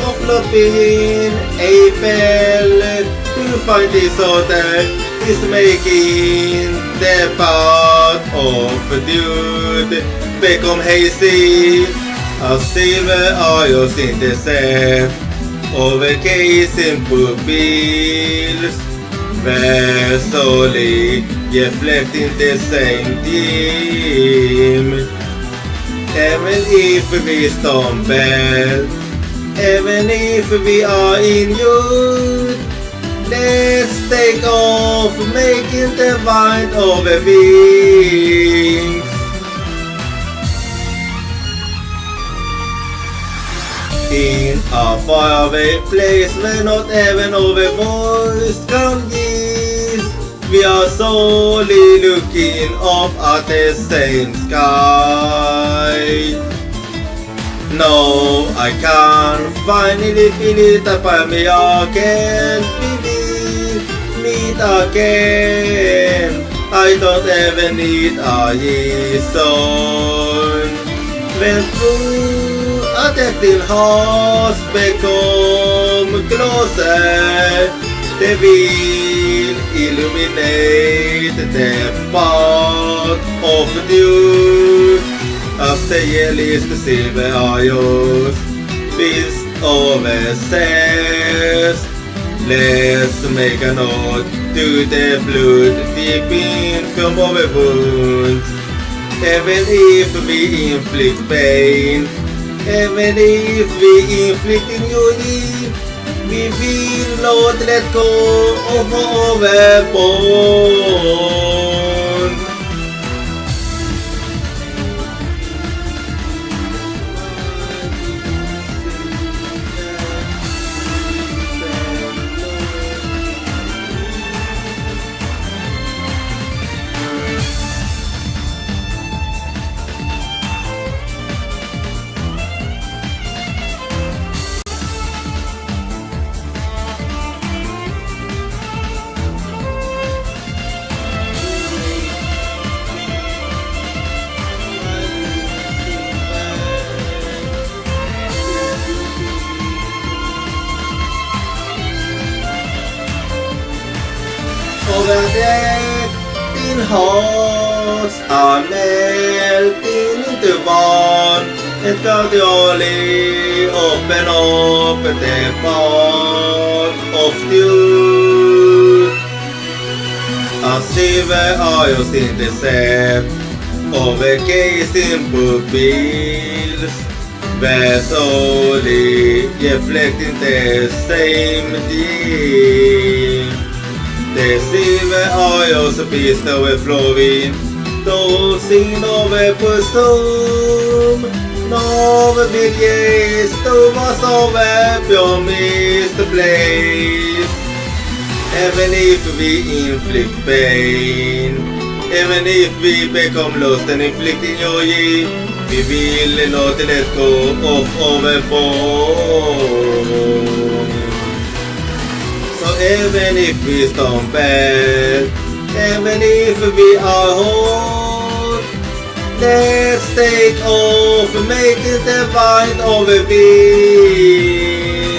of looking Eiffel to find disorder is making the part of a dude become hazy. A silver ions intercept overcasing pupils where solely reflecting the same theme. Even if we stumble, even if we are in youth, let's take off making the mind of a being. In a faraway place where not even our voice can give, we are solely looking up at the same sky. No, I can't finally feel it upon me again. We will meet again. I don't ever need a reason. When through a detecting hearts become closer, they will illuminate the path of you. As the yellowest silver ions beast over says, let's make a nod to the blood dripping from our wounds. Even if we inflict pain, even if we inflict injury, we will not let go of our bond. Overacting hearts are melting into one and gradually open up the part of you. A silver ions intercept overcasing pupils where solely reflecting the same theme. The silver ions beast overflowing, dosing over pursuit. No will yes to us over your misplaced. Even if we inflict pain, even if we become lost and inflicting joy, we will not let go of our bond. So even if we stumble, even if we are hurt, let's take off making the mind of a being.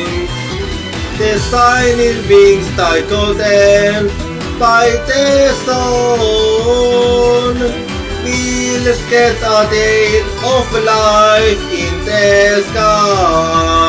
The shining wings titled them by the sun will sketch a day of life in the sky.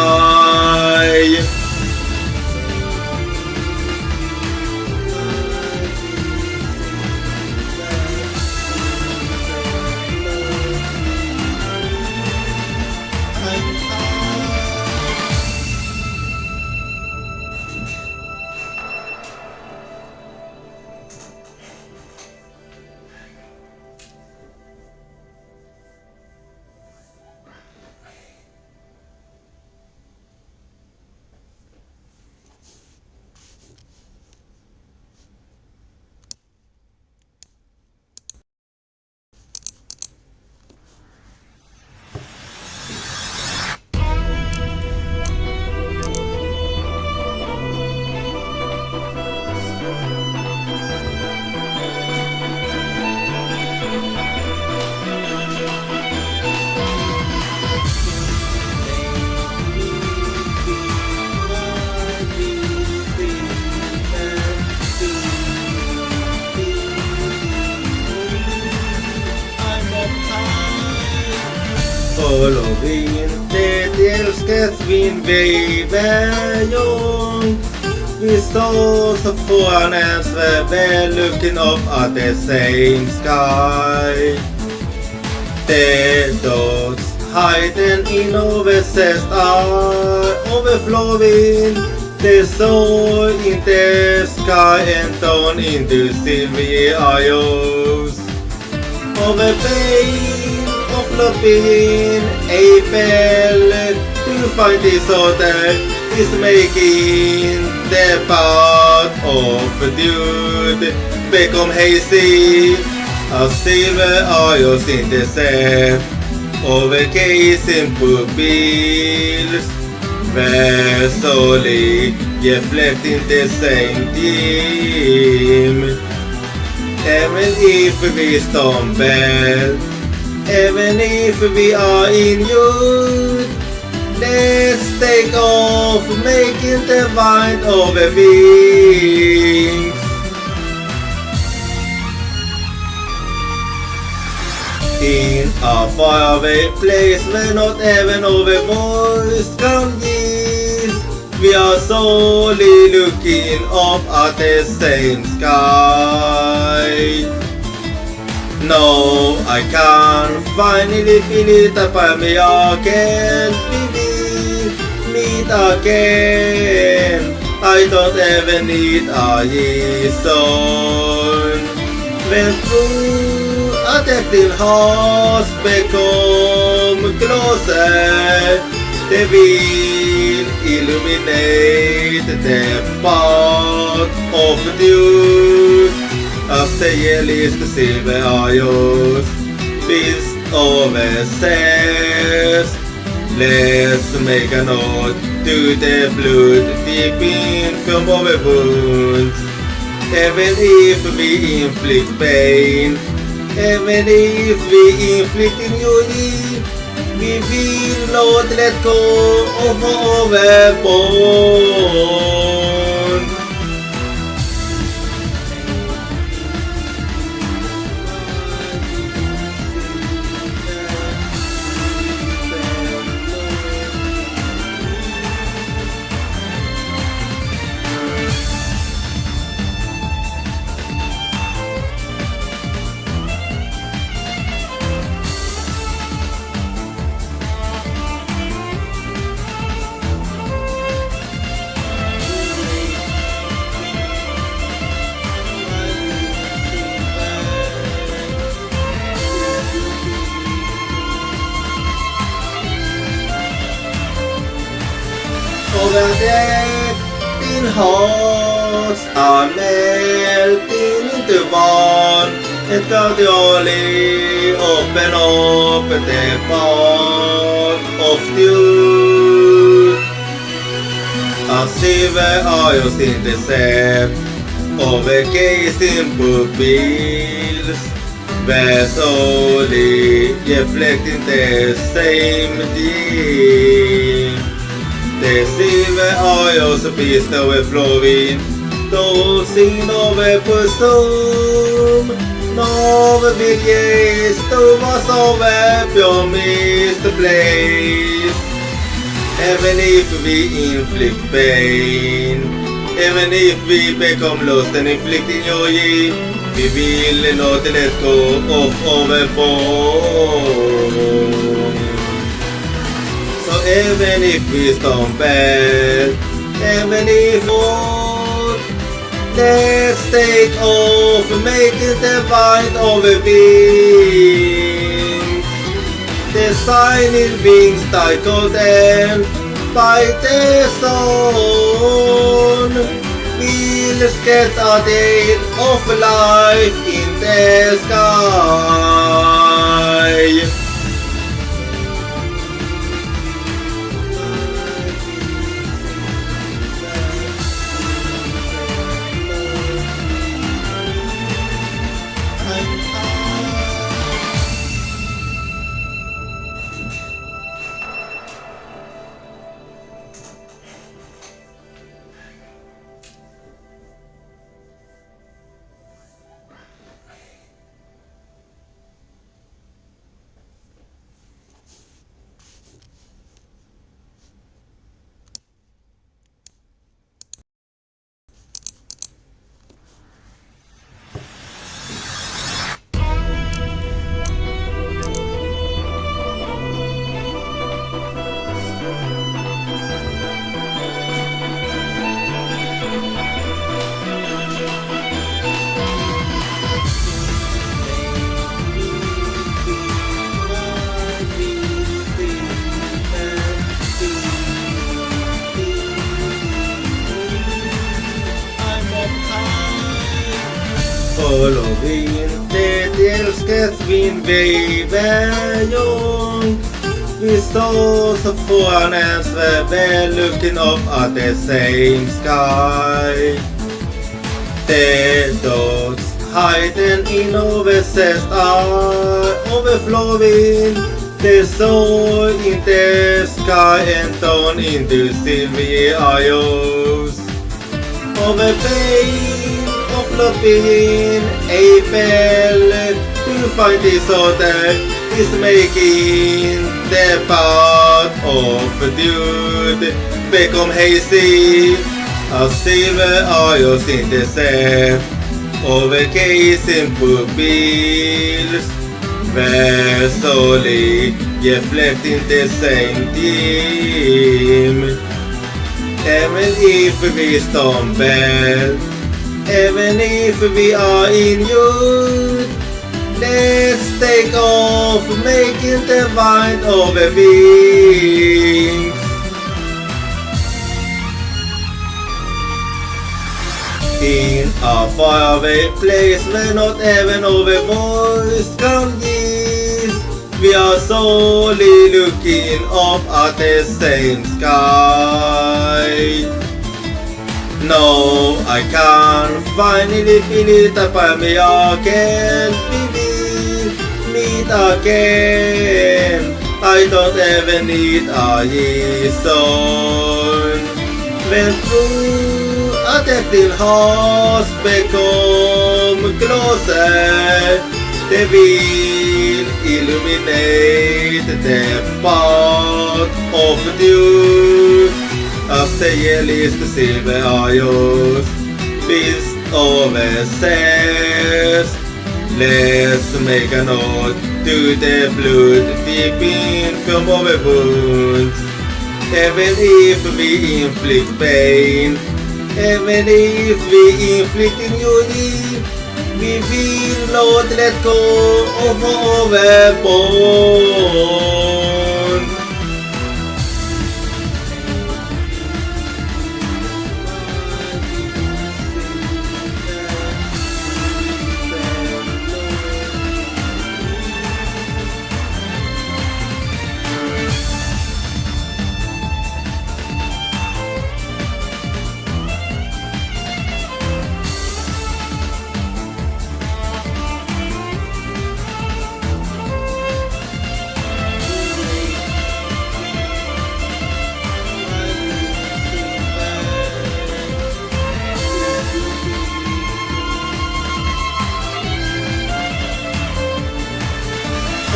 following det älskas min vägen. We saw so far and we're looking up at the same sky. The dogs hiding in overcessed are overflowing. The soul in the sky and down into silvery isles. Over pain of loving April to find this other is making the path of dude become hazy as silver isles in the sea over casing pupils where slowly reflecting the same theme. Even if we stumble, even if we are in youth, let's take off making the mind over wings. In a faraway place where not even our voice can reach, we are solely looking up at the same sky. No, I can finally feel it upon me again. Meet again. I don't ever need a reason. When through a tempting hearts become closer, they will illuminate the path of truth. As the yellowest silver isles beast overseas. Let's make a note to the blood deep in from our wounds. Even if we inflict pain, even if we inflict injury, we will not let go of our bond. Over dead in hearts are melting into one, and gradually open up the path of truth. As silver isles in the sea, over casing pupils, where slowly reflecting the same theme. The silver isles beast overflowing, those in over pursuit. No big yes to us over your misplaced. Even if we inflict pain, even if we become lost and inflicting joy, we will not let go of our bond. So even if we stumble, even if we fall, let's take off, making the mind over wings. The shining wings titled them by the sun. We'll get a day of life in the sky. Halloween, det älskas min vävejong. We saw the foreigners were looking up at the same sky. The dogs hiding in overcessed are overflowing. They saw in the sky and down into silvery eyes. Over pain of loving April to find disorder is making the path of dude become hazy as silver eyes in the set over casing pupils where slowly reflecting the same theme. Even if we stumble, even if we are in youth, let's take off making the mind over wings. In a faraway place where not even our voice can reach, we are solely looking up at the same sky. No, I can finally feel it upon me again. We will meet again. I don't ever need a reason. When through a tempting hearts become closer, they will illuminate the path of truth. As the yellowest silver eyes beast overseas. Let's make a note to the blood deep in from our wounds. Even if we inflict pain, even if we inflict injury, we will not let go of our bond.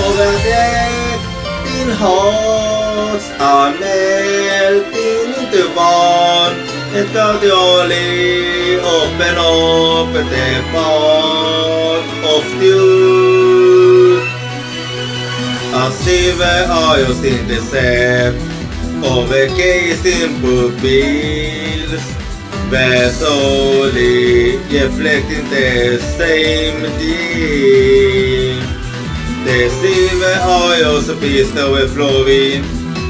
Over dead in hearts are melting into one, and gradually open up the path of truth. As silver eyes in the set, overcasing pupils, where slowly reflecting the same theme. The silver eyes beast overflowing,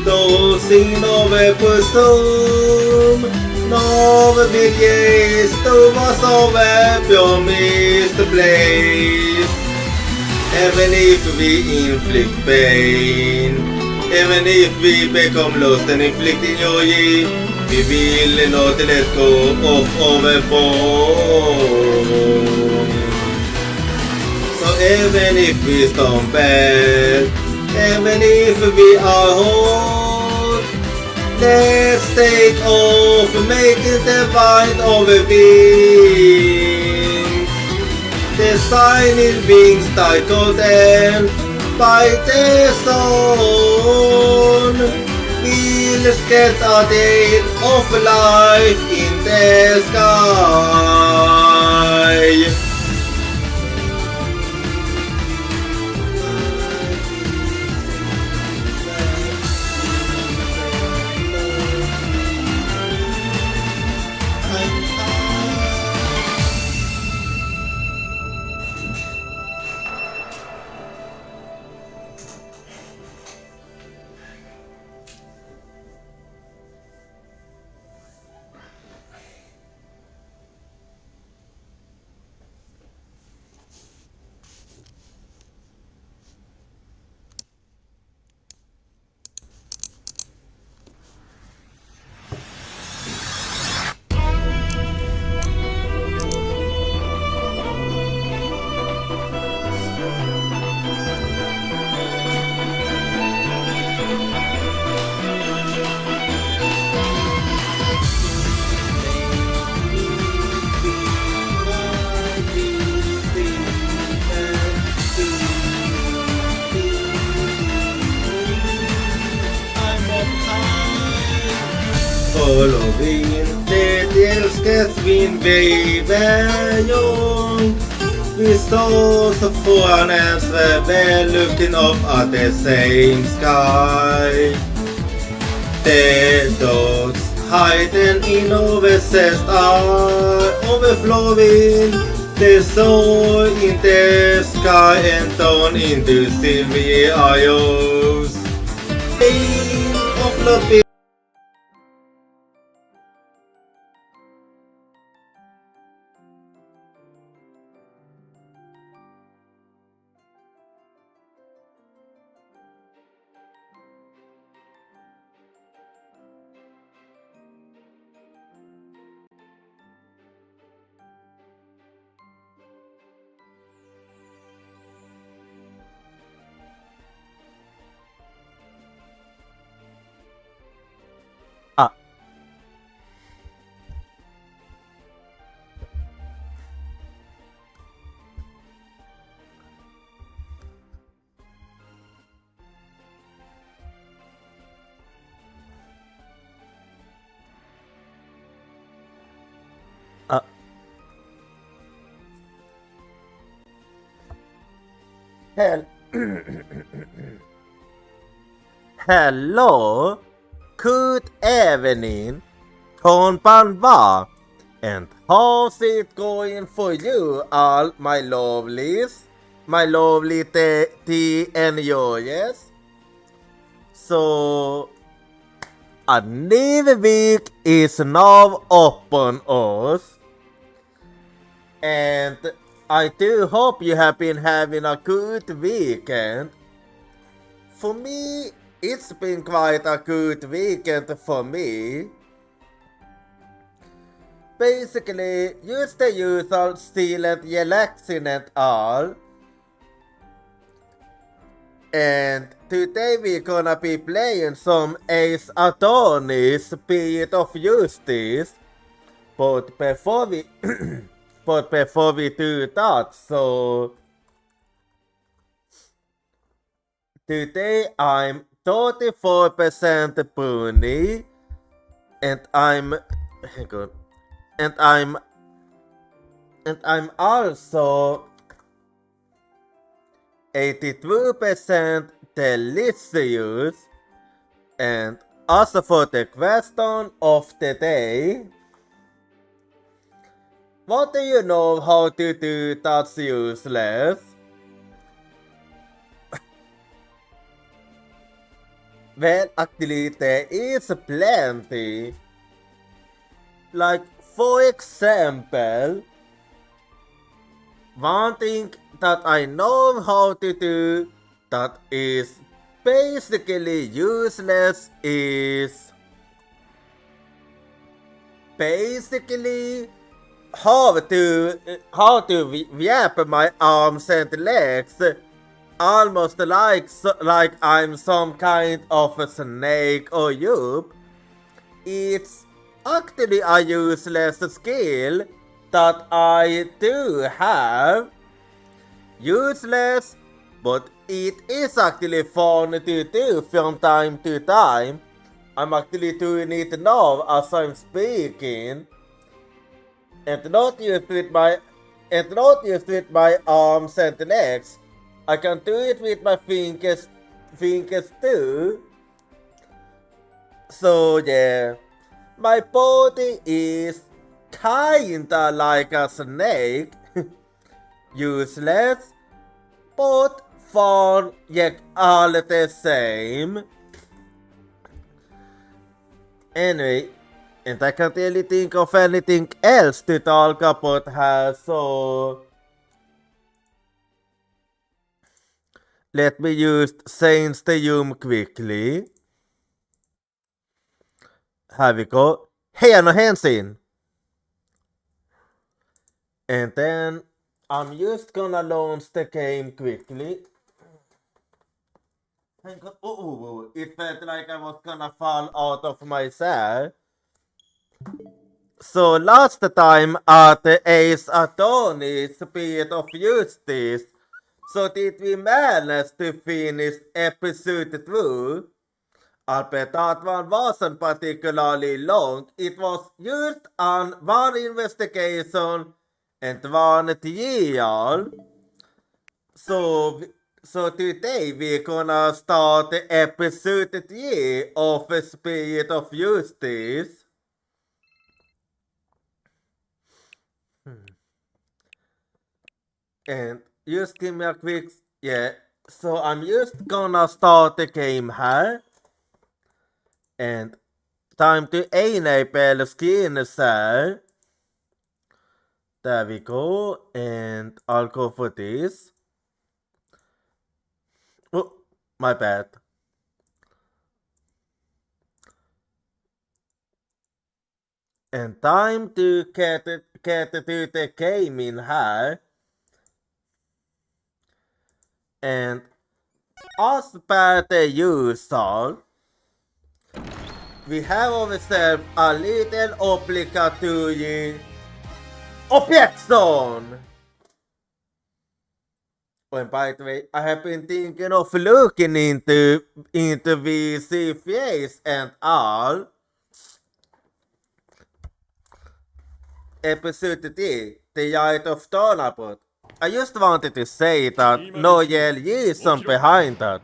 those in over bosom. No big yes to us over your misplaced. Even if we inflict pain, even if we become lost and inflicting joy, we will not let go of our bond. So even if we stumble, even if we are hot, let's take off making the bind of a wings. The shining wings titled and by the sun will sketch a day of life in the sky. Halloween, det älskas min baby. We saw so far and we're looking up at the same sky. The dogs hiding in overcessed are overflowing. The soul in the sky and down into silvery eyes. Pain of loving. Hello, good evening, konbanwa, and how's it going for you all, my lovelies, my lovely TNJs? So, a new week is now upon us, and I do hope you have been having a good weekend. For me, it's been quite a good weekend for me. Basically, just the usual still and relaxing and all. And today we're gonna be playing some Ace Attorney's Spirit of Justice. But before we do that, so today I'm 34% Pony, and I'm also 82% delicious. And also for the question of the day, what do you know how to do that's useless? Well, actually there is plenty. Like, for example, one thing that I know how to do that is basically useless is basically how to wrap my arms and legs almost like I'm some kind of a snake or yup. It's actually a useless skill that I do have. Useless, but it is actually fun to do from time to time. I'm actually doing it now as I'm speaking. And not just with my arms and legs. I can do it with my fingers too. So yeah, my body is kinda like a snake. Useless, but fun yet all the same. Anyway, and I can't really think of anything else to talk about her, so let me just change the room quickly. Here we go. Here no hänsyn. And then I'm just gonna launch the game quickly. Thank God. Oh, it felt like I was gonna fall out of my chair. So last time at the Ace Attorney's Spirit of Justice, so did we manage to finish episode 2? Albeit that one wasn't particularly long. It was just one investigation and one trial. So, so today we're gonna start episode 3 of Spirit of Justice. And just give me a quick... Yeah, so I'm just gonna start the game here. And time to enable screen share. There we go. And I'll go for this. Oh, my bad. And time to get to the game in here. And as per the usual, we have ourselves a little obligatory objection. Oh, and by the way, I have been thinking of looking into VCFAs and all. Episode 3, The Light of Thornapot. I just wanted to say that no real reason behind that.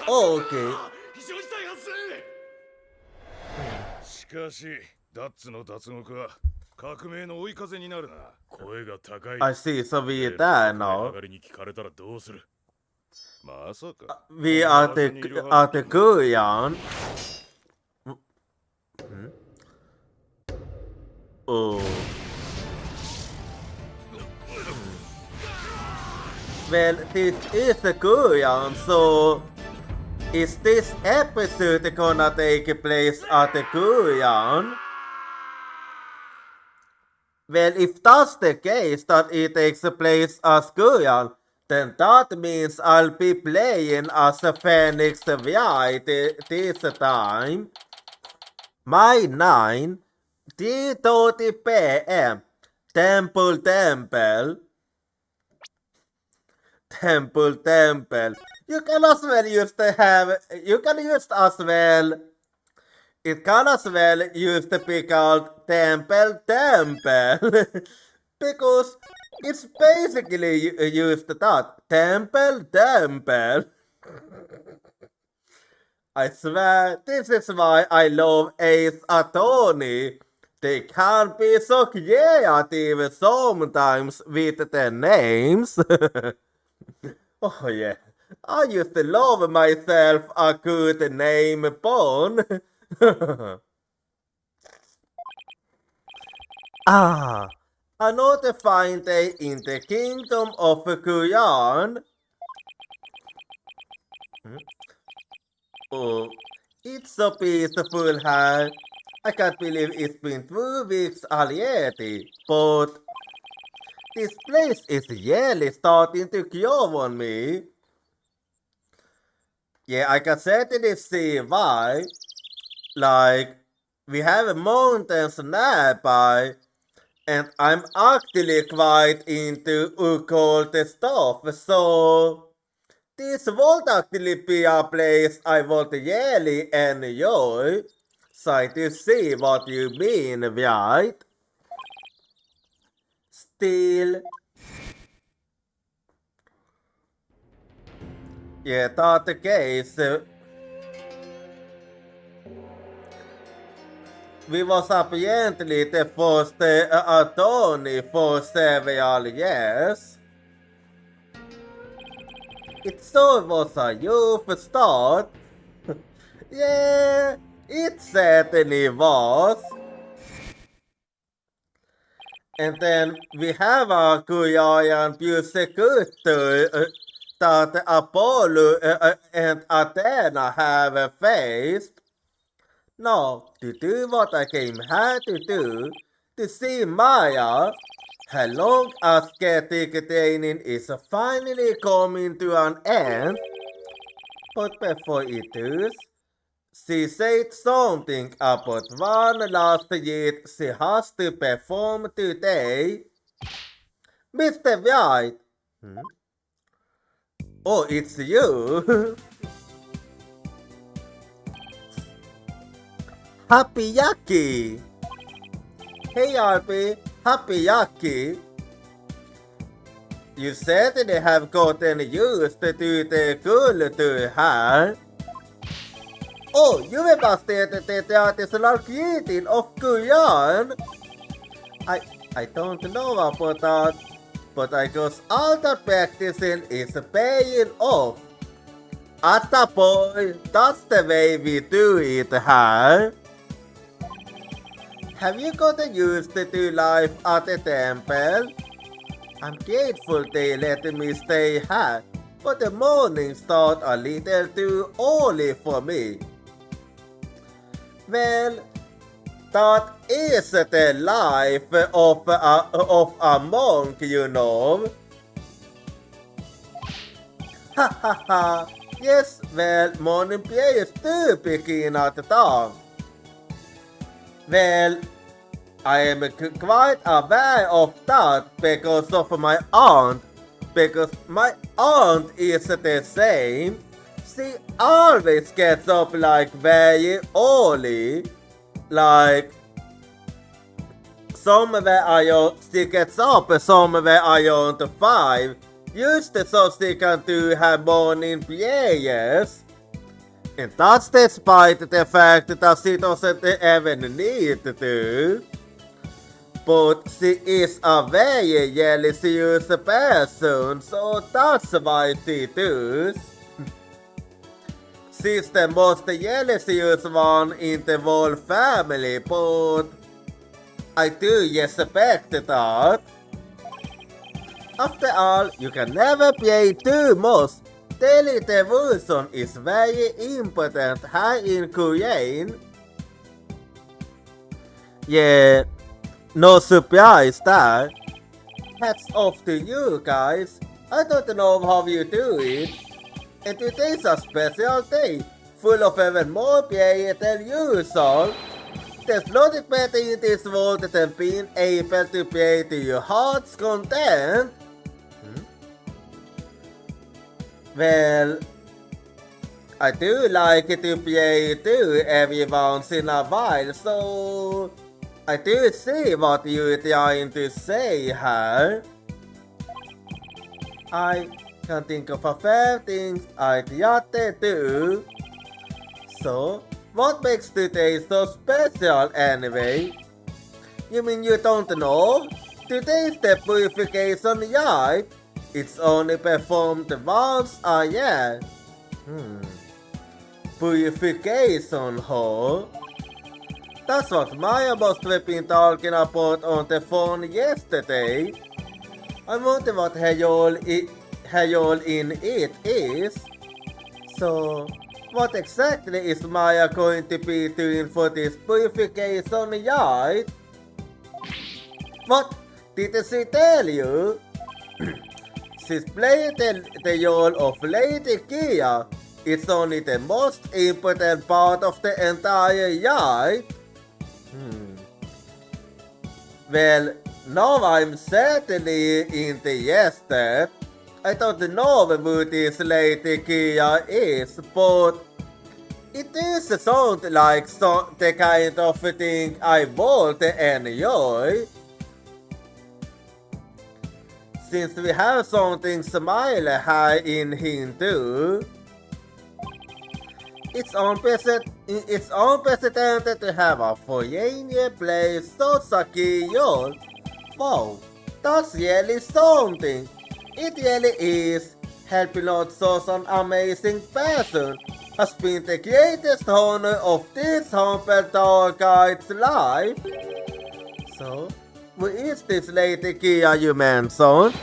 Okay. しかし、ダッツの脱獄は革命の追い風になるな。声が高い。 I see, so we are there now. に聞かれたらどうする? まさか。We are the Korean. Oh. Well, this is a Korean, so is this episode gonna take place at the Korean? Well, if that's the case, that it takes place as Korean, then that means I'll be playing as a Phoenix White this time. My 9, 3:30 p.m. Temple. You can as well use it can as well use to be called Temple. Because it's basically used that. Temple. I swear, this is why I love Ace Attorney. They can be so creative sometimes with their names. Oh yeah, I used to love myself a good name pun. Another fine day in the kingdom of Korean. Oh, it's so peaceful here. I can't believe it's been 2 weeks already, but this place is really starting to grow on me. Yeah, I can certainly see why. Like, we have mountains nearby, and I'm actually quite into occult stuff, so this would actually be a place I would really enjoy. So I do see what you mean, right? Still, yeah, that's the case. We was apparently the first attorney for several years. It sure was a youth start. Yeah, it certainly was. And then we have a Korean prosecutor that Apollo and Athena have faced. Now, to do what I came here to do, to see Maya, her long ascetic training is finally coming to an end. But before it does, she said something about one last yet she has to perform today. Mr. White. Oh, it's you. Happy Yaki. Hey RP, Happy Yaki. You certainly have gotten used to the cool to her. Oh, you är baserat till teatersolarieten of Korean. I don't know about that, but I guess all that practicing is paying off. Atta boy, that's the way we do it here. Have you gotten used to life at the temple? I'm grateful they let me stay here, but the morning start a little too early for me. Well, that is the life of a monk, you know. Ha ha ha. Yes, well, morning prayers do begin at dawn. Well, I am quite aware of that because of my aunt. Because my aunt is the same. She always gets up like very early. Like somewhere around, she gets up somewhere around 5. Just so she can do her morning prayers. And that's despite the fact that she doesn't even need to. But she is a very jealous person, so that's why she does. She's the most jealous one in the whole family, but I do respect that. After all, you can never pray too much. Daily devotion is very important here in Korean. Yeah, no surprise there. Hats off to you guys. I don't know how you do it. And today's a special day, full of even more prayer than usual. There's nothing better in this world than being able to pray to your heart's content. Well, I do like to pray too every once in a while, so I do see what you're trying to say here. I can think of a fair things I'd rather do. So, what makes today so special anyway? You mean you don't know? Today's the purification rite. It's only performed once a year. Purification, huh? That's what Maya must have been talking about on the phone yesterday. I wonder what her role in it is. So, what exactly is Maya going to be doing for this purification rite? What? Did she tell you? She's playing the role of Lady Kia. It's only the most important part of the entire rite. Well, now I'm certainly interested. I don't know who this Lady Kia is, but it does sound like the kind of thing I would enjoy. Since we have something similar here in Hindu, it's unprecedented to have a foreign place so secure. Wow, that's really something. It really is. Helping out such an amazing person has been the greatest honor of this humble tour guide's life. So, who is this Lady Kia you mentioned?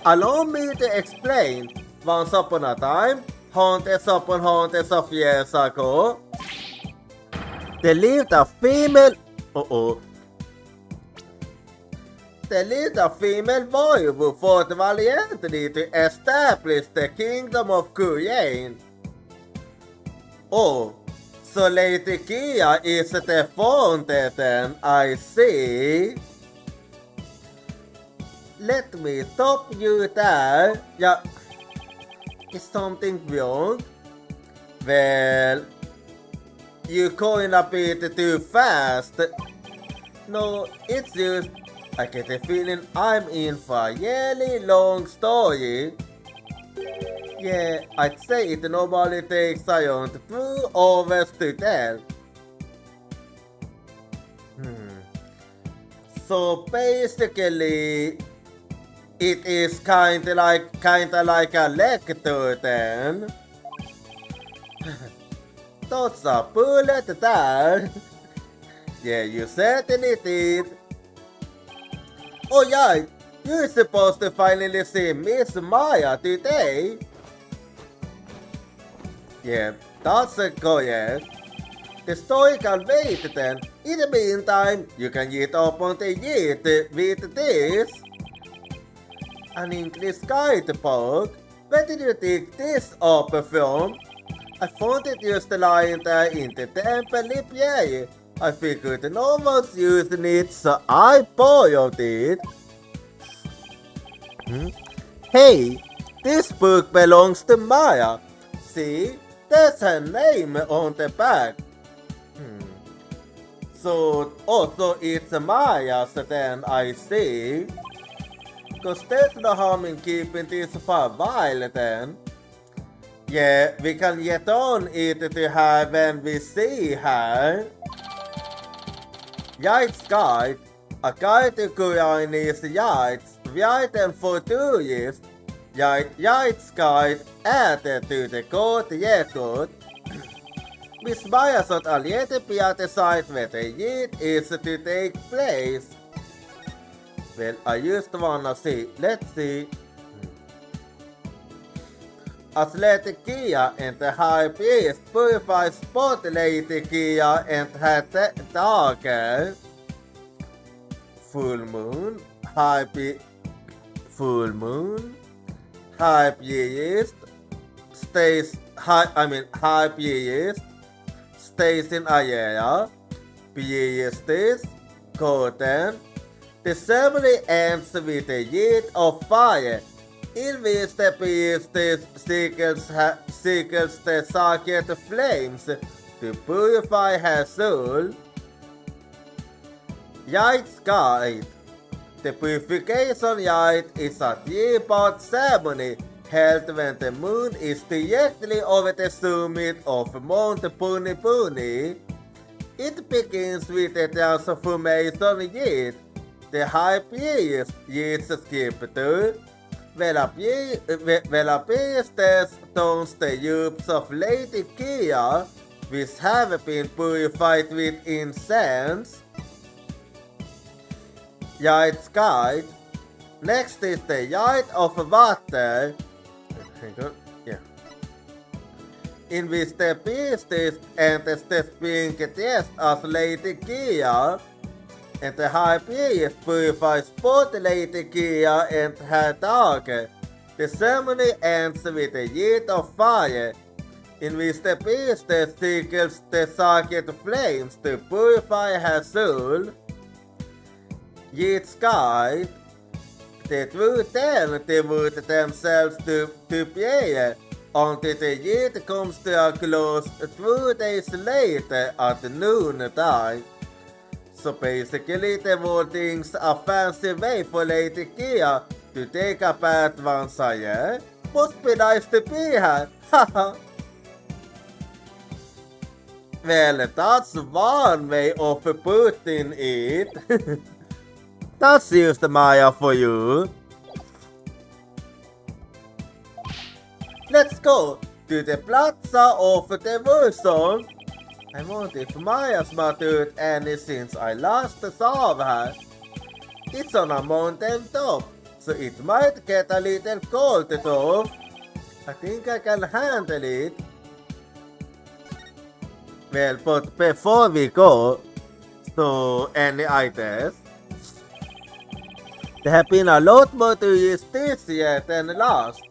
Allow me to explain. Once upon a time, hundreds upon hundreds of years ago, there lived a female boy who fought valiantly to establish the kingdom of Korea. Oh, so Lady Kia is the founder then, I see. Let me stop you there. Yeah. Is something wrong? Well, you're going a bit too fast. No, it's just I get a feeling I'm in for a really long story. Yeah, I'd say it normally takes around 2 hours to tell. So basically, it is kinda like a lecture then. That's a bullet there. Yeah, you certainly did. Oh yeah, you're supposed to finally see Miss Maya today. Yeah, that's correct. The story can wait then. In the meantime, you can get up on the yet with this. An English guidebook? Where did you take this up from? I found it just lying there in the temple library. I figured no one's using it, so I borrowed it. Hey, this book belongs to Maya. See, there's her name on the back. So, also it's Maya's then, I see. Cause there's no harm in keeping this for a while then. Yeah, we can get on it to her when we see her. Yachts Guide, a guide to Koreanese yachts, written for tourists. Yachts Guide added to the court record. Miss Maya thought a little bit at the site where the yacht is to take place. Well, I just wanna see. Let's see. Athletic Kia and the High Priest purify Spot Lady Kia and her daughter. Full Moon, High Priest, High Priest stays in Ayala, Priestess, Curtain. The ceremony ends with a jet of fire, in which the priestess seekers the sacred flames to purify her soul. Yacht's Guide. The purification rite is a 3-part ceremony held when the moon is directly over the summit of Mount Puni Puni. It begins with the transformation jet. The High Priest is scripture, where a priestess dons the robes of Lady Kia, which have been purified with incense. Yacht's Guide. Next is the Yacht of Water, in which the priestess enters the spring dressed as Lady Kia, and the High Priest purifies both Lady Kia and her daughter. The ceremony ends with a jet of fire, in which the priestess seeks the sacred flames to purify her soul. Yacht's Guide. The two then devote themselves to prayer until the jet comes to a close 2 days later at noon time. So basically the whole thing's a fancy way for Lady Kia to take a bath once a year. Must be nice to be here, haha. Well, that's one way of putting it. That's just Maya for you. Let's go to the Plaza of Devotion. I wonder if Maya's matured any since I last saw her. It's on a mountain top, so it might get a little cold though. I think I can handle it. Well, but before we go, so any ideas? There have been a lot more tourists this year than last.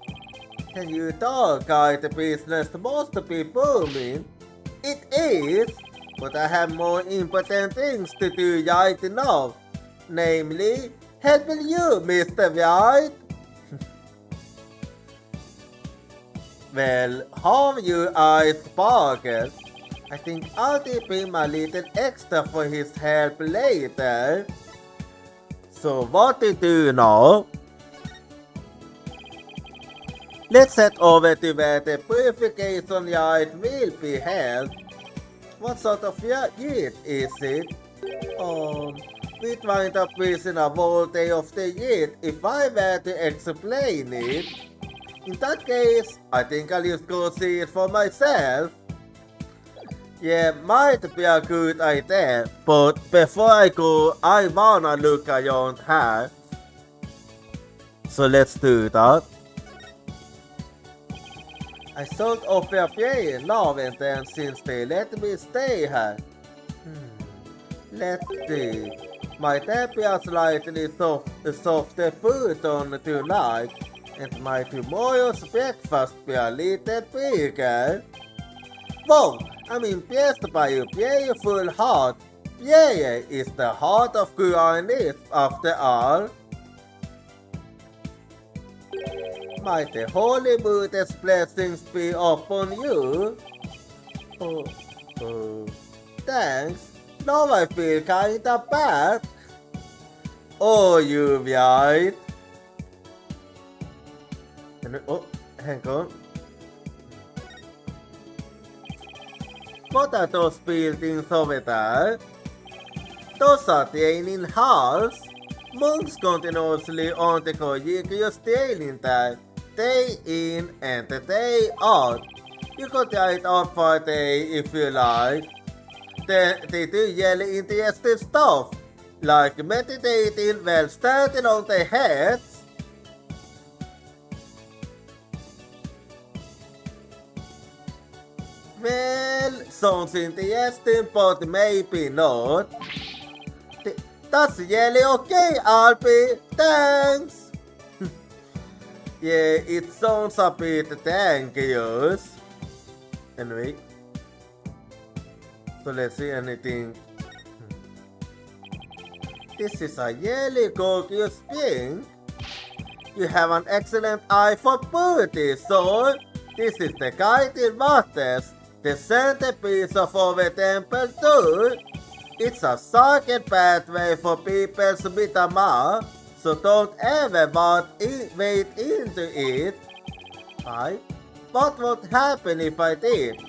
Can you tell guide the business must be booming? It is, but I have more important things to do right now. Namely, helping you, Mr. White. Well, how your eyes sparkle. I think I'll tip him a little extra for his help later. So what to do now? Let's head over to where the purification yard will be held. What sort of yard is it? We trying to prison a whole day of the year if I were to explain it. In that case, I think I'll just go see it for myself. Yeah, might be a good idea, but before I go, I wanna look around here. So let's do that. I sort of a paying now and then since they let me stay here. Let's see. Might there be a slightly softer food on tonight, and my tomorrow's breakfast be a little bigger. Whoa! I'm impressed by your beautiful heart. Yeah, is the heart of kindness after all. Might the Holy Buddha's blessings be upon you? Thanks. Now I feel kinda bad. Oh, you right. Oh, hang on. What are those buildings over there? Those are training halls. Monks continuously undergo rigorous training there, day in and day out. You could try it out for a day if you like. They do really interesting stuff, like meditating while standing on their heads. Well, sounds interesting, but maybe not. That's really okay, Alpi. Thanks. Yeah, it sounds a bit dangerous. Anyway. So let's see anything. This is a really gorgeous spring. You have an excellent eye for beauty, so this is the guided waters, the centerpiece of our temple too. It's a sacred pathway for people's Mitama, so don't ever wade into it. What would happen if I did?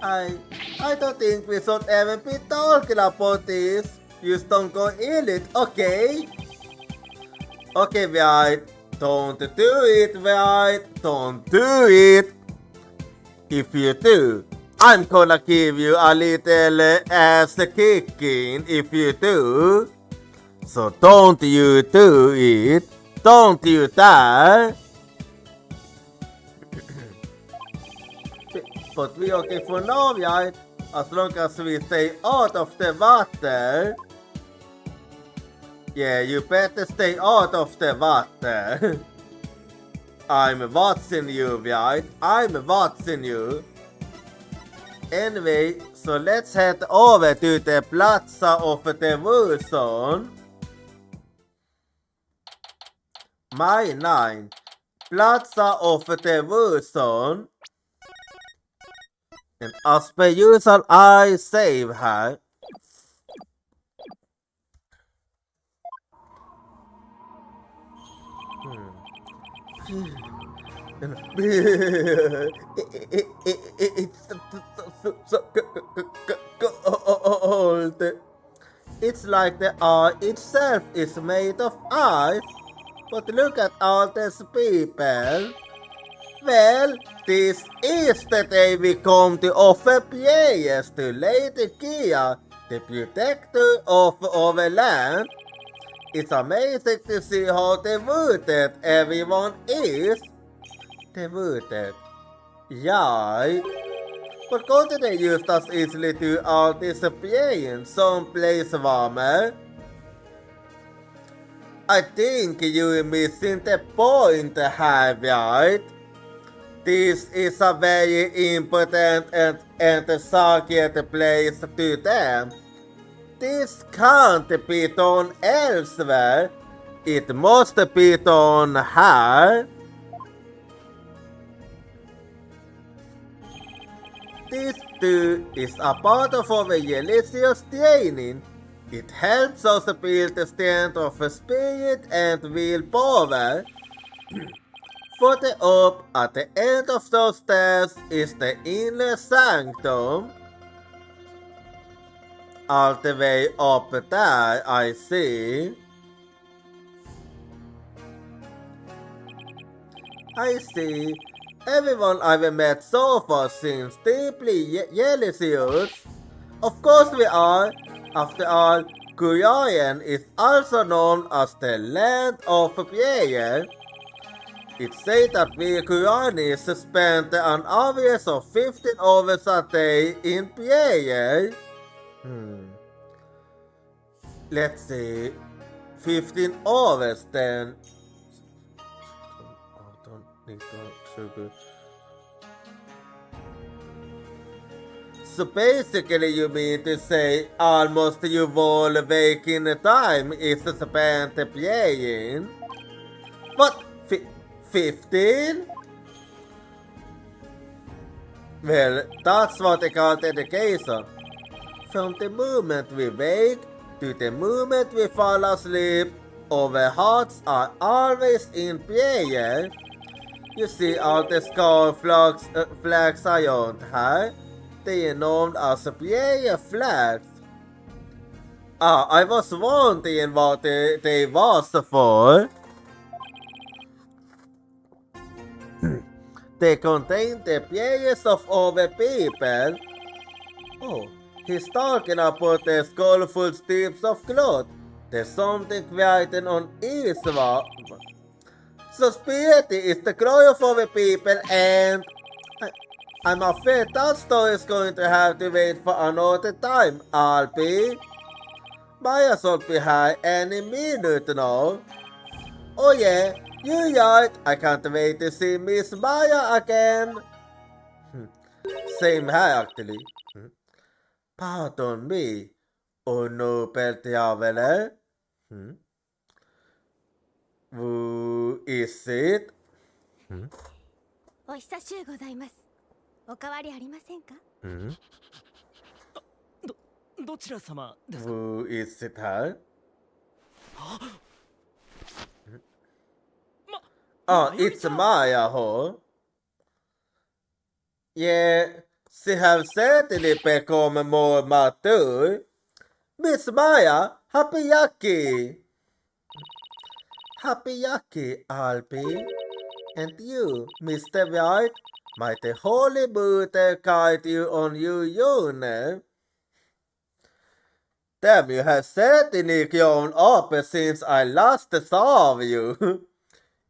I don't think we should ever be talking about this. Just don't go in it, okay? Okay, right. Don't do it, right? Don't do it. If you do, I'm gonna give you a little ass kicking if you do. So don't you do it. Don't you dare. But we okay for now, right? As long as we stay out of the water. Yeah, you better stay out of the water. I'm watching you, right? I'm watching you. Anyway, so let's head over to the Plaza of the Wurzon. My 9. Plaza of the Wurzon. And as per usual, I save her. It's so cold. It's like the art itself is made of ice. But look at all these people. Well, this is the day we come to offer prayers to Lady Kia, the protector of our land. It's amazing to see how devoted everyone is. Devoted. Yeah. But couldn't they just as easily do all this praying someplace warmer? I think you're missing the point, right? This is a very important and sacred place to them. This can't be done elsewhere. It must be done here. This too is a part of our religious training. It helps us build the strength of spirit and willpower. Further up at the end of those stairs is the inner sanctum. All the way up there, I see. I see. Everyone I've met so far seems deeply religious. Of course we are. After all, Kurian is also known as the land of prayer. It's said that we Kurianis spend an average of 15 hours a day in prayer. Let's see. 15 hours then. So basically you mean to say almost your whole waking time is spent praying? What? 15? Well, that's what they call dedication. From the moment we wake to the moment we fall asleep, our hearts are always in prayer. You see all the skull flags around her? They are known as prayer flags. I was wondering what they was for. They contain the prayers of other people. Oh, he's talking about the skullful strips of cloth. There's something written on each one. So spirity is the cry of other people, and I'm afraid that story is going to have to wait for another time, Alpi. Maya should be here any minute now. Oh yeah, you're right. I can't wait to see Miss Maya again. Same here actually. Pardon me, oh noble traveler. Who is it? お久しゅうございます。おかわりありませんか？どちら様ですか？ Who is it her? Oh, it's Maya, huh? Yeah, she has certainly become more mature. Miss Maya, happy Yaki! Happy Yaki, Alpi. And you, Mr. White, might the Holy Buddha guide you on your journey. Damn, you have certainly grown up since I last saw you.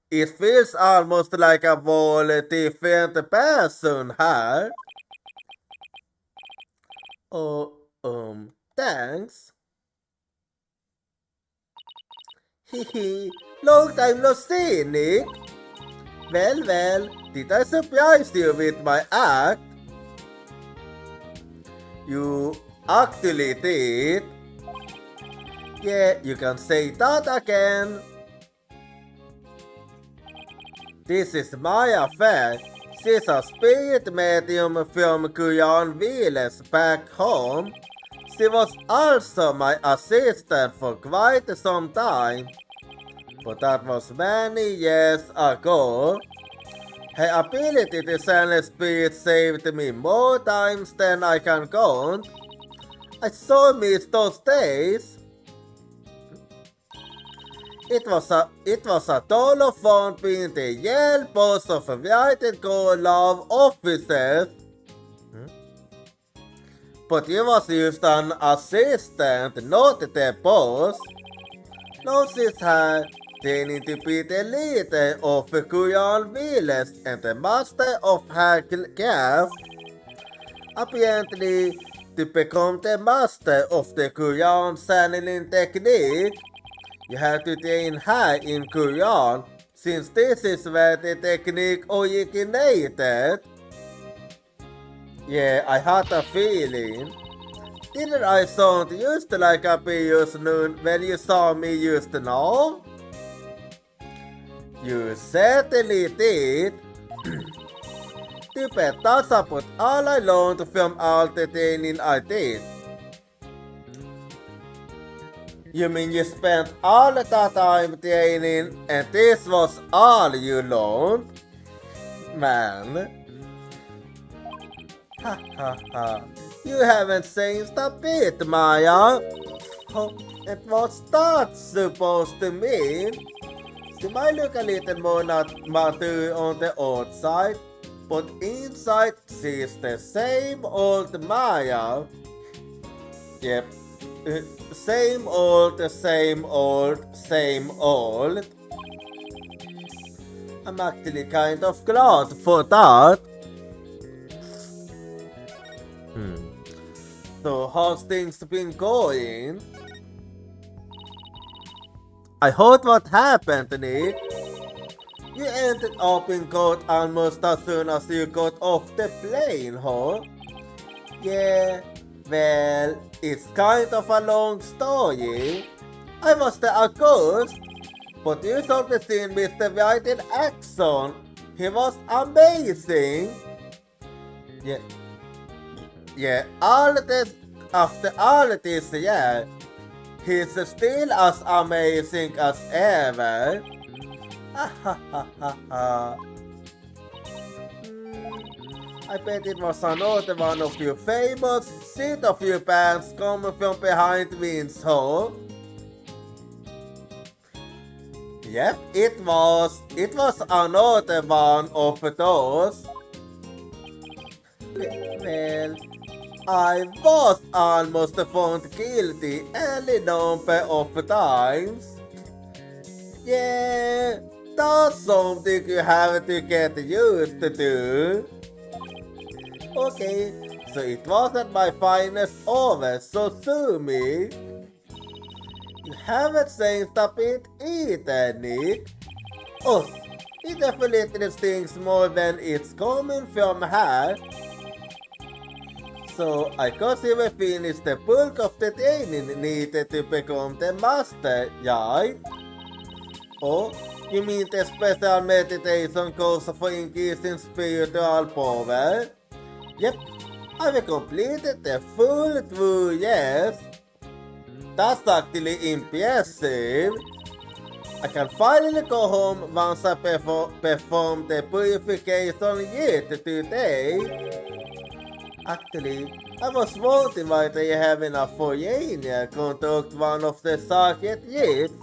It feels almost like a whole different person, huh? Oh, thanks. Hehe, long time no see, Nick. Well, did I surprise you with my act? You actually did. Yeah, you can say that again. This is my affair. She's a spirit medium from Kuyan Village back home. She was also my assistant for quite some time. But that was many years ago. Her ability to send spirits saved me more times than I can count. I so miss those days. It was a ton of fun being the Yale boss of a white and gold love officers. But you was just an assistant, not the boss. Now she's her training to be the leader of the Kuyan Village and the master of her craft. Apparently, to become the master of the Kuyan channeling technique, you have to train her in Kuyan, since this is where the technique originated. Yeah, I had a feeling. Didn't I sound just like a previous noon when you saw me just now? You certainly did. Typ tasaput alla långt från allt det ni alltid. You mean you spent all that time training and this was all you learned? Man. Ha ha ha. You haven't changed a bit, Maya. Oh, and what's that supposed to mean? She might look a little more not mature on the outside, but inside she's the same old Maya. Yep. Same old. I'm actually kind of glad for that. So how's things been going? I heard what happened, Nick. You ended up in court almost as soon as you got off the plane, huh? Yeah, well, it's kind of a long story. I was the accused, but you should have seen Mr. White in action. He was amazing. Yeah, after all this, yeah, he's still as amazing as ever. I bet it was another one of your famous seat of your pants coming from behind Windsor. Yep, it was another one of those. Well, I was almost found guilty any number of times. Yeah, that's something you have to get used to. Okay, so it wasn't my finest hour, so sue me. You haven't changed a bit either, Nick. Oh, it definitely stings more when it's coming from her. So I guess you will finish the bulk of the training needed to become the master, right? Oh, you mean the special meditation course for increasing spiritual power? Yep, I've completed the full 2 years. That's actually impressive. I can finally go home once I perform the purification rite today. Actually, I was wondering why they having a foreigner conduct one of the sacred rites.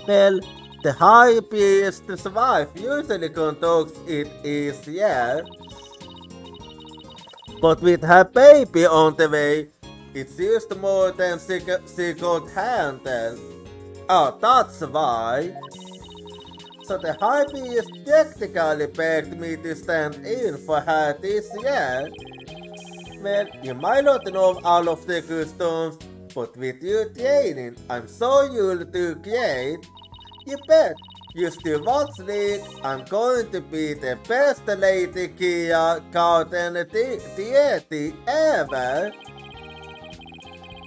Well, the high priest's wife usually conducts it each year. But with her baby on the way, it's used more than she could handle. Oh, that's why. So the high priest practically begged me to stand in for her this year. Well, you might not know all of the customs, but with your training, I'm sure you'll do great. You bet. You still watch it. I'm going to be the best lady Kia garden deity ever.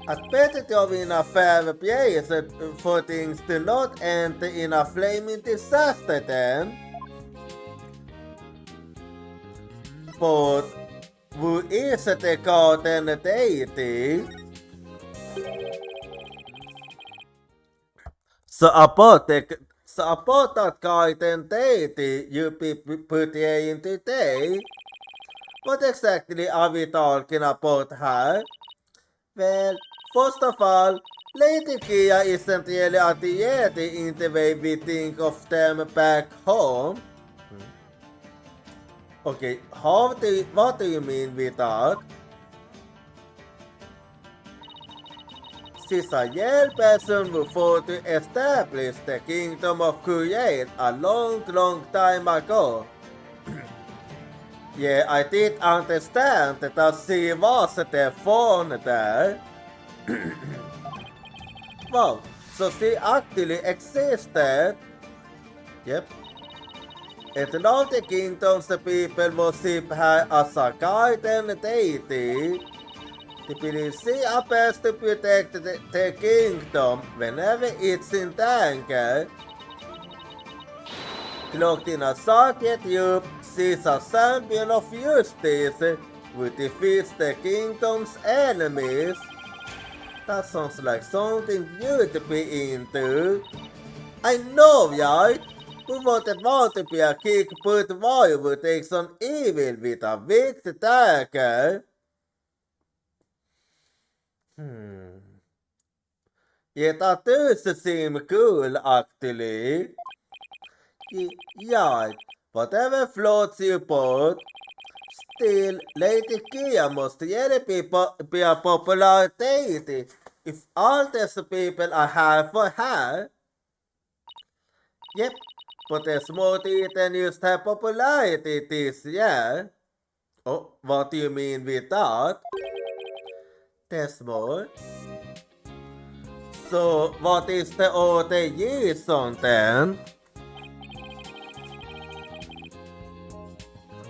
I'd better go in a fair place for things to not end in a flaming disaster then. But who is the garden deity? So about that garden deity you be portraying today, what exactly are we talking about her? Well, first of all, Lady Kia isn't really a deity in the way we think of them back home. Okay, what do you mean with that? She's a real person who fought to establish the kingdom of Kuwait a long time ago. Yeah, I did understand that she was the phone there. Wow, so she actually existed. Yep. And now the kingdom's people worship her as a guardian deity. They believe she appears to protect the kingdom whenever it's in danger. Cloaked in a sacred robe, She's a champion of justice who defeats the kingdom's enemies. That sounds like something you to be into. I know, right? Who wouldn't want to be a kick-butt warrior who takes on evil with a wicked dagger? Yeah, that does seem cool, actually. Yeah, whatever floats your boat. Still, Lady Kia must really be a popular deity if all these people are here for her. Yep, but there's more to it than just her popularity this year. Oh, what do you mean with that? There's more. So, what is the other reason then?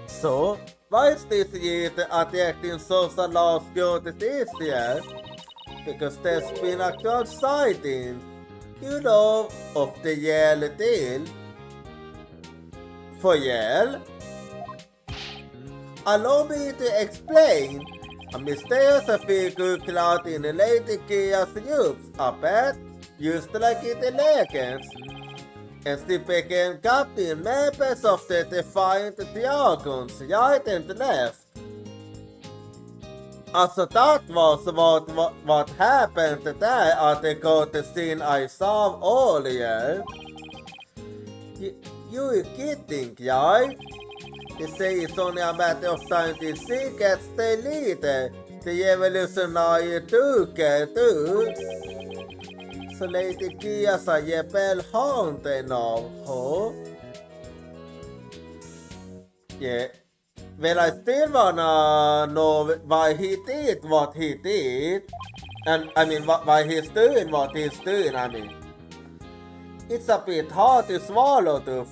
So, why is this year attracting social laws good this year? Because there's been actual sightings, you know, of the Yale deal. For Yale? Allow me to explain. A mysterious figure clad in Lady Kia's robes, a pet, used like it in legends. And she became captain members of the Defiant Dragons, right and left. So that was what happened there at the court scene I saw earlier. You're kidding, right? They say it's only a matter of time till she gets the leader, the evolutionary Duke too. Så Lady Kia sa Jebel Hunter now, huh? Yeah. Well, I still wanna know why he did what he did. And I mean, why he's doing what he's doing, I mean. It's a bit hard to swallow, though.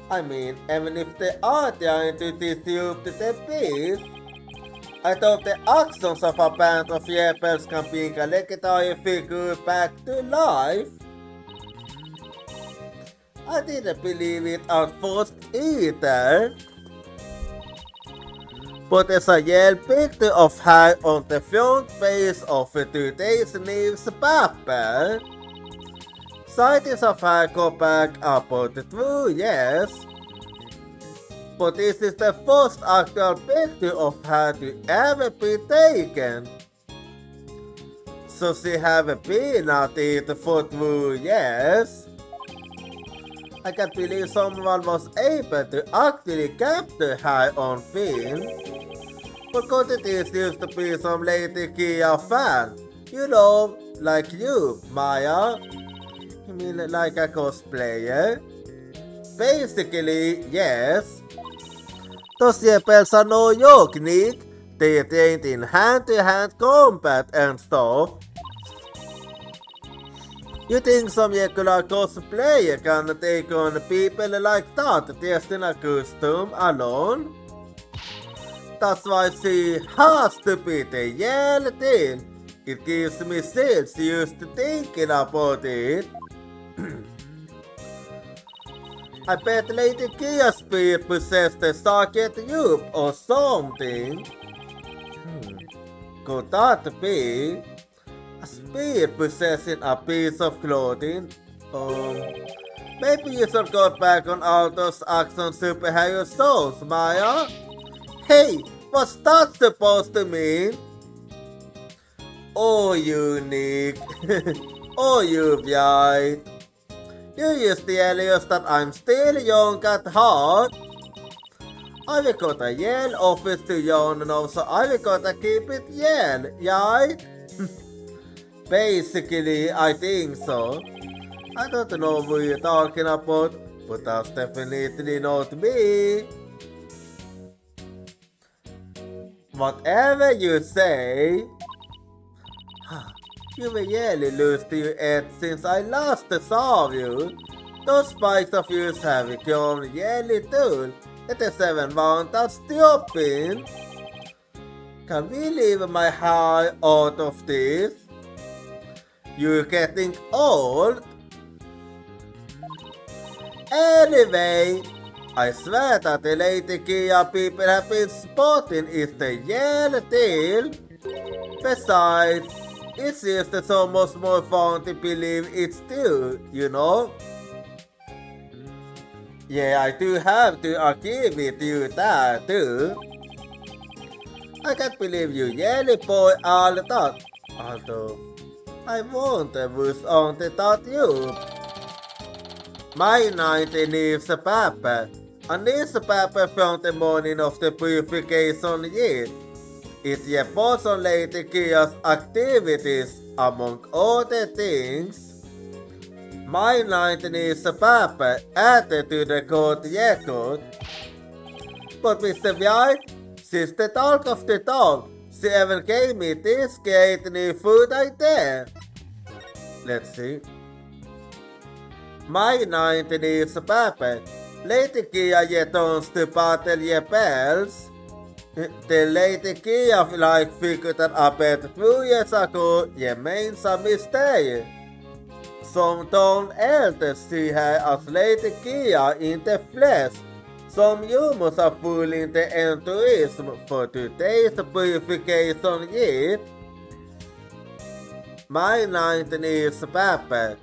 I mean, even if they are trying to disrupt the beast, I thought the actions of a band of rebels can bring a legendary figure back to life. I didn't believe it at first either. But as I yell picture of her on the front page of today's newspaper, sightings of her go back about 2 years. But this is the first actual picture of her to ever be taken. So she haven't been at it for 2 years. I can't believe someone was able to actually capture her on film. But could it used to be some Lady Kia fan? You know, like you, Maya. You mean like a cosplayer? Basically, yes. Those rebels are no joke, Nick. They trained in hand-to-hand combat and stuff. You think some regular cosplayer can take on people like that dressed in a costume alone? That's why she has to be the Yale deal. It gives me chills just thinking about it. I bet Lady Kia's speed possessed the socket tube or something. Could that be? A speed possessing a piece of clothing? Maybe you should go back on all those action superhero shows, Maya? Hey, what's that supposed to mean? Oh, you Nick. Oh, you right. You just tell us that I'm still young at heart. I've got a Yale office to young now, so I've got to keep it Yale, right? Basically, I think so. I don't know what you're talking about, but that's definitely not me. Whatever you say. You were really loose to your head since I last saw you. Those spikes of yours have become really too. It is even one that's stopping. Can we leave my hair out of this? You're getting old. Anyway, I swear that the Lady Kia people have been spotting is the yellow tail. Besides, it seems that so much more fun to believe it's true, you know? Yeah, I do have to agree with you that too. I can't believe you yellow boy all that. Although, I wonder who's on the thought you. My 90 leaves a paper. And this paper from the morning of the purification year. It reports on Lady Kia's activities, among other things. My 19 is a paper added to the court record. But Mr. White, since the talk of the talk, she ever gave me this great new food idea. Let's see. My 19 is a paper. Lady Kia returns to battle rebels. The Lady Kia figured that about 2 years ago remains a mystery. Some don't elders see her as Lady Kia in the flesh. Some humans are fooling the enthusiasm for today's purification year. My 19 is paper.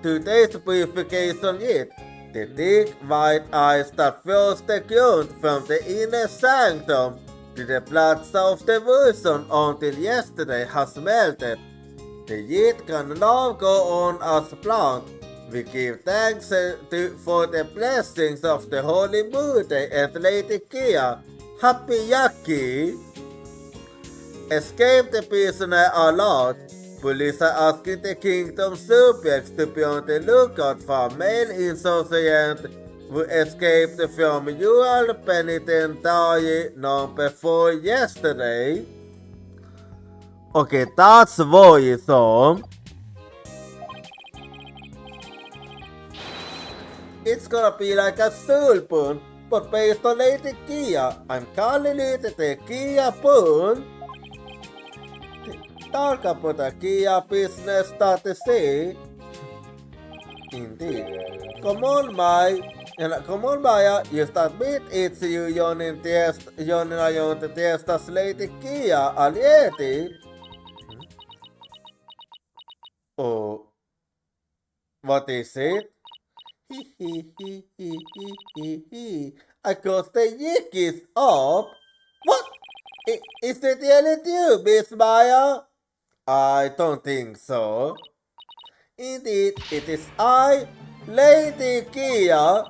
Today's purification year. The thick white ice that fills the ground from the inner sanctum to the plaza of the Wilson until yesterday has melted. The yeast can now go on as planned. We give thanks for the blessings of the Holy Mother and Lady Kia. Happy Yaki! Escape the prisoner allowed. Police are asking the kingdom's subjects to be on the lookout for male insurgent who escaped from Ural Penitentiary number 4 yesterday. Okay, that's worrisome. It's gonna be like a soul pun, but based on Lady Kia. I'm calling it the Kia pun. Talk about a Kia business start to say. Indeed. Come on, Maya, you start with it's you joining the testas Lady Kia already. Oh, what is it? I got the yick is up. What? Is it really you, Miss Maya? I don't think so. Indeed, it is I, Lady Kia.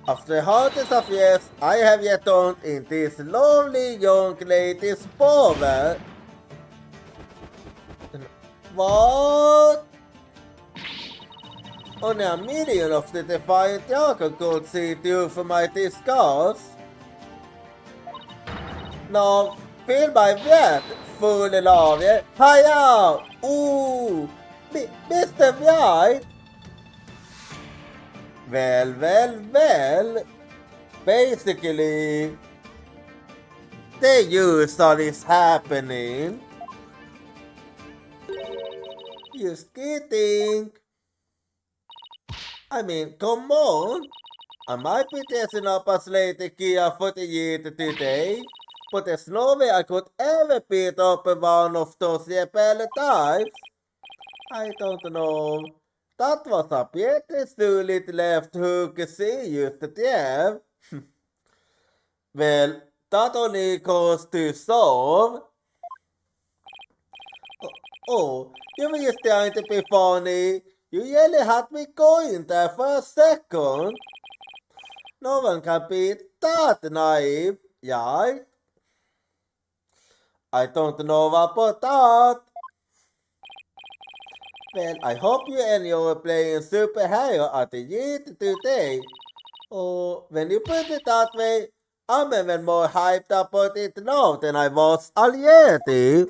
After hundreds of years, I have returned in this lonely young lady's power. What? Only a million of the defiant Dragon could see through for my disgust. Now, feel my breath, fool Ilaria. Hiya! Ooh! Mr. White! Well. Basically, the usual is happening. Just kidding. I mean, come on. I might be dressing up as Lady Kia for the year today, but there's no way I could ever beat up one of those rebel types. I don't know. That was a pretty solid left hook she used to have. Well, that only goes to solve. Oh, you were just trying to be funny. You really had me going there for a second. No one can be that naive, right? I don't know about that. Well, I hope you enjoy playing superhero at the Yeet today. Oh, when you put it that way, I'm even more hyped about it now than I was already.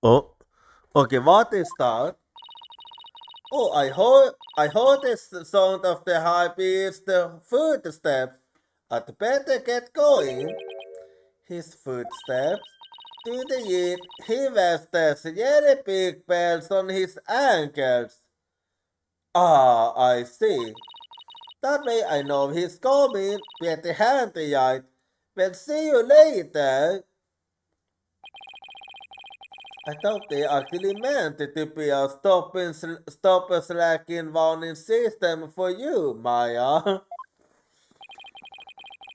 Oh, okay, what is that? Oh, I heard the sound of the high beast footsteps. I'd better get going. His footsteps. To the east, he wears the really big bells on his ankles. Ah, I see. That way I know he's coming. Petty handy, right? Well, see you later. I thought they actually meant it to be a stop and slacking warning system for you, Maya.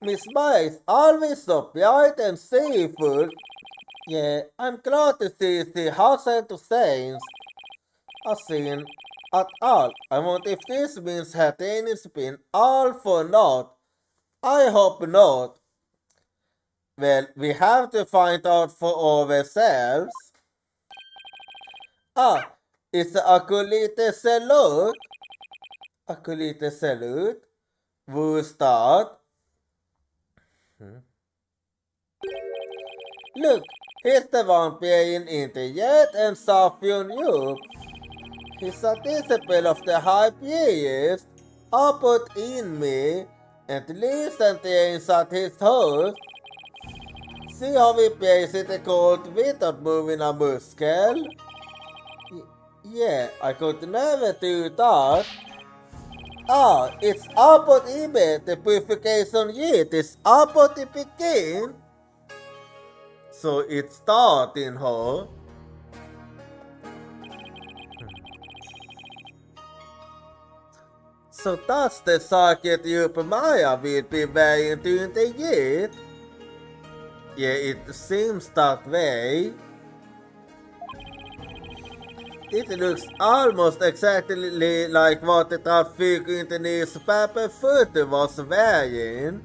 Miss Maya is always so bright and seafood. Yeah, I'm glad to see she hasn't changed a scene at all. I wonder if this means her tennis been all for naught. I hope not. Well, we have to find out for ourselves. Ah, it's a Akulite salute. Akulite salute. We'll start. Look, he's the one playing internet and Safyon you. He's a disciple of the high priest. I'll put in me and listen things at his house. See how he plays it cold without moving a muscle? Yeah, I could never do that. Ah, it's about ibig the purification yet is about to begin. So it's starting, huh? So that's the circuit Maya will be wearing during the year. Yeah, it seems that way. It looks almost exactly like what the traffic in the newspaper photo was wearing.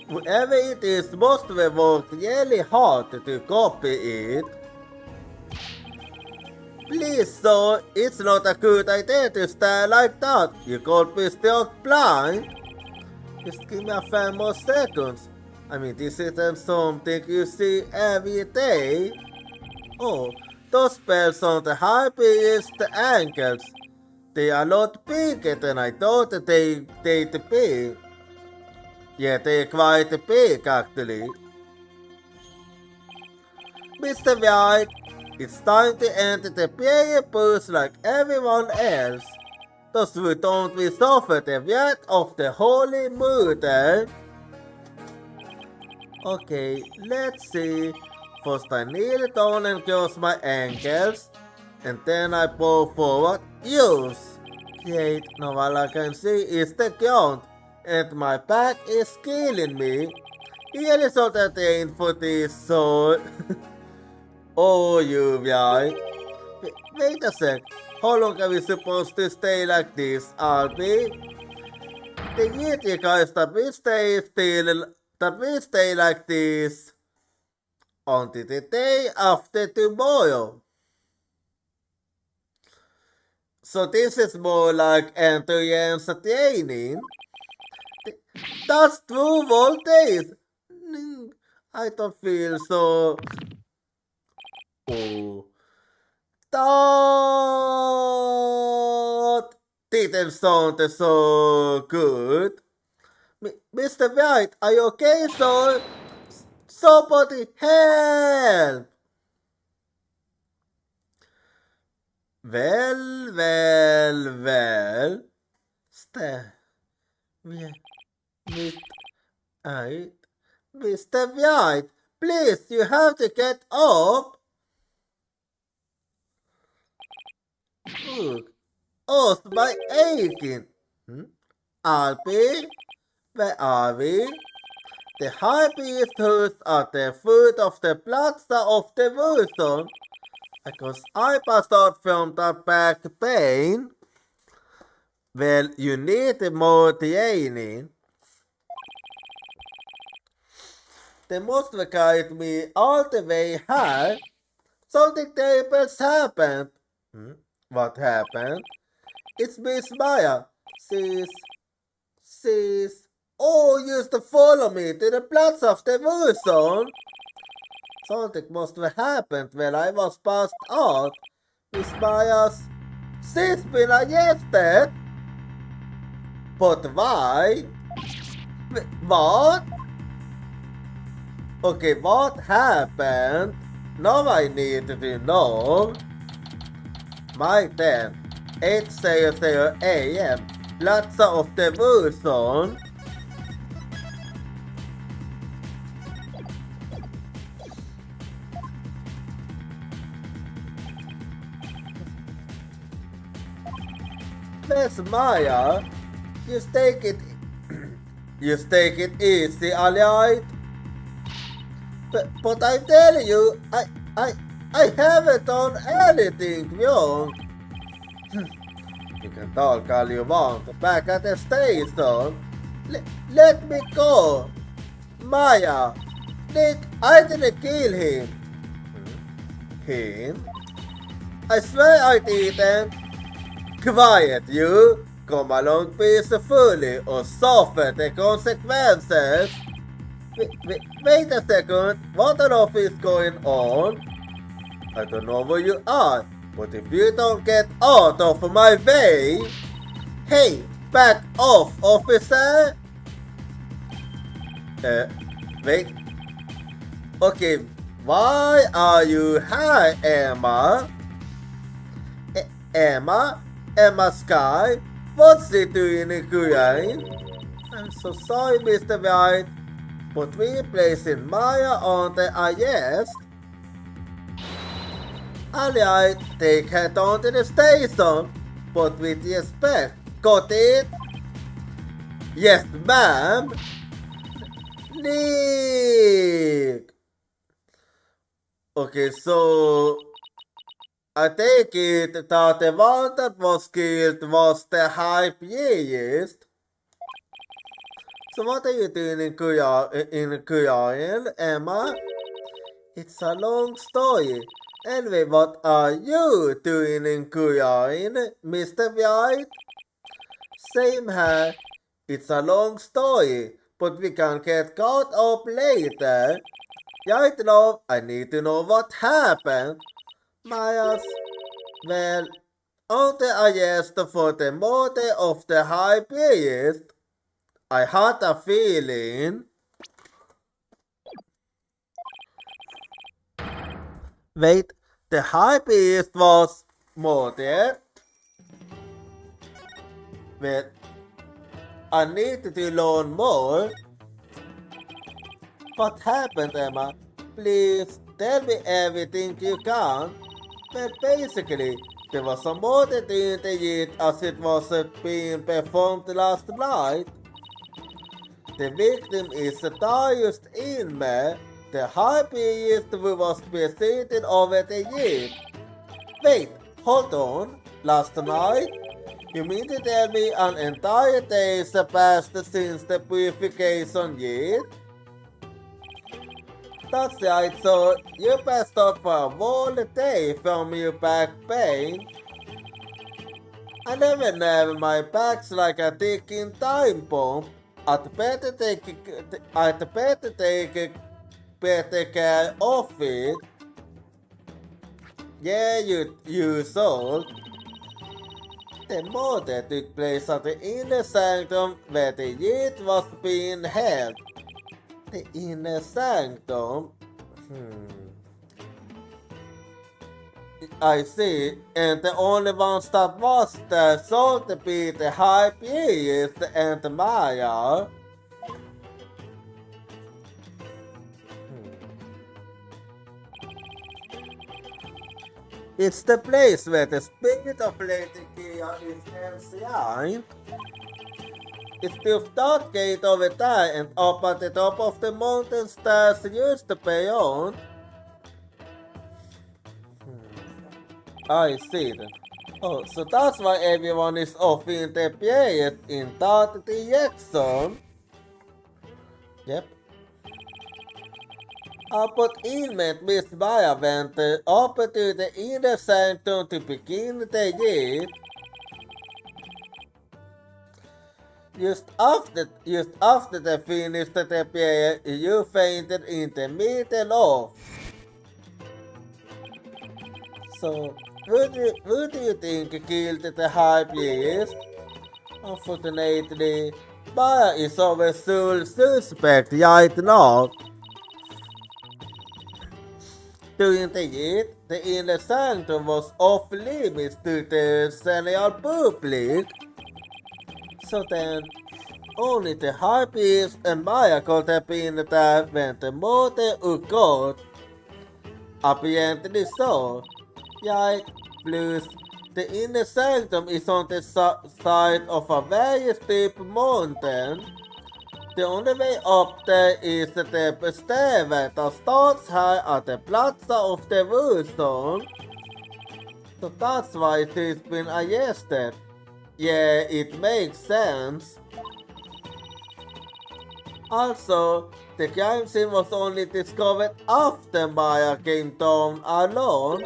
Whoever it is must have worked really hard to copy it. Please, sir, it's not a good idea to stare like that. You could be struck blind. Just give me a few more seconds. I mean, this isn't something you see every day. Oh, those spells on the high priest ankles. They are a lot bigger than I thought they'd be. Yeah, they're quite big actually. Mr. White, it's time to enter the prayer booth like everyone else. Thus we don't we suffer the wrath of the holy murder. Okay, let's see. First I kneel down and cross my ankles. And then I pull forward. Use. Great, now all I can see is the ground. And my back is killing me. Really so that they ain't for this so... Oh, you right. Wait a sec. How long are we supposed to stay like this, Albie? The Yeti guys that we stay like this until the day after tomorrow. So this is more like endurance training. That's true voltage. I don't feel so... Oh. That didn't sound so good. Mr. White, are you okay, sir? Somebody help! Well. Mr. White, please, you have to get up. Oh, my aching. Alpi, where are we? The high priest who's at the foot of the plaza of the Wilson. Because I passed out from that back pain. Well, you need more training. They must have carried me all the way here. Something terrible's happened. What happened? It's Miss Maya. She's... Oh, used to follow me to the plaza of the Wilson. Something must have happened when I was passed out. Miss Maya's... She's been arrested. But why? What? Okay, what happened? Now I need to know. My then. 8:00 a.m. Plaza of the Wilson. Miss Maya, just take it easy, alright? But I'm telling you, I haven't done anything wrong. You can talk all you want back at the station. Let me go. Maya, Nick, I didn't kill him. Him? I swear I didn't. Quiet, you! Come along peacefully or suffer the consequences. Wait a second, what on earth is going on? I don't know where you are, but if you don't get out of my way... Hey, back off, officer! Wait. Okay, why are you here, Emma? Emma Sky? What's he doing in Korean? I'm so sorry, Mr. White, but we're placing Maya on the IS. Alright, take her down to the station, but with respect. Got it? Yes, ma'am. Nick. Okay, so I take it that the one that was killed was the high priest. So what are you doing in Korean, Emma? It's a long story. Anyway, what are you doing in Korean, Mr. White? Same here. It's a long story, but we can get caught up later. Right now, I need to know what happened. Myers, well, on the arrest for the murder of the high priest, I had a feeling. Wait, the high priest was murdered? Well, I need to learn more. What happened, Emma? Please tell me everything you can. Well, basically, there was a murder in the yet as it was being performed last night. The victim is the diarist inmate, the high priest who was presiding over the yet. Wait, hold on. Last night? You mean to tell me an entire day has passed since the purification yet? That's right, so you passed out for a whole day from your back pain. I never know, my back's like a ticking time bomb. I'd better take better care of it. Yeah, you sold. The murder took place at the inner sanctum where the yet was being held. The inner sanctum? I see, and the only ones that was there sought to be the high priest and Maya. It's the place where the spirit of Lady Kia is enshrined. It's through that gate over there and up at the top of the mountain stairs used to beyond. I see then. Oh, so that's why everyone is off in the period in that direction. Yep. But inmate Miss Maya went up to the inner sanctum to begin the gate. Just after they finished the prayer, you fainted in the middle of. So, who do you think killed the high priest? Unfortunately, Maya is our sole suspect right now. During the year, the inner sanctum was off limits to the general public. So then, only the high priest and Maya could have been there when the mother of God. Apparently so. Yet, plus, the inner sanctum is on the side of a very steep mountain. The only way up there is the stairway that starts high at the plaza of the Woodstone. So that's why it has been arrested. Yeah, it makes sense. Also, the crime scene was only discovered after Maya came down alone.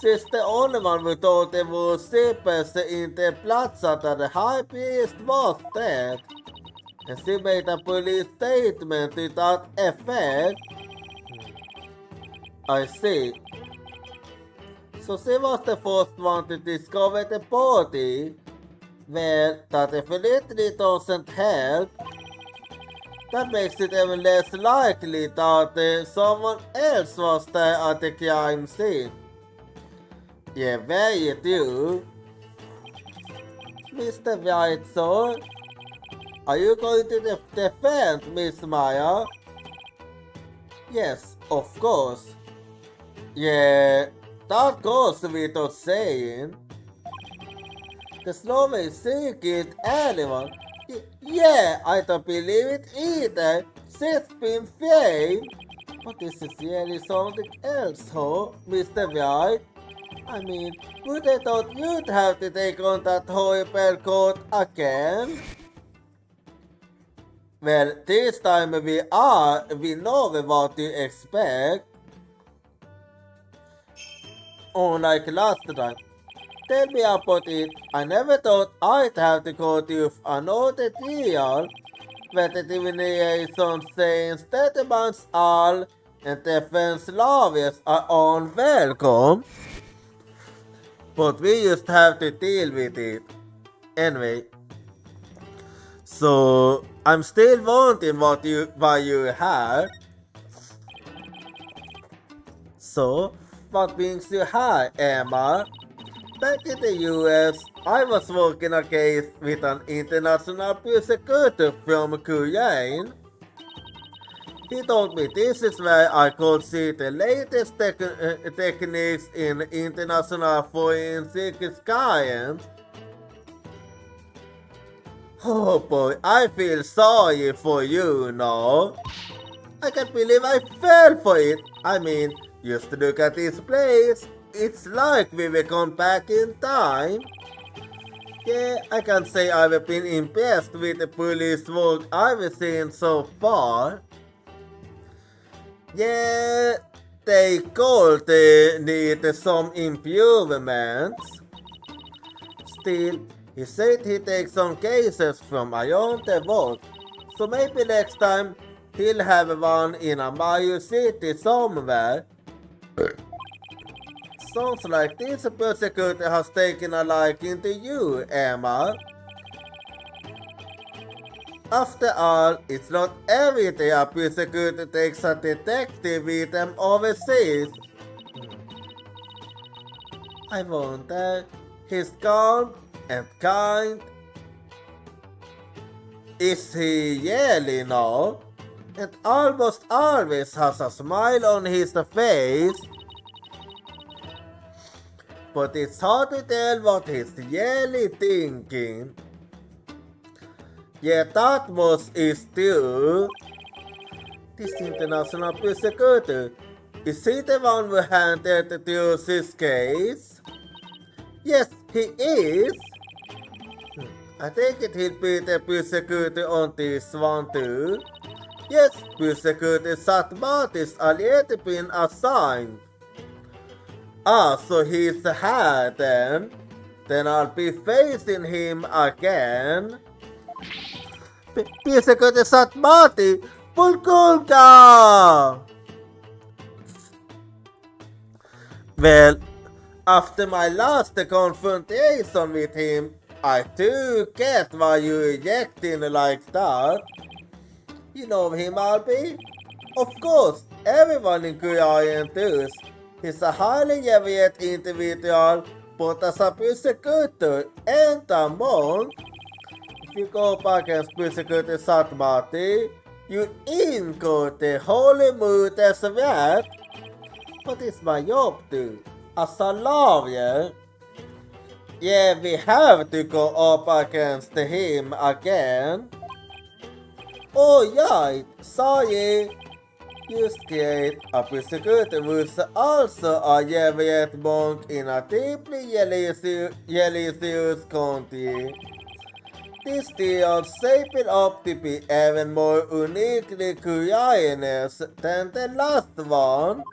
She's the only one who thought there was sleepers in the plaza that the high priest was dead. And she made a police statement to that effect. I see. So she was the first one to discover the body. Well, that definitely doesn't help. That makes it even less likely that someone else was there at the crime scene. Yeah, very true. Mr. Whiteside, are you going to defend Miss Maya? Yes, of course. Yeah, that goes without saying. The snowman killed anyone. Yeah, I don't believe it either. She's been framed. But this is really something else, huh, Mr. White? I mean, would I thought you'd have to take on that horrible coat again? Well, this time we know what to expect. Unlike last time. Tell me about it. I never thought I'd have to go to another deal where the divination saying statements all and defense lawyers are unwelcome. But we just have to deal with it. Anyway. So I'm still wanting what you have. So what brings you here, Emma? Back in the US, I was working a case with an international prosecutor from Ukraine. He told me this is where I could see the latest techniques in international forensic science. Oh boy, I feel sorry for you, no? I can't believe I fell for it. I mean, just look at this place. It's like we were gone back in time. Yeah, I can say I've been impressed with the police work I've seen so far. Yeah, they could need some improvements. Still, he said he takes some cases from around the world, so maybe next time he'll have one in a major city somewhere. Sounds like this prosecutor has taken a liking to you, Emma. After all, it's not every day a prosecutor takes a detective with them overseas. I wonder, he's calm and kind. Is he really no? And almost always has a smile on his face. But it's hard to tell what he's really thinking. Yeah, that much is true. This international prosecutor, is he the one who handled the Deuce's case? Yes, he is. I think he'll be the prosecutor on this one too. Yes, prosecutor Satmat has already been assigned. Ah, so he's here then. Then I'll be facing him again. Prosecutor Satmati, Pulkulka! Well, after my last confrontation with him, I do get why you reject him like that. You know him, Albie? Of course, everyone in Giants is a highly deviant individual, but as a persecutor and a monk, if you go back and persecute Satmati, you incur the holy mood as well. What is my job do? As a lawyer, yeah, we have to go up against him again. Oh yeah, sorry. You scared. A persecutor was also a Jesuit monk in a deeply religious country. This deal shaping up to be even more uniquely curious than the last one.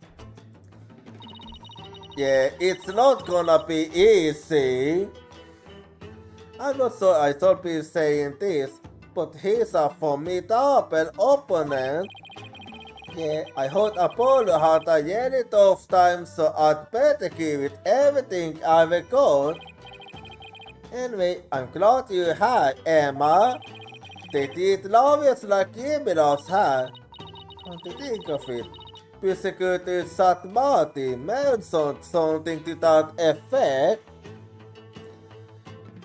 Yeah, it's not gonna be easy. I'm not sure I should be saying this, but he's a formidable opponent. Yeah, I heard Apollo had a really tough time, so I'd better give it everything I've got. Anyway, I'm glad you're here, Emma. They did love like criminals here. Come to think of it, persecuted Satmati mentioned something to that effect.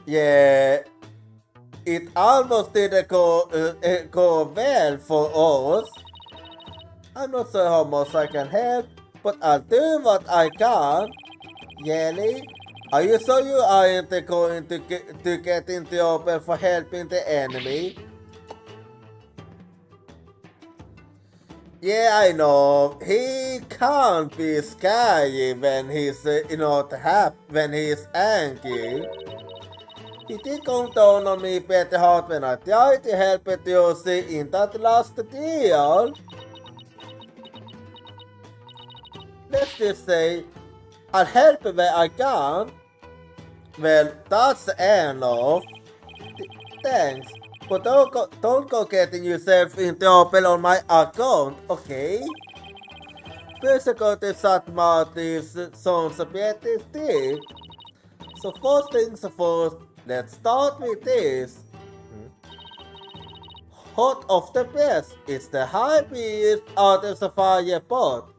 Yeah, it almost didn't go well for us. I'm not sure how much I can help, but I'll do what I can. Yelly, are you sure you aren't going to get into open for helping the enemy? Yeah, I know. He can't be scary when he's not happy, when he's angry. He did come down on me pretty hard when I tried to help you in that last deal. Let's just say, I'll help where I can. Well, that's enough. Thanks, but don't go getting yourself in trouble on my account, okay? Persecuted Satmatis sounds a bit thick. So first things first, let's start with this. Hot off the press, it's the high priest out of the fire pot.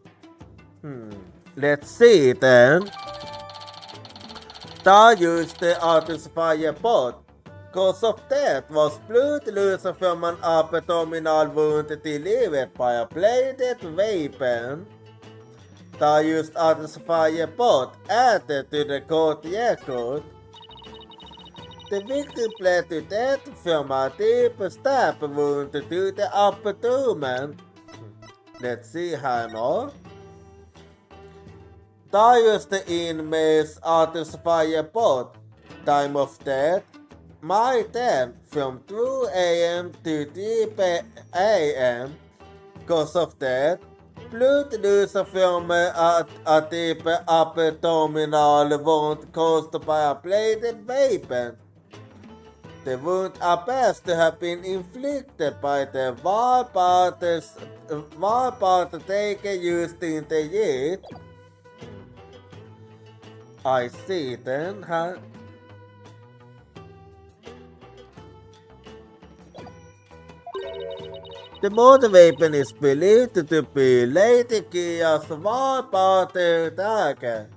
Let's see then. Darius the artist fire pot. Cause of death was blood loose from an abdominal wound delivered by a bladed weapon. Darius artist fire pot added to the court record. The victim bled to death from a deep stab wound to the abdomen. Let's see how more. Darius the inmate's artist fire pot. Time of death, May 10 from 2 a.m. to 3 a.m. Cause of death, blood loss from a deep abdominal wound caused by a bladed weapon. The wound appears to have been inflicted by the war part taker used in the year. I see then, huh? The motor weapon is believed to be Lady Kia's war party dagger.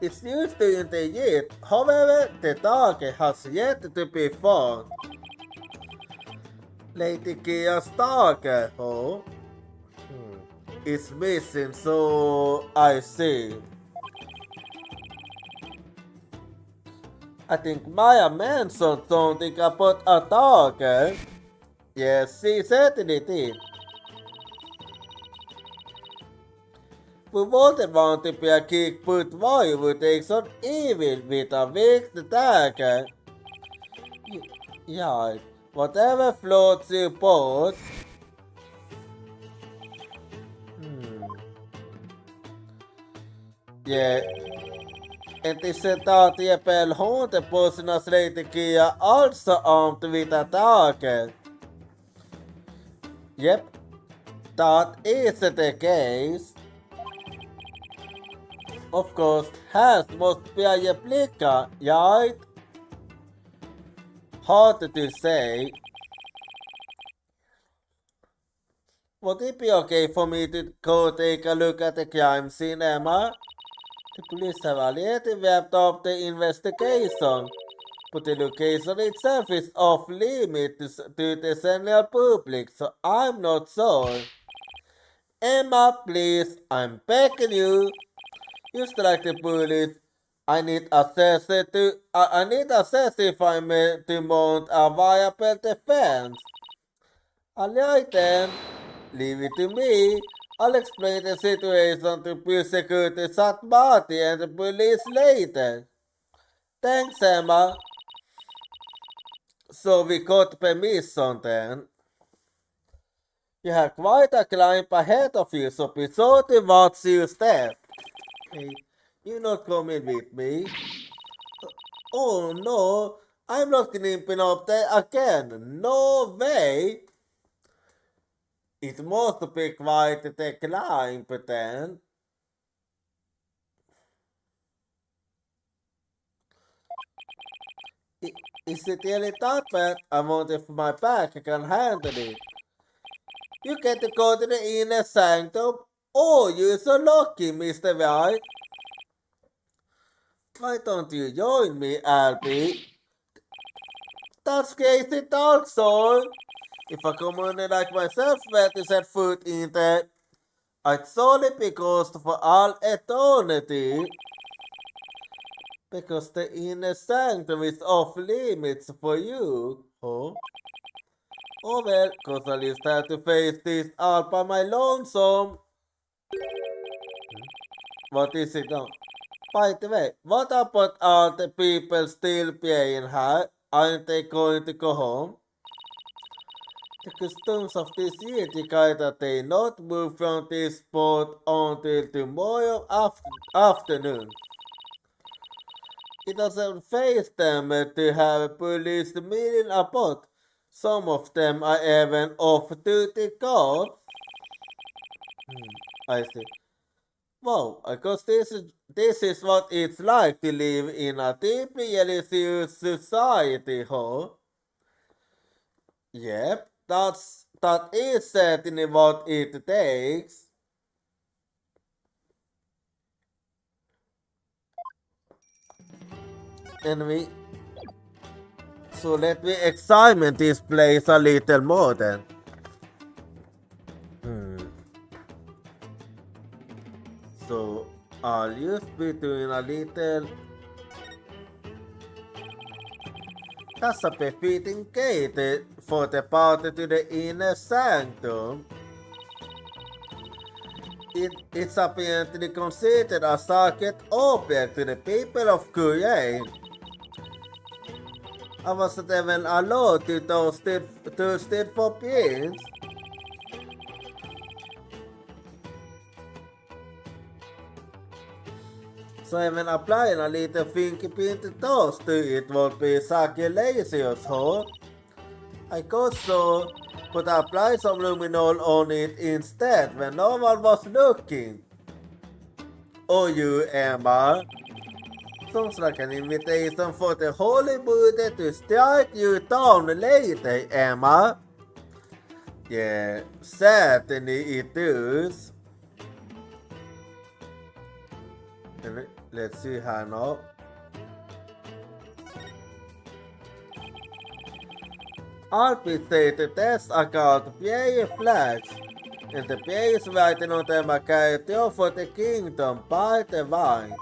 It's used in the year, however, the dagger has yet to be found. Lady Kia's dagger, oh? It's missing, so I see. I think Maya mentioned something about a dagger. Yes, she certainly did. We wouldn't want to be a kick-boot boy who takes on evil with a wicked dagger. Yeah, whatever floats your boat. Yeah. And this Tatiapel haunted person as Lady Kia also armed with a dagger. Yep, that is the case. Of course, hands must be a replica, right? Hard to say. Would it be okay for me to go take a look at the crime scene, Emma? The police have already wrapped up the investigation, but the location itself is off limit to the general public, so I'm not sure. Emma, please, I'm begging you. You strike the police. I need access if I'm to mount a viable defense. Alright then, leave it to me. I'll explain the situation to Security Satmati and the police later. Thanks, Emma. So we got permission then. You have quite a climb ahead of you, so be sure to watch your step. Hey, you're not coming with me. Oh no, I'm not climbing up there again. No way. It must be quite the climb then. Is it really that bad? I wonder if my back can handle it. You get to go to the inner sanctum. Oh, you're so lucky, Mr. White. Why don't you join me, Albie? That's crazy dark soul. If a commoner like myself were to set foot in there, I'd solely be ghost for all eternity. Because the inner sanctum is off limits for you, huh? Oh well, cause I'll just have to face this all by my lonesome. What is it now? By the way, what about all the people still paying her? Aren't they going to go home? The customs of this year decide that they not move from this spot until tomorrow afternoon. It doesn't faze them to have a police meeting about. Some of them are even off-duty cops. I see. Wow, I guess this is what it's like to live in a deeply religious society, huh? Yep, that is certainly what it takes. Anyway, so let me examine this place a little more then. So I'll just be doing a little. That's a befitting gate for the path to the inner sanctum. It's apparently considered a sacred object to the people of Korea. I wasn't even allowed to toast it for peace. So even applying a little fingerprint toast to it would be sacrilegious, huh? I guess so, but I applied some luminol on it instead when no one was looking. Oh, you, Emma. Sounds like an invitation for the Holy Buddha to strike you down later, Emma. Yeah, certainly it is. Let's see how now. I'll be stated test account PA flags, and the PA is writing on them a character for the kingdom by the vine.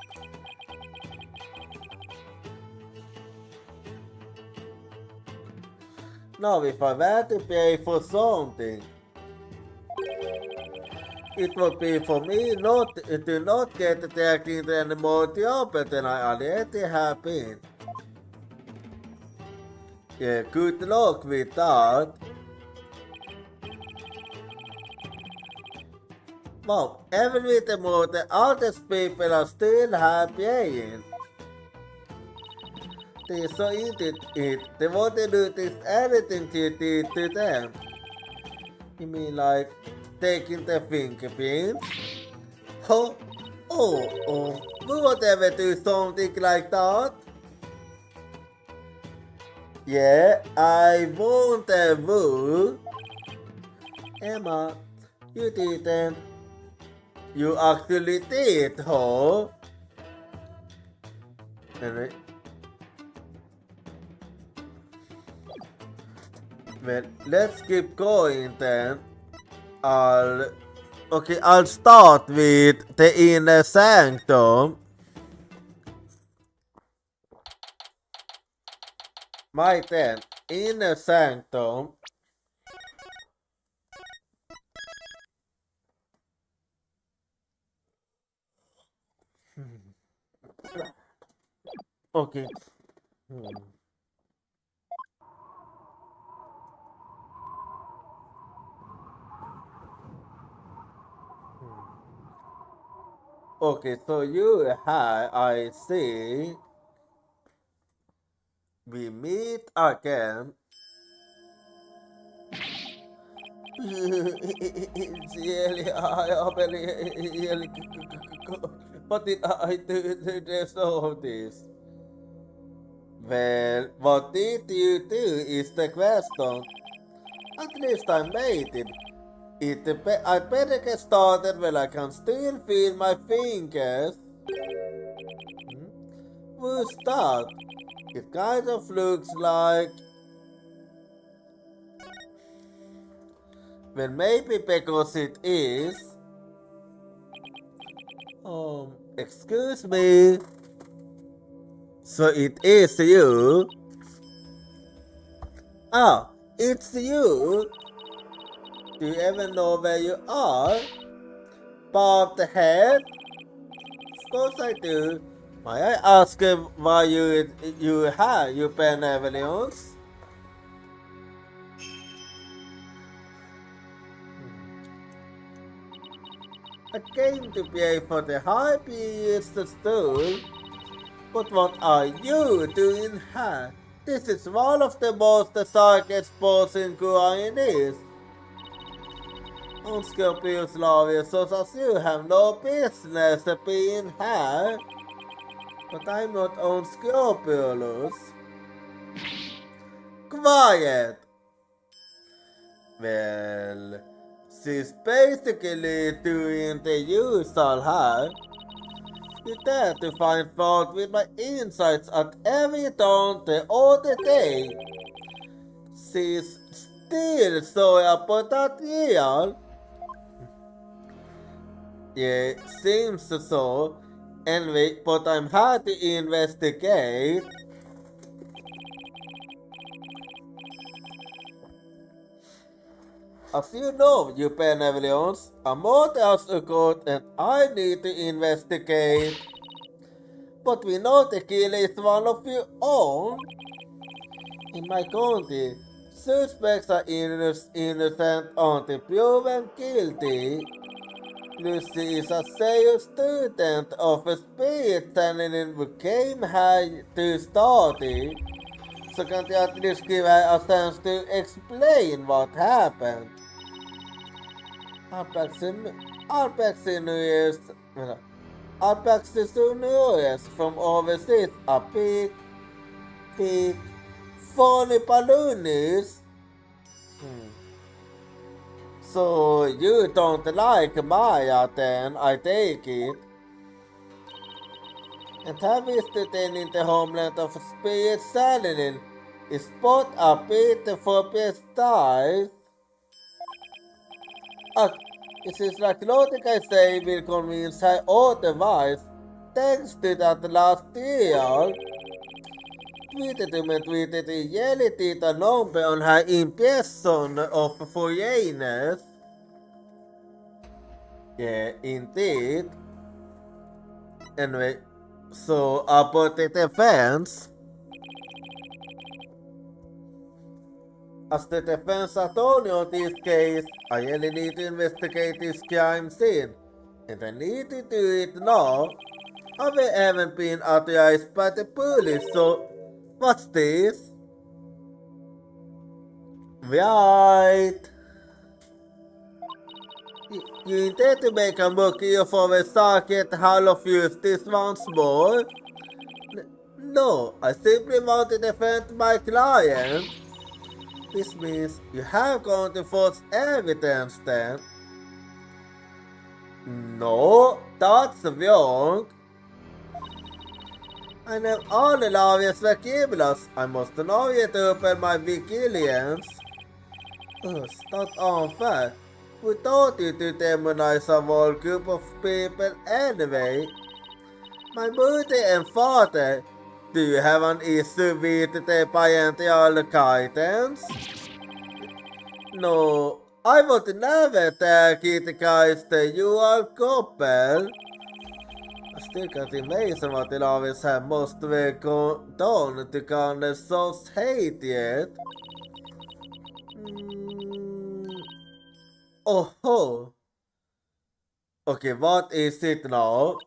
Now if I were to pay for something, it would be for me to not get attacked into any more trouble than I already have been. Yeah, good luck with that. Well, even with the more, the oldest people are still happy. They're so into it, they won't notice anything you did to them. You mean like taking the fingerprints? Oh, we won't ever do something like that. Yeah, I won't ever. Emma, You didn't. You actually did, huh? Anyway. Well, let's keep going then. I'll start with the inner sanctum. My then inner sanctum. Okay. Okay, so you have, I see. We meet again. It's really, what did I do to deserve this? Well, what did you do is the question. At least I made it. I better get started when I can still feel my fingers. Who's that? It kind of looks like... Well, maybe because it is... excuse me. So it is you? Ah, it's you? Do you even know where you are? Bob the head? Of course I do. May I ask why you have your benevolence? I came to pay for the high priest stool. But what are you doing here? This is one of the most exciting sports in Guayanis. Unscrupulous as you have no business being here. But I'm not unscrupulous. Quiet! Well, she's basically doing the usual here. You dare to find fault with my insights at every turn all the day. She's still so about that real. Yeah, seems so. Anyway, but I'm here to investigate. As you know, you benevolence, a motor has occurred and I need to investigate. But we know the killer is one of your own. In my county, suspects are innocent until proven guilty. Lucy is a senior student of a spirit channel who came here to study. So can't you at least give her a chance to explain what happened? Alpaxinurius from overseas are big, funny balloonies. So you don't like Maya then, I take it. And have visited in the homeland of Spirit Saladin is both a bit for pastime. It is like logic I say will convince her otherwise, thanks to that last deal. Tweeted reality the number on her impression of foreigners. Yeah, indeed. Anyway, so about the defense. As the defense attorney on this case, I really need to investigate this crime scene, and I need to do it now. I haven't been authorized by the police, so what's this? Right. You intend to make a monkey of a circuit Hall of Justice once more? No, I simply want to defend my client. This means you have gone to false evidence then. No, that's wrong. I know all the laviest vocabulars. I must now yet open my vigilance. It's not unfair. We taught you to demonize a whole group of people anyway. My mother and father, do you have an issue with the parental guidance? No, I would never criticize the dual couple. Jag tycker att det är mig som att det lavis här måste väl gå down to kind of soft hate yet. Oh. Okay, what is it now?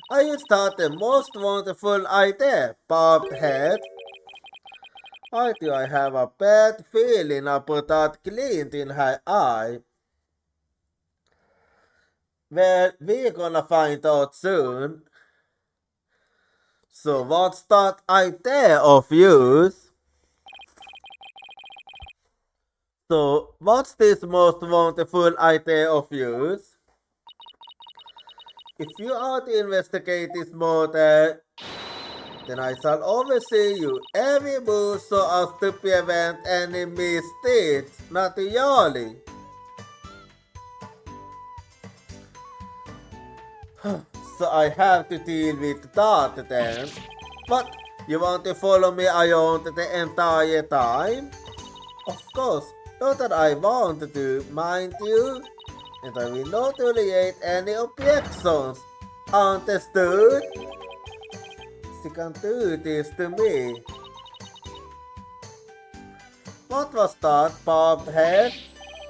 I just thought the most wonderful idea, bobbed head. Why do I have a bad feeling about that glint in her eye? Well, we're gonna find out soon. So what's that idea of yours? So what's this most wonderful idea of yours? If you are to investigate this murder, then I shall oversee you every move so as to prevent any misdeeds, not really. So I have to deal with that then. But you want to follow me around the entire time? Of course, not that I want to, mind you. And I will not tolerate any objections. Understood? She can't do this to me. What was that, bobbed head?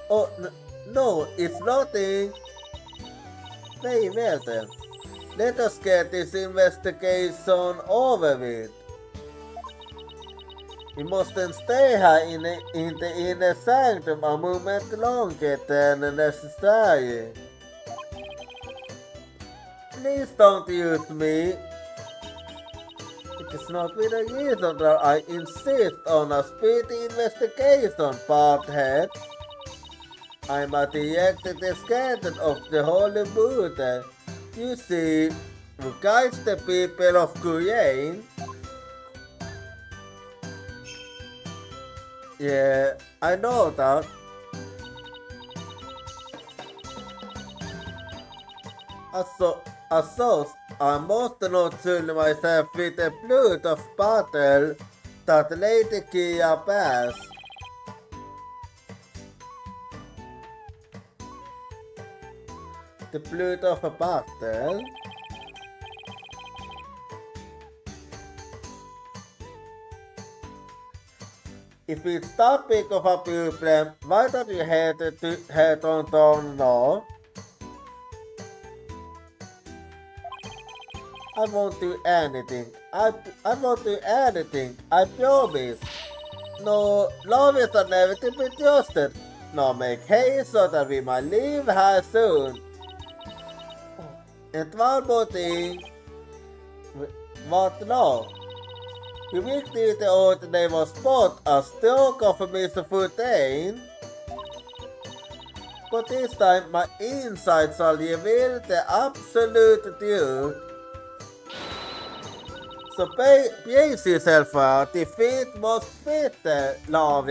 Oh, no, it's nothing. Very well then. Let us get this investigation over with. We mustn't stay here in the inner sanctum a moment longer than necessary. Please don't use me. It is not with a reason that I insist on a speedy investigation, bobbed head. I am a direct descendant of the Holy Buddha. You see, who guides the people of Korean. Yeah, I know that. As such, I must not fill myself with the blood of battle that Lady Kia bears. The blood of a battle? If it's that big of a problem, why don't you head on down now? I won't do anything. I won't do anything. I promise. No, love is never to be trusted. Now make haste so that we might leave her soon. And one more thing. What now? You will do the old name of spot a stroke of Mr. Fontaine. But this time my insides shall reveal the absolute truth. So brace yourself for defeat most bitter, love.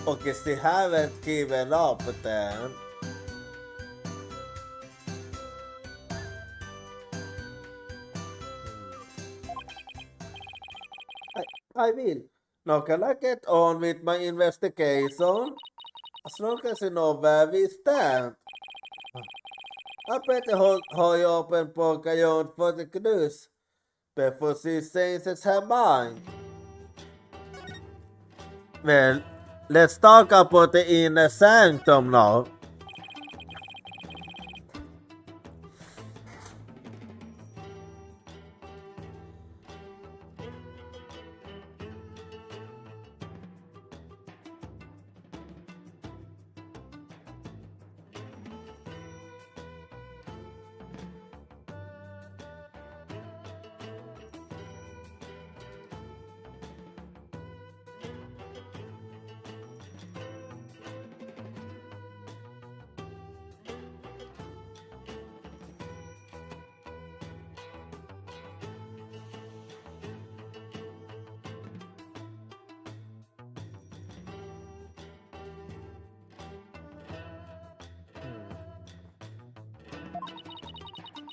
Okay, she haven't given up then. I will. Now can I get on with my investigation? As long as you know where we stand. I better hold open Pokemon for the clues before she changes her mind. Well, let's talk about the inner sanctum now.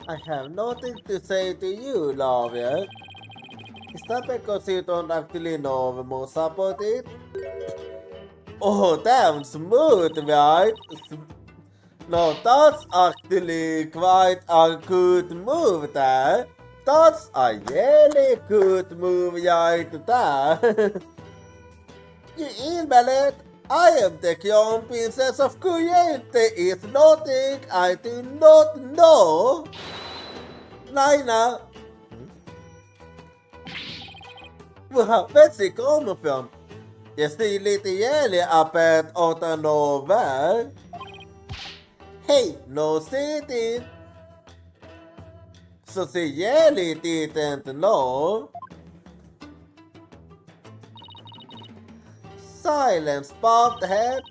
I have nothing to say to you, Lavia. Is that because you don't actually know most about it? Oh, damn smooth, right? No, that's actually quite a good move there. That's a really good move right there. You invalid. I am the crown princess of Korea. There is nothing I do not know. Naina. Where's it coming from? Jag ser lite gäller öppet åt en novell. Hej, no city. Så ser gäller dit inte no. Silence, Bob the head.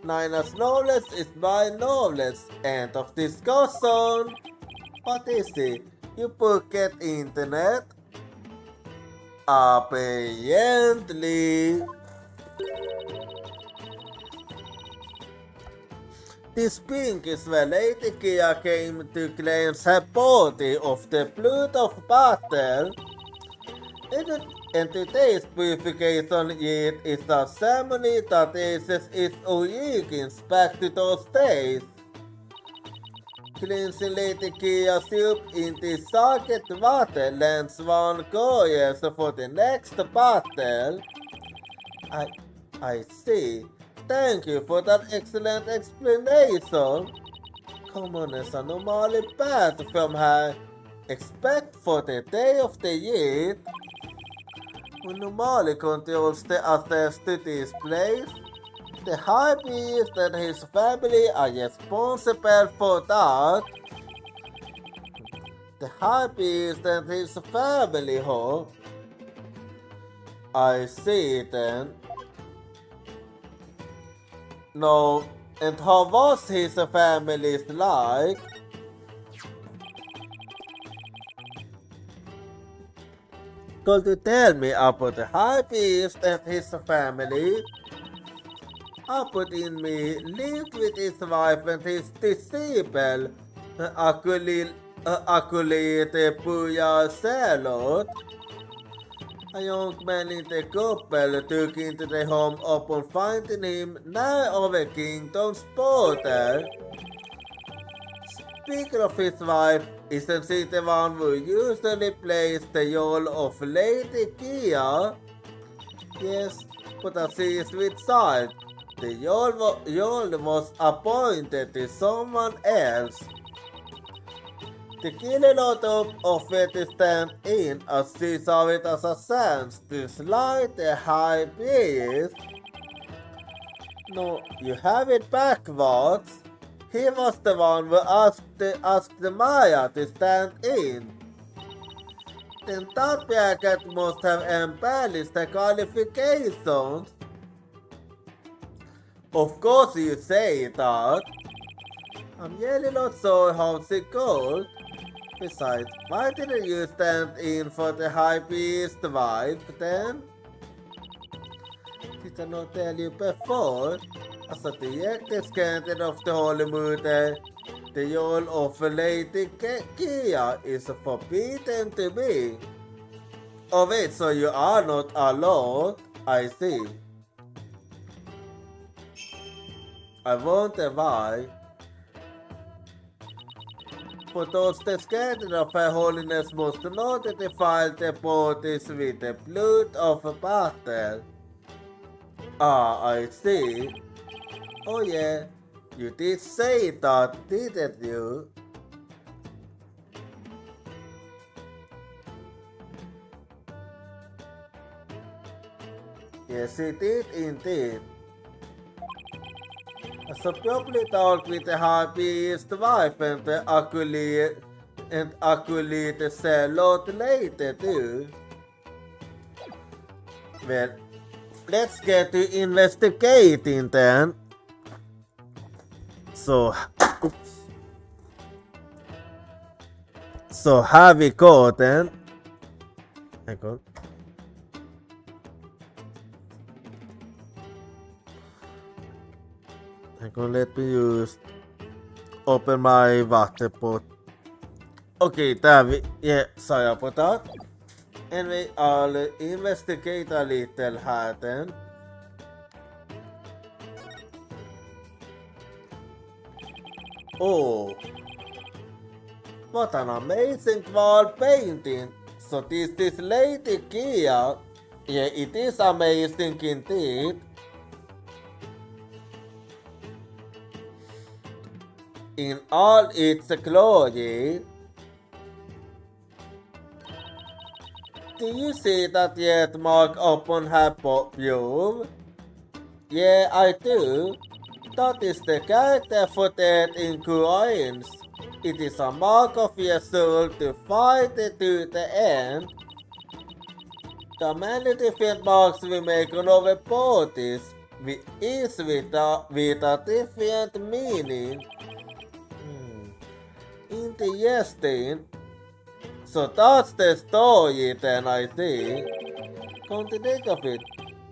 Nina's knowledge is my knowledge. End of discussion. What is it? You pocket internet? Apparently. This pink is related came to claim support of the blood of battle. And today's purification yet is a ceremony that traces its origins back to those days. Cleansing Lady Kia soup into sacred water lends one courage for the next battle. I see. Thank you for that excellent explanation. Commoners are normally bad from her. Except for the day of the year, who normally controls the access to this place. The high priest and his family are responsible for that. The high priest and his family, huh? I see then. No, and how was his family like? Could you tell me about the high priest and his family? Put in me lived with his wife and his disciple, Akulite Puya Salot. A young man in the couple took into the home upon finding him nigh of a kingdom's border. Speaking of his wife, isn't she the one who usually plays the role of Lady Kia? Yes, but as she is with child, the role was appointed to someone else. The killer lot of it stand in as she saw it as a chance to slide the high priest. No, you have it backwards. He was the one who asked Maya to stand in. Then that bracket must have embellished the qualifications. Of course you say that. I'm really not sure how she goes. Besides, why didn't you stand in for the high priest's wife then? Did I not tell you before? As a direct candidate of the Holy Mother, the role of Lady Kia is forbidden to me. Oh wait, so you are not alone? I see. I wonder why. For those the scandal of Her Holiness must not defile the bodies with the blood of a battle. Ah, I see. Oh yeah, you did say that, didn't you? Yes, he did indeed. So probably talk with the high priest's wife and the acolyte Salot later too. Well, let's get to investigating then. So have we go then? Hang on. Hang on, let me use open my water pot. Okay, där sa jag på det. And we all investigate a little här then. Oh, what an amazing wall painting. So this is Lady Kia. Yeah, it is amazing indeed. In all its glory. Do you see that yet mark upon her view? Yeah, I do. That is the character for that in coins. It is a mark of your soul to fight to the end. The many different marks we make on our bodies is with a different meaning. Interesting. So that's the story then, I think. Come to think of it,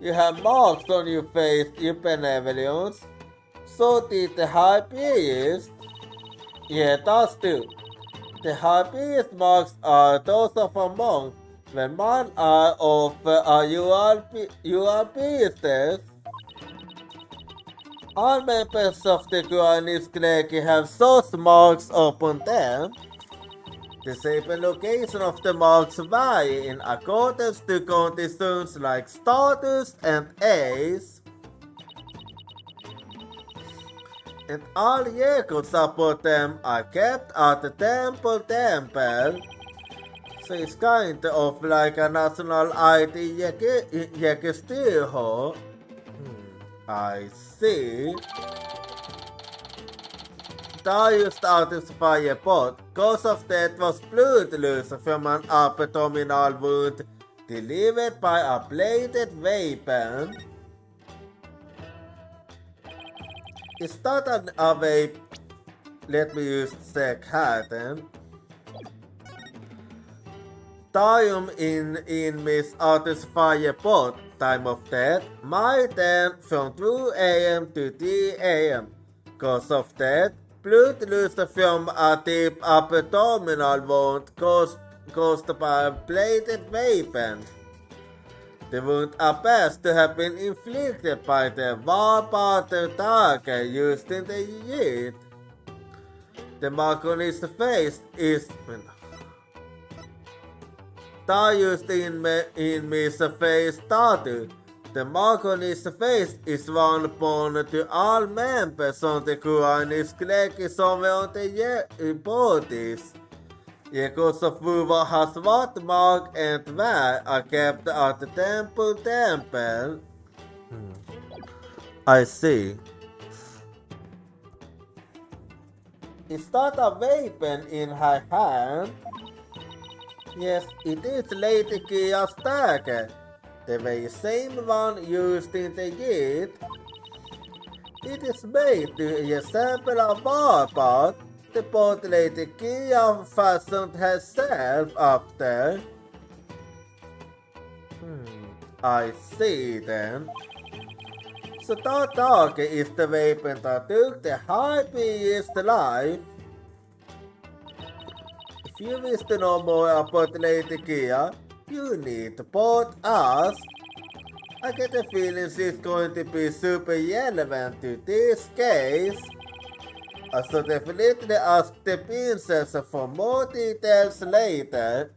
you have marks on your face, you benevolence. So did the high priest. Yeah, that's true. The high priest marks are those of a monk. When man are of you are priestess. All members of the Grani's clergy have such marks upon them. The shape and location of the marks vary in accordance to conditions like status and age. And all records about them are kept at the temple. So it's kind of like a national ID register. I see. Darius started to fire pot. Cause of death was blood loss from an abdominal wound delivered by a bladed weapon. Is that a vape? Let me use check här then. Time in Miss Arthur's fire pot. Time of death, my then from 2 a.m. to 3 a.m. Cause of death, blood loss from a deep abdominal wound caused by a bladed weapon. The wound appears to have been inflicted by the warpath dagger used in the year. The mark on his face is used in his face tattoo. The mark on his face is one upon to all members of the Qurani's clergy somewhere on the bodies. Records of who has what mark and where are kept at the temple. I see. Is that a weapon in her hand? Yes, it is Lady Kia's dagger, the very same one used in the Yid. It is made to resemble a warpath the boat Lady Kia fastened herself after. I see then. So that dagger is the weapon that took the high priest's life. If you wish to know more about Lady Kia, you need to both ask. I get the feeling she's going to be super relevant to this case. So definitely ask the princess for more details later.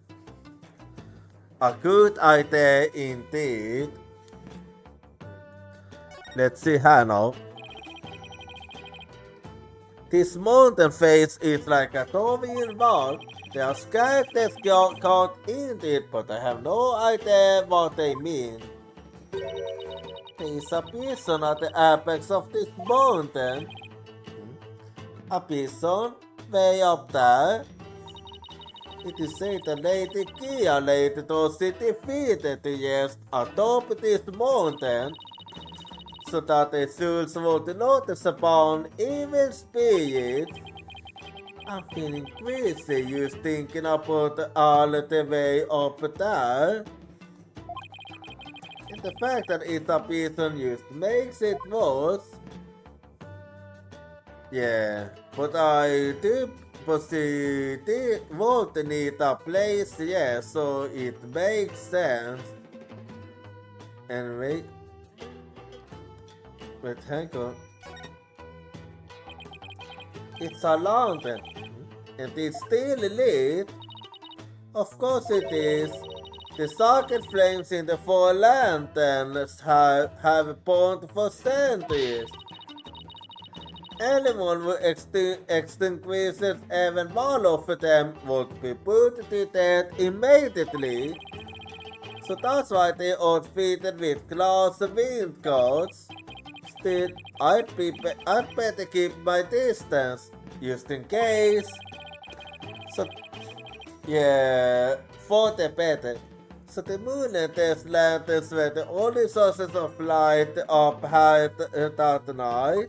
A good idea indeed. Let's see here now. This mountain face is like a towering wall. There are characters caught in it, but I have no idea what they mean. There is a person at the apex of this mountain. A person way up there. It is said that Lady Kia later was defeated to rest atop this mountain, so that the souls would notice upon evil spirits. I'm feeling crazy just thinking about all the way up there. And the fact that it's a person used makes it worse. Yeah, but I do positive won't need a place, yeah, so it makes sense. Anyway, wait, hang on. It's a lantern, and it's still lit. Of course it is. The socket flames in the four lanterns have burned for centuries. Anyone who extinguishes even one of them would be put to death immediately. So that's why they are fitted with glass windows. Still, I'd better keep my distance, just in case. So, yeah, for the better. So the moon and test lanterns were the only sources of light up high that night.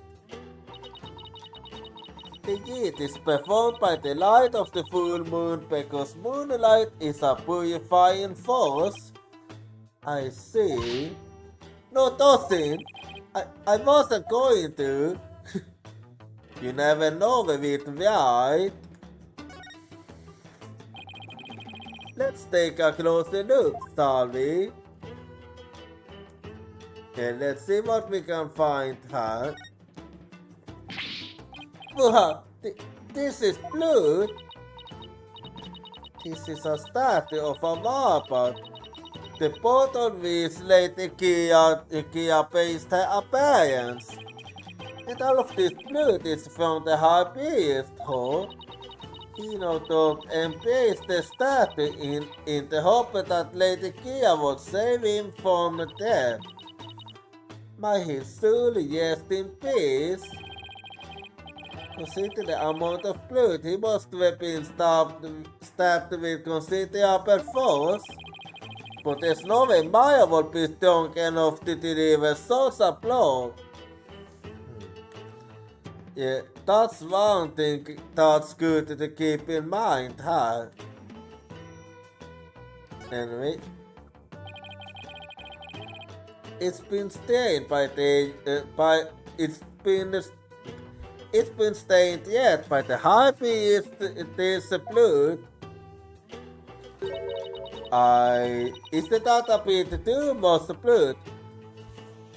The Yeet is performed by the light of the full moon because moonlight is a purifying force. I see. No, Dustin, I wasn't going to. You never know with it, right? Let's take a closer look, shall we? And let's see what we can find here. Wow, this is blood. This is a statue of a marble. The bottle which later IKEA-based her appearance. And all of this blood is from the high priest, huh? He took and placed the statue in the hope that Lady Kia would save him from death. May his soul rest in peace. Consider the amount of blood he must have been stabbed with considerable force. But there's no way Maya would be strong enough to deliver such a blow. Yeah, that's one thing that's good to keep in mind, huh? Anyway, it's been stained it's been stained yet by the high priest. This blood. Is that a bit too much blood?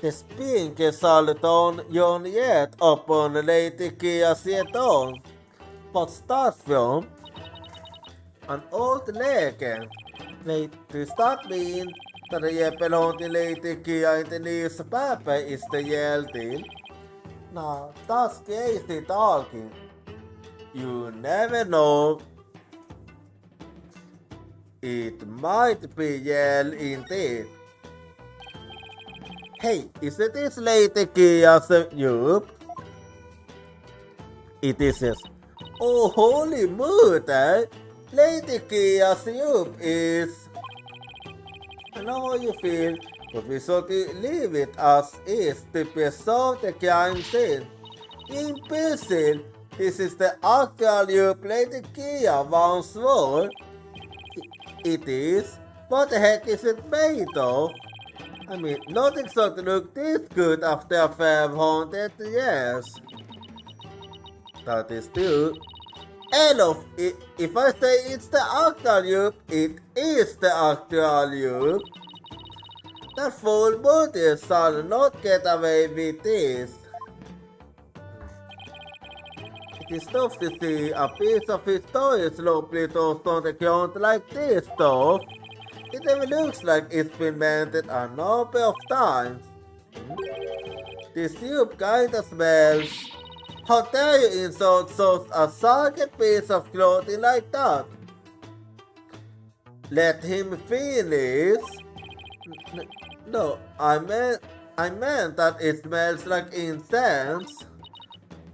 The spring is on yet upon Lady Kia's yet on, but starts from an old legend. To start with, that the belonged to Lady Kia in the newspaper is the yell deal. Now, that's crazy talking. You never know. It might be yell indeed. Hey, isn't this Lady Kia's Europe? It is. Yes. Oh, holy mother! Lady Kia's Europe is. I know how you feel, but we should leave it as is to preserve the crime scene. Impossible! This is the actual Europe Lady Kia once wore. It is? What the heck is it made of? I mean, nothing should look this good after 500 years. That is true. And if I say it's the actual Europe, it is the actual Europe. The full body shall not get away with this. It is tough to see a piece of history slowly tossed on the ground like this, though. It even looks like it's been mended a number of times. This soup kinda smells. How dare you insult such a socket piece of clothing like that? Let him finish. No, I meant that it smells like incense.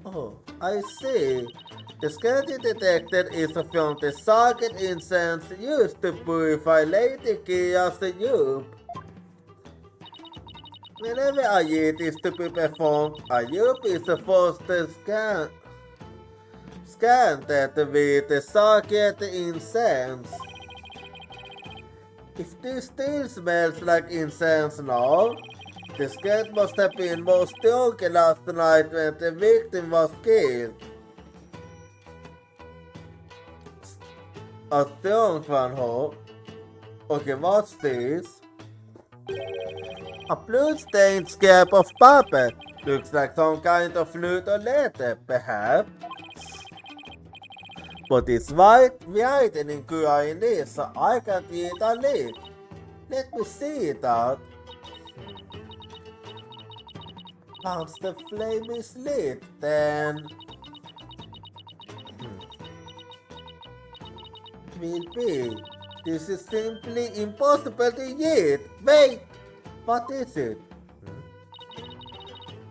Oh, I see. The skeleton detector is from the socket incense used to purify Lady Kia's soup. Whenever a Yeet is to be performed, a Yup is supposed to scan that with the socket incense. If this still smells like incense now, The skate must have been most drunk last night when the victim was killed. A drunk one, huh? Okay, what's this? A blood-stained scrap of paper. Looks like some kind of note or letter, perhaps. But it's white writing in this, so I can't read a lid. Let me see it out. Once the flame is lit, then will be. This is simply impossible to read. Wait, what is it?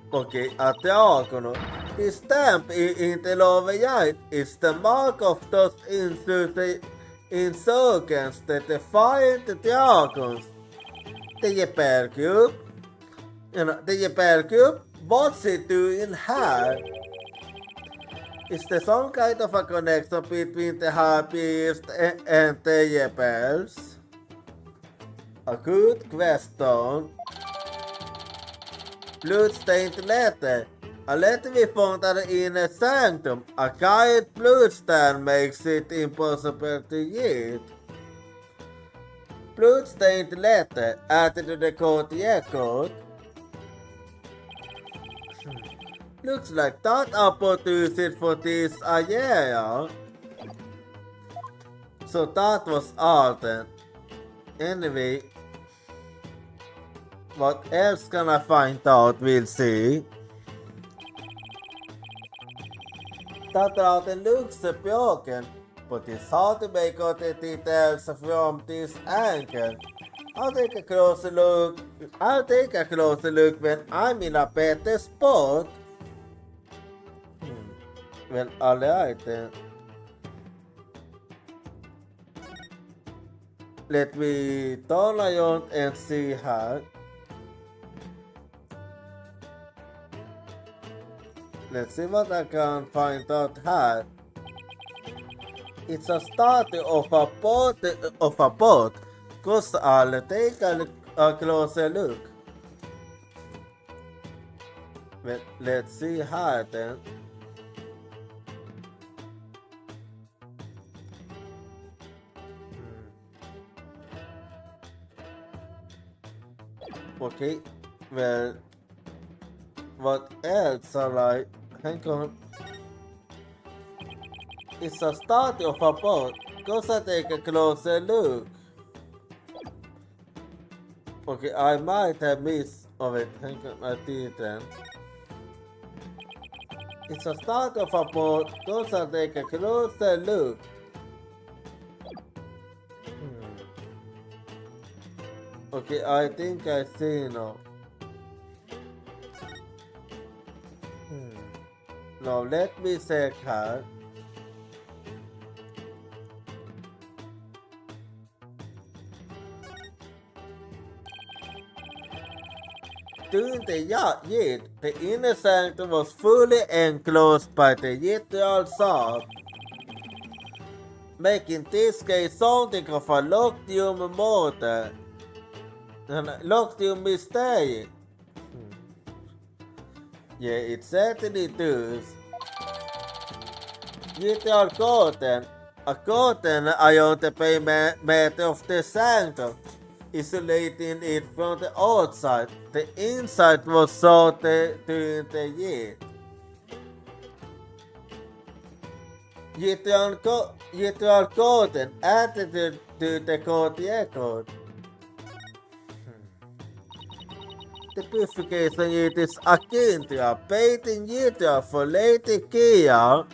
Okej, att drakarna. The stamp inte lovar is the mark of those insurgents that defied the dragons. The rebel group. The rebel group? What's it doing here? Is there some kind of a connection between the harpies and the rebels? A good question. Bloodstained letter. A letter we found at the inner sanctum. A giant bloodstain makes it impossible to read. Bloodstained letter added to the court record. Looks like that Apple used it for this area. So that was all then. Anyway, what else can I find out? We'll see. That routing looks broken, but it's hard to make out the details from this angle. I'll take a closer look when I'm in a better spot. Well, alright then. Let me turn around and see her. Let's see what I can find out here. It's a statue of a boat. Cause I'll take a closer look. Well, let's see here then. Okay, well, what else are I? Hang on. It's a statue of a boat. Go take a closer look. Okay, I might have missed of it. Hang on, I didn't. It's a statue of a boat. Go take a closer look. Okay, I think I see now. Now let me check her. During the yacht, the inner sanctum was fully enclosed by the literal shop, making this case something of a locked-room murder. Locked-room mystery. Yeah, it certainly does. Literal curtain. A curtain around the perimeter of the sanctum, isolating it from the outside. The inside was sorted during the year. Literal curtain added to the court record. The purification it is akin to a painting ritual for Lady Kia.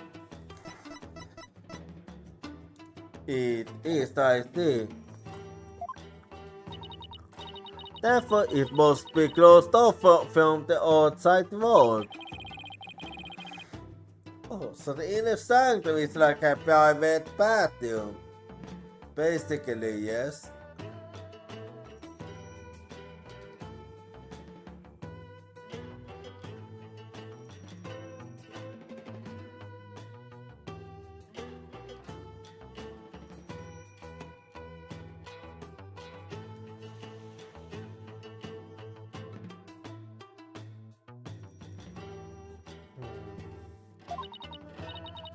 It is, I think. Therefore, it must be closed off from the outside world. Oh, so the inner sanctum is like a private bathroom. Basically, yes.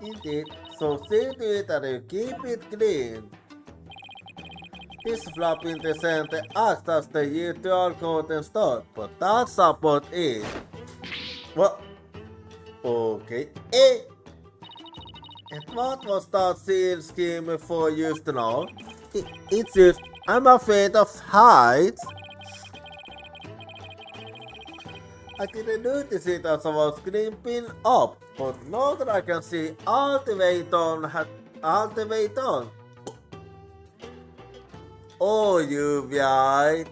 Indeed, so see to it that you keep it clean. This flap in the center acts as the usual cotton stock, but that's about it. What? Okay. And what was that seal scheme for just now? It's just, I'm afraid of heights. I didn't notice it as I was creeping up, but now that I can see all the way down. Oh, you right.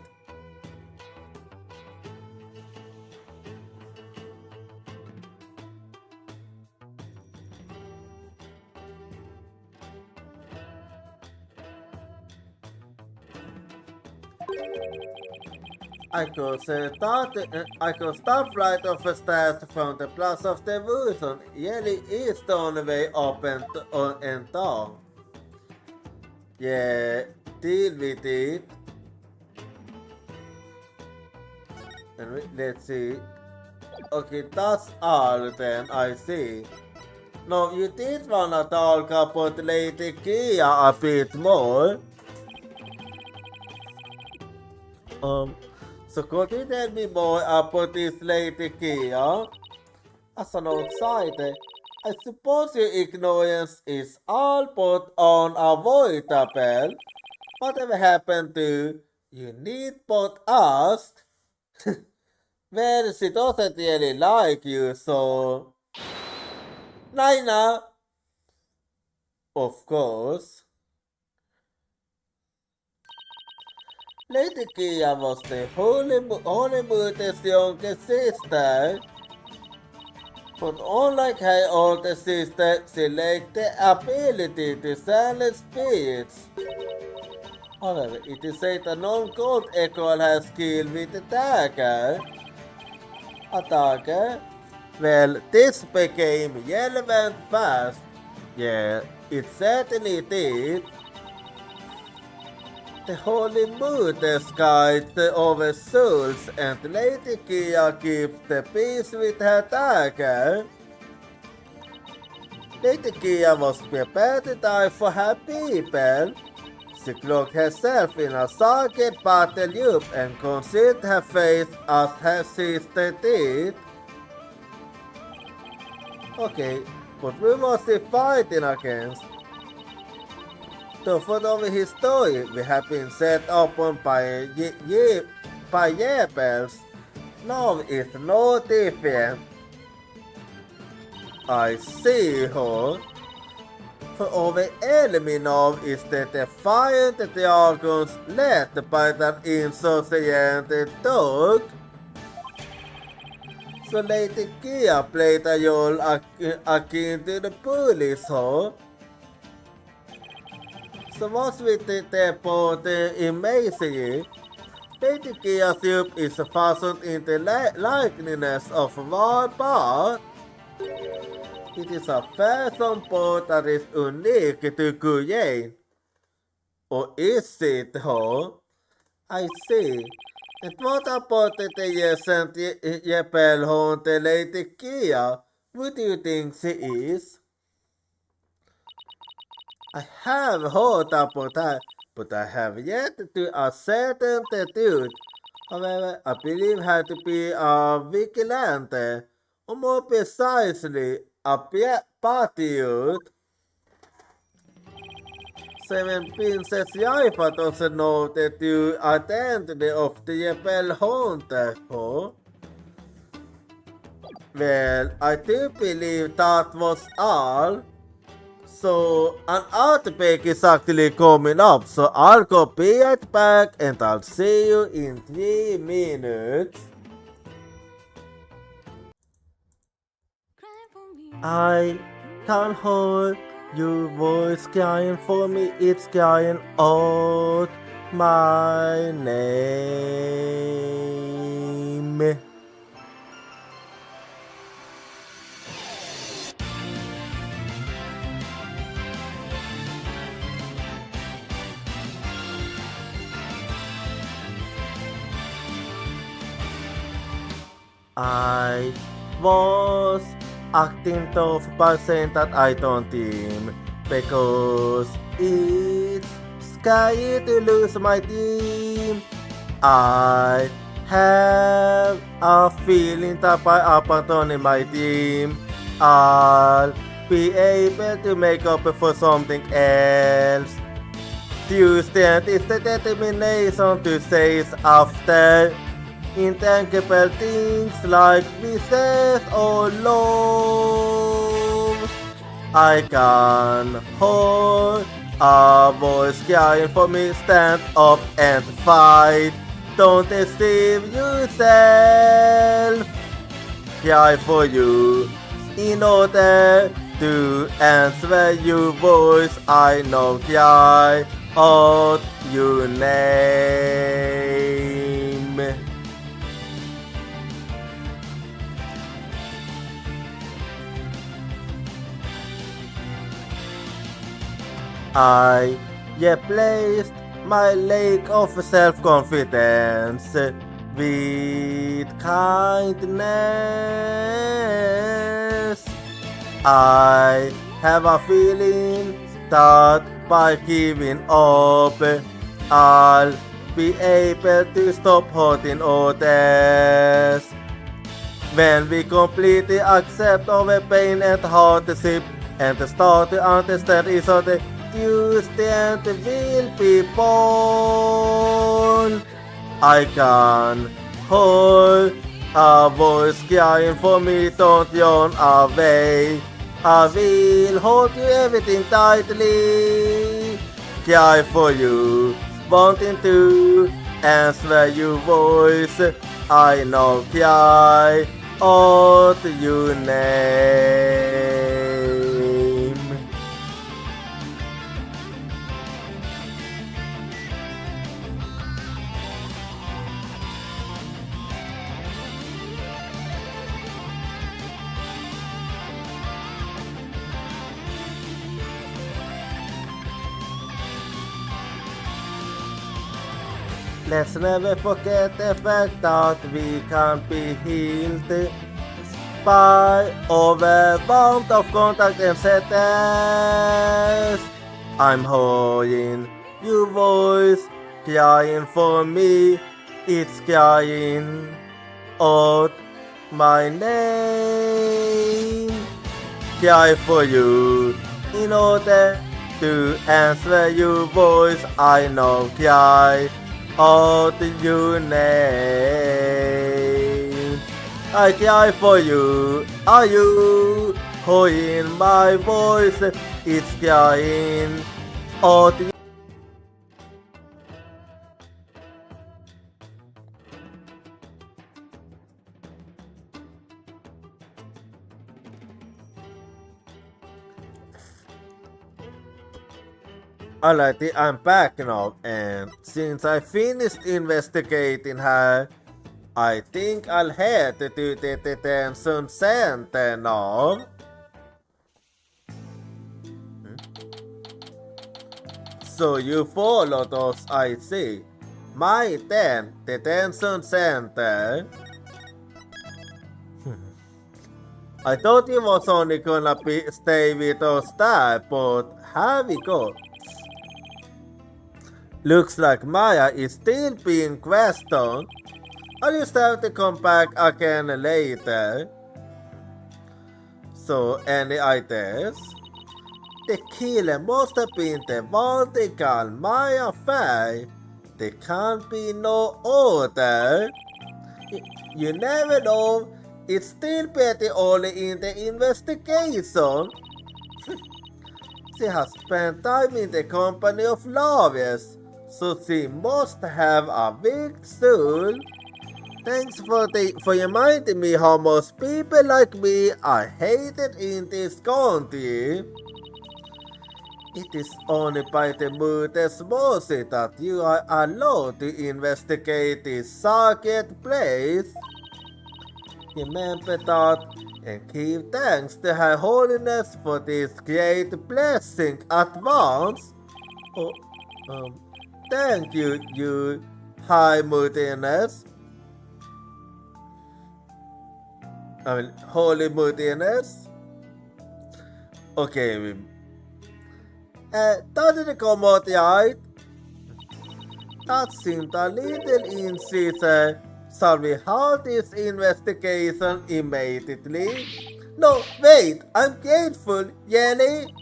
I could start right off the stairs from the Plaza of Devotion. Yelly is the only way up and down. Yeah, deal with it. And let's see. Okay, that's all then, I see. No, you did wanna talk about Lady Kia a bit more. So could you tell me more about this Lady Kia? As an outsider, I suppose your ignorance is all but unavoidable. Whatever happened to you need but ask? Well, she doesn't really like you, so... Naina! Of course. Lady Kia was the Holy Mother's youngest sister. But unlike her older sister, she lacked the ability to silence spirits. However, it is said that non-gold equal has skill with the dagger. A dagger? Well, this became relevant fast. Yeah, it certainly did. The Holy Mother's guides over souls, and Lady Kia keeps the peace with her dagger. Lady Kia was prepared to die for her people. She cloaked herself in a sacred battle loop and concealed her face as her sister did. Okay, but who was she fighting against? To follow his story, we have been set upon by rebels. Now is no different. I see her. For our enemy now is the defiant dragons led by that insouciant dog. So Lady Kia played a role akin to the police, huh? So what's with the both imagery? Lady Kia's soup is fashioned in the likeness of a wild bird. It is a fashion board that is unique to Korea. Or is it, huh? I see. And what about the recent rebel hunter Lady Kia? Who do you think she is? I have heard about her, but I have yet to ascertain the truth. However, I believe her to be a vigilante, or more precisely, a patriot. Seven Princess Jaifa doesn't know the true identity of the rebel hunter, huh? Well, I do believe that was all. So, an outbreak is actually coming up, so I'll go be right back and I'll see you in 3 minutes. I can't hold your voice crying for me, it's crying out my name. I was acting tough but saying that I don't team because it's scary to lose my team. I have a feeling that by abandoning my team, I'll be able to make up for something else. Tuesday is the determination to chase after intangible things like business or love. I can hold a voice crying for me, stand up and fight. Don't deceive yourself. Cry for you in order to answer your voice. I know cry out your name. I replaced my lack of self-confidence with kindness. I have a feeling that by giving up, I'll be able to stop hurting others. When we completely accept our pain and hardship and start to understand each other, Tuesday will be born. I can hold a voice crying for me, don't run away. I will hold you everything tightly. Cry for you, wanting to answer your voice. I know cry out your name. Let's never forget the fact that we can't be healed by overwhelmed of contact and sadness. I'm hearing your voice crying for me. It's crying out my name. Cry for you in order to answer your voice. I know cry out your name. I cry for you. Are you hearing my voice? It's crying out. Alrighty, I'm back now, and since I finished investigating her, I think I'll head to the detention center now. So you followed us, I see. My detention center. I thought you was only gonna stay with us there, but here we go. Looks like Maya is still being questioned. I'll just have to come back again later. So, any ideas? The killer must have been the one they call Maya Faye. There can't be no other. You never know. It's still pretty early in the investigation. She has spent time in the company of lawyers, so she must have a big soul. Thanks for reminding me how most people like me are hated in this country. It is only by the murder's mercy that you are allowed to investigate this sacred place. Remember that and give thanks to Her Holiness for this great blessing at once. Thank you, High Holiness. holy moodiness. Okej. Ta det kommer åt jag. That seemed a little easy. Shall we have this investigation immediately? No, wait, I'm grateful, Jenny.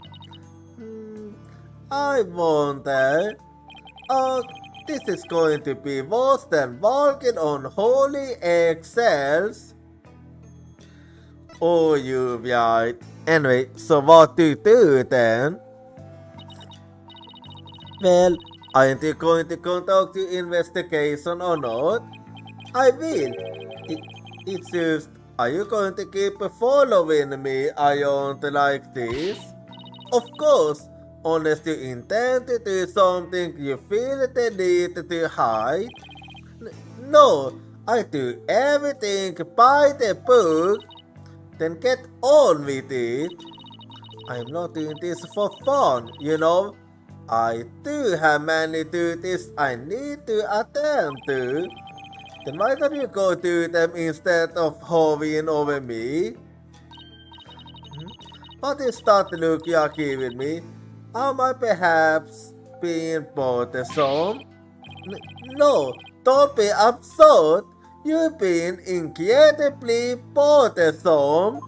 I wonder. Oh, this is going to be worse than walking on holy eggshells. Oh, you're right. Anyway, so what do you do then? Well, aren't you going to conduct the investigation or not? I will. It's just, are you going to keep following me around like this? Of course, unless you intend to do something you feel the need to hide. No, I do everything by the book. Then get on with it. I'm not doing this for fun, you know. I do have many duties I need to attend to. Then why don't you go do them instead of hovering over me? What is that look you are giving me? Am I perhaps being bothersome? No, don't be absurd. You've been incredibly bothersome.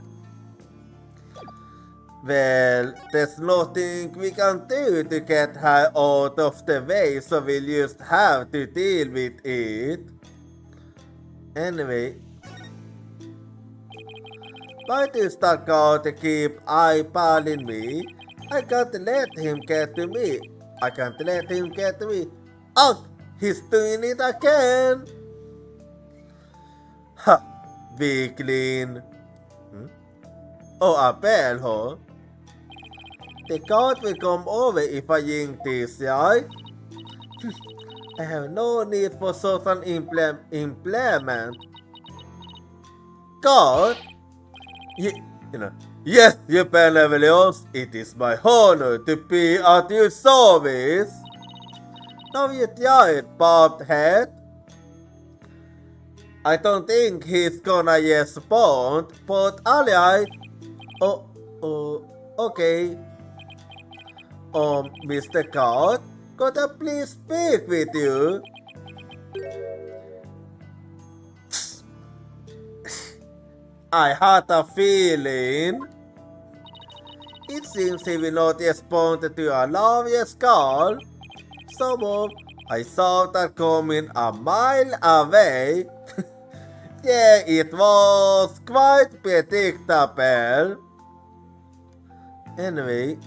Well, there's nothing we can do to get her out of the way, so we'll just have to deal with it. Anyway, why does that guard keep eyeballing me? I can't let him get to me. I can't let him get to me. Oh, he's doing it again. Ha, weakling. Oh, a bell, huh? The guard will come over if I yank this, right? I have no need for such an implement. God? Yes, your benevolence, it is my honor to be at your service. Now you giant bobbed head. I don't think he's gonna respond, but alright. Okay. Mr. God, could I please speak with you? I had a feeling. It seems he will not respond to a obvious call. So, I saw that coming a mile away. Yeah, it was quite predictable. Anyway.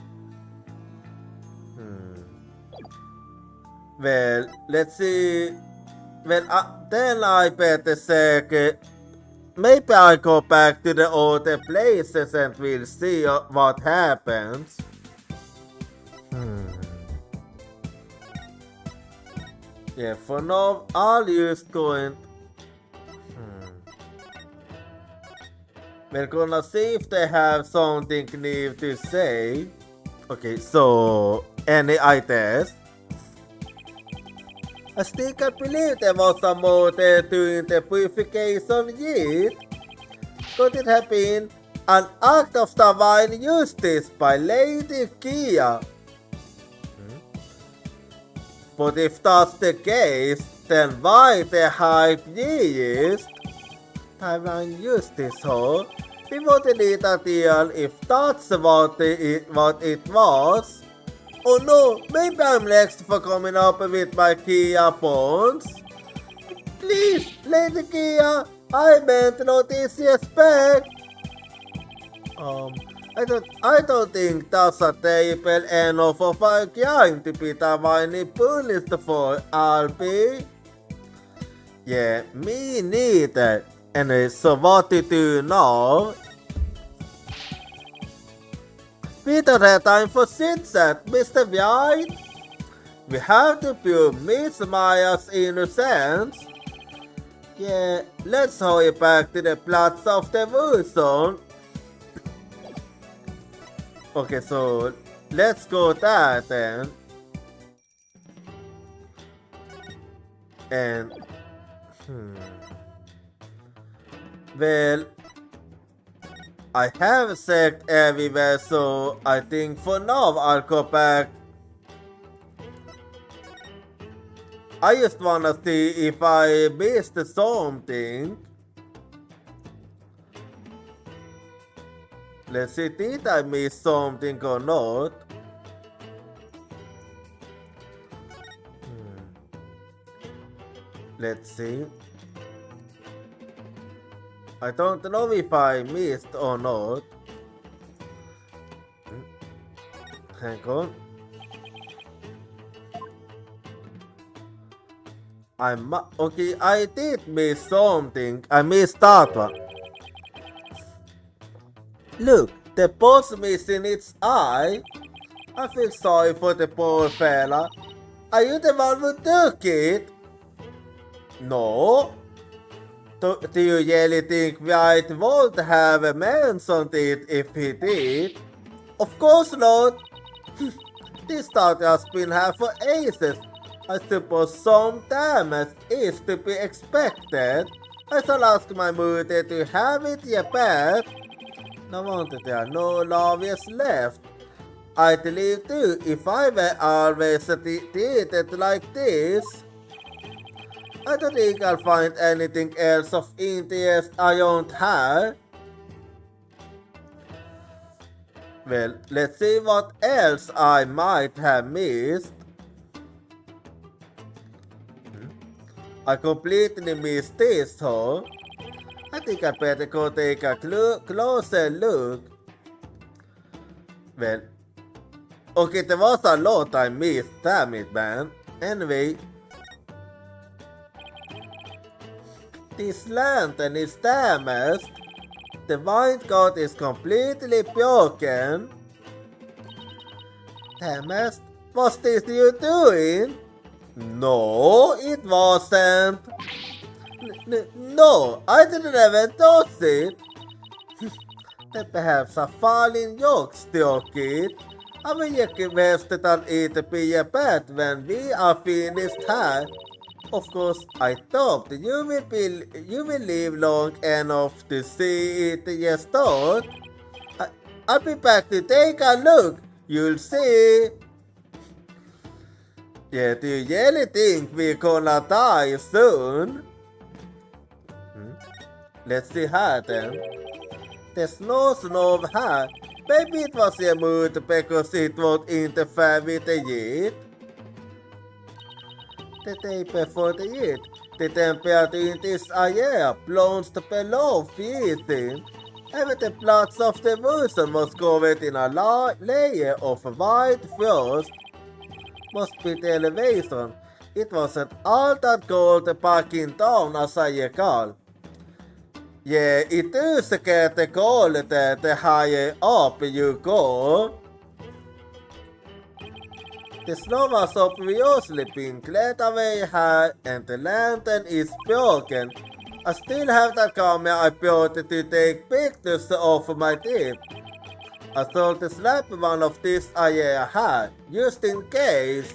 Well, let's see. Well, then I better say, maybe I'll go back to the older places and we'll see what happens. Yeah, for now, I'll just go and... We're gonna see if they have something new to say. Okay, so, any ideas? I still can't believe there was some more there doing the purification yet. Could it have been an act of divine justice by Lady Kia? But if that's the case, then why the high priest? Divine justice, huh? We wouldn't need a deal if that's what it was. Oh no, maybe I'm next for coming up with my Kia points. Please, Lady Kia, I meant no disrespect. I don't think that's a terrible enough of a crime to be divinely punished for, Albie. Yeah, me neither. Anyway, so what to do now? We don't have time for sunset, Mr. White. We have to prove Miss Maya's innocence. Yeah, let's hurry back to the plots of the war zone. Okay, so let's go there then. And well, I have checked everywhere, so I think for now I'll go back. I just wanna see if I missed something. Let's see, did I miss something or not? Let's see. I don't know if I missed or not. Hang on. Okay, I did miss something. I missed that one. Look, the boss missing its eye. I feel sorry for the poor fella. Are you the one who took it? No. Do you really think White won't have mentioned it if he did? Of course not. This thought has been here for ages. I suppose some damage is to be expected. I shall ask my mother to have it back. No wonder there are no lawyers left. I'd leave too if I were always treated like this. I don't think I'll find anything else of interest I don't have. Well, let's see what else I might have missed. I completely missed this hole. I think I better go take a closer look. Well, okay, there was a lot I missed, damn it, man. Anyway, this lantern is damaged. The wine card is completely broken. Damaged? What's this you doing? No, it wasn't. No, I didn't even touch it. Perhaps a falling joke struck it. I will request that it be bad when we are finished here. Of course, I thought you will live long enough to see it restored. I'll be back to take a look. You'll see. Yeah, do you really think we're gonna die soon? Let's see her then. There's no snow here. Maybe it was removed because it won't interfere with the heat. The day before the heat, the temperature in this area plunged below freezing. Even the parts of the ocean was covered in a layer of white frost. Must be the elevation. It wasn't all that cold back in town as I recall. Yeah, it does get colder the higher up you go. The snow was obviously being cleared away here and the lantern is broken. I still have the camera I bought to take pictures of my trip. I thought to slap one of these here, just in case.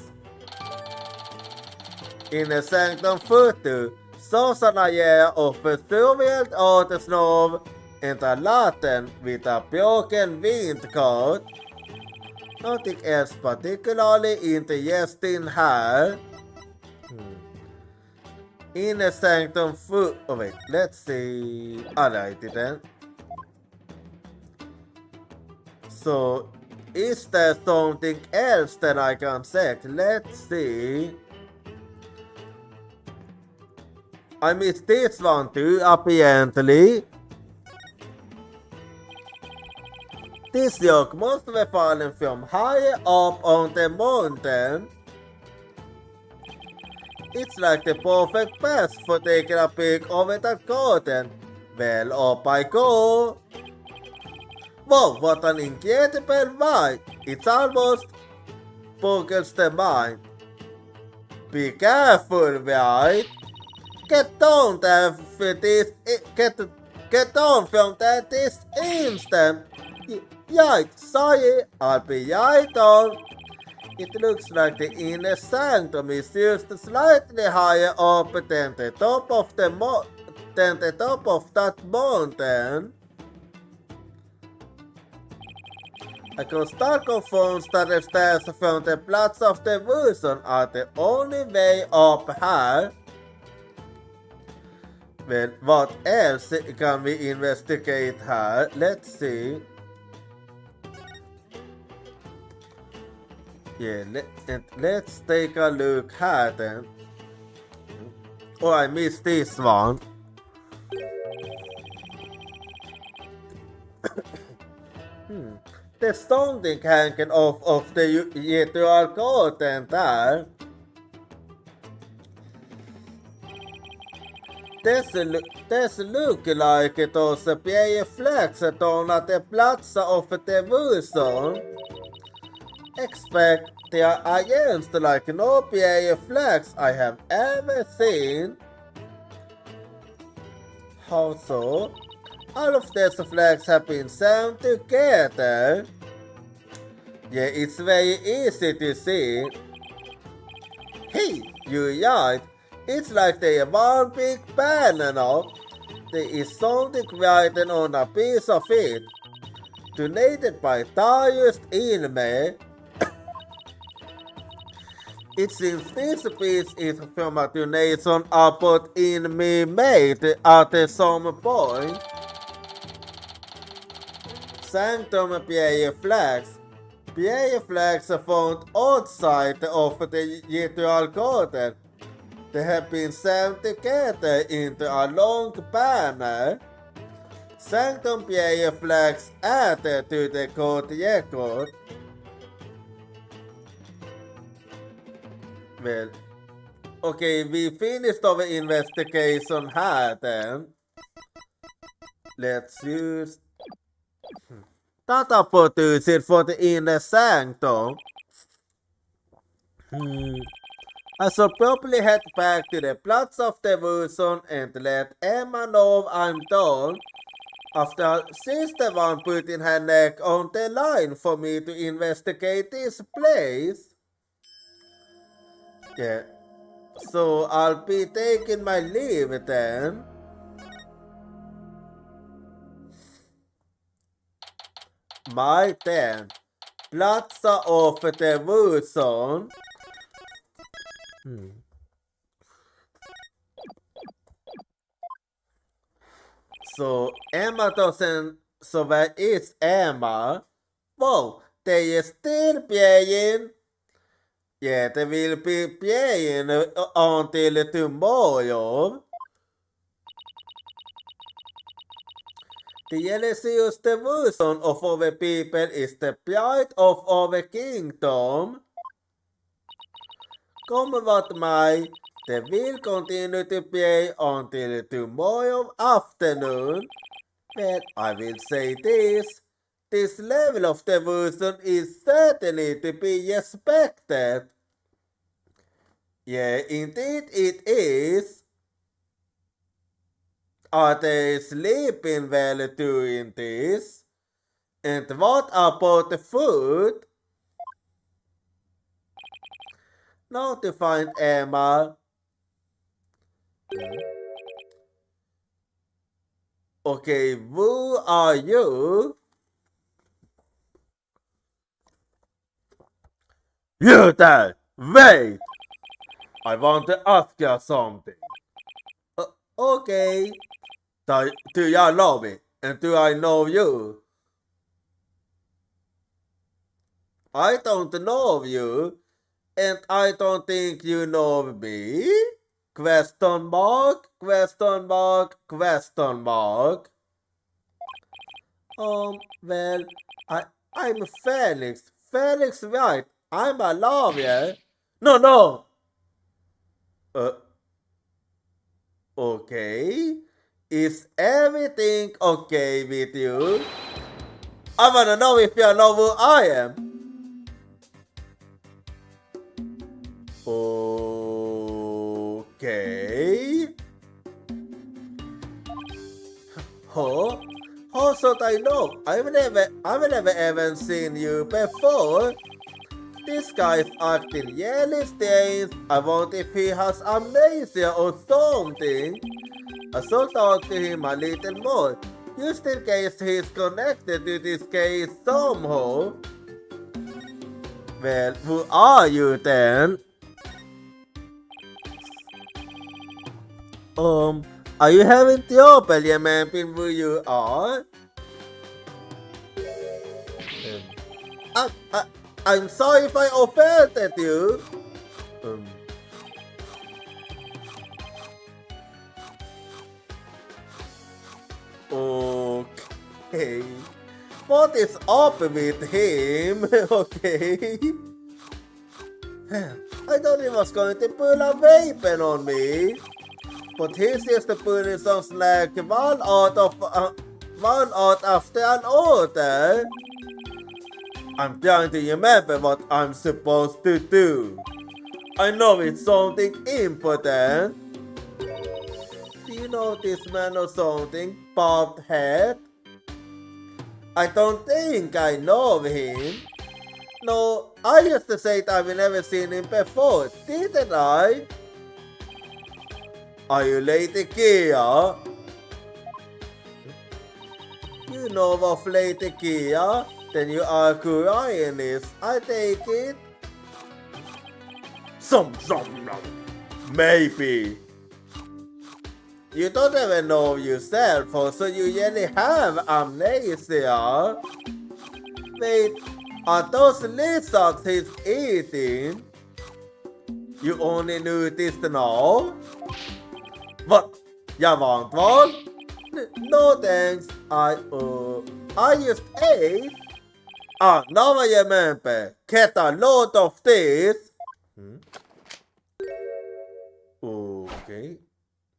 In a sanctum photo, shows an area of surveilled outer snow and a lantern with a broken windcoat. Nothing else particularly interesting here. In a sanctum photo, oh wait, let's see. Alright then. So, is there something else that I can check? Let's see. I missed this one too, apparently. This joke must have fallen from higher up on the mountain. It's like the perfect path for taking a peek over that garden. Well, up I go. Whoa, what an incredible ride! It's almost boggles the mind. Be careful, right? Get down there for this. Get down from there this instant. Yikes! Sorry, I'll be right on. It looks like the inner sanctum is just slightly higher up than the top of that mountain. A konstantkonfrontation där ställs från den plats av the person are the only way up här. Men what else can we investigate här? Let's see. Yeah, let's take a look here then. Oh, I missed this one. There's something hanging off of the usual curtain there. This look like it was a flags on the plaza of the Wilson. Expect there are against like no flags I have ever seen. How so? All of these flags have been sewn together. Yeah, it's very easy to see. Hey, you're right. It's like they are one big banner now. There is something written on a piece of it. Donated by Darius Ilme. It seems this piece is from a donation I put in me made at some point. Sanctum PA flags. PA flags are found outside of the usual curtain. They have been sewn together into a long banner. Sanctum PA flags added to the court record. Well, okay, we finished our investigation here then. Let's use data producer for the inner sanctum. I shall probably head back to the plots of the Wilson and let Emma know I'm done. After she's the one putting her neck on the line for me to investigate this place. Yeah, so I'll be taking my leave then. My 10. Plaza of the Wilson. So Emma doesn't. So where is Emma? Whoa, they is still playing. Yeah, they will be playing until tomorrow. The jealousy devotion of our people is the pride of our kingdom. Come what may, they will continue to play until tomorrow afternoon. But I will say this level of devotion is certainly to be respected. Yeah, indeed it is. Are they sleeping well doing this? And what about the food? Now to find Emma. Okay, who are you? You there! Wait! I want to ask you something. Okay. Do you know me? And do I know you? I don't know you. And I don't think you know me? Question mark? Question mark? Question mark? Well, I'm Felix. Felix, right? I'm a lawyer. No. Okay. Is everything okay with you? I wanna know if you know who I am. Okay. Huh? How should I know? I've never even seen you before. This guy's acting really strange. I wonder if he has amnesia or something. I should talk to him a little more. Just in case he's connected to this case somehow. Well, who are you then? Are you having the open pin who you are? I'm sorry if I offended you. Okay. What is up with him? Okay. I thought he was going to pull a weapon on me. But he's just pulling something like one out after another. I'm trying to remember what I'm supposed to do. I know it's something important. Do you know this man or something? Bald head? I don't think I know him. No, I used to say that I've never seen him before, didn't I? Are you Lady Kia? You know of Lady Kia? Then you are Koreanist, I take it. Maybe. You don't even know yourself, so you really have amnesia. Wait, are those lizards he's eating? You only noticed now? What? You want one? No thanks, I just ate. Now I remember. Get a load of this. Okay.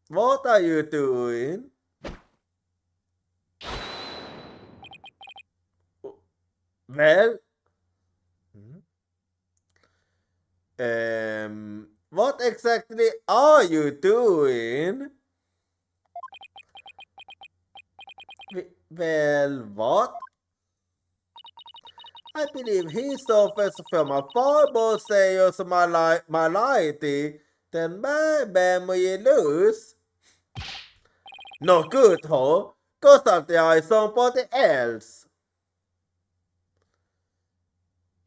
What are you doing? Well, what exactly are you doing? Well, what? I believe he suffers from a far more serious malady than my memory loss. No good, ho. Go something somebody else.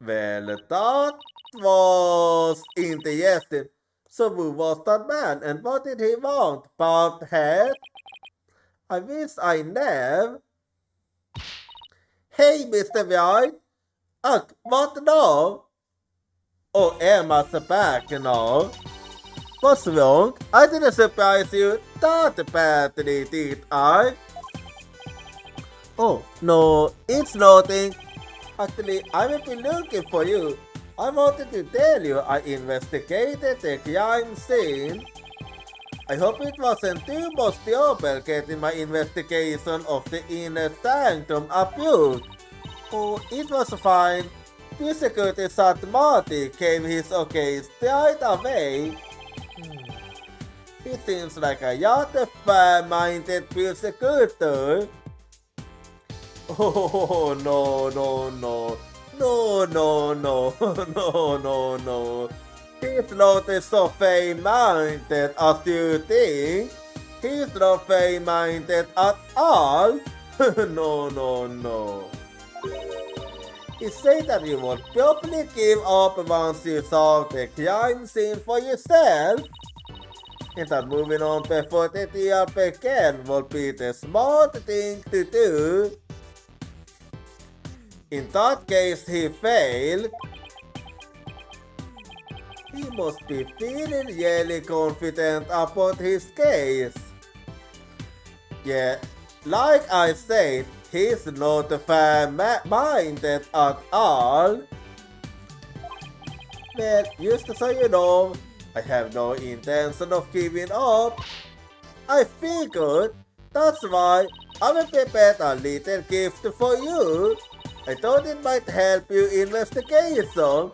Well, that was interesting. So who was that man and what did he want? Bald head? I wish I knew. Hey, Mr. White. What now? Oh, Emma's back now. What's wrong? I didn't surprise you that badly, did I? Oh, no, it's nothing. Actually, I will be looking for you. I wanted to tell you I investigated the crime scene. I hope it wasn't too much trouble getting my investigation of the inner sanctum abused. Oh, it was fine. The security thought Marty came his okay straight away. He seems like a rather fair-minded prosecutor. Oh, no. No. He's not so fair-minded as you think. He's not fair-minded at all. No. He said that you would probably give up once you solve the crime scene for yourself. And that moving on before the deal began would be the smart thing to do. In that case, he failed. He must be feeling really confident about his case. Yeah, like I said, he's not fair-minded at all. Well, just so you know, I have no intention of giving up. I figured that's why I will prepare a little gift for you. I thought it might help you investigation.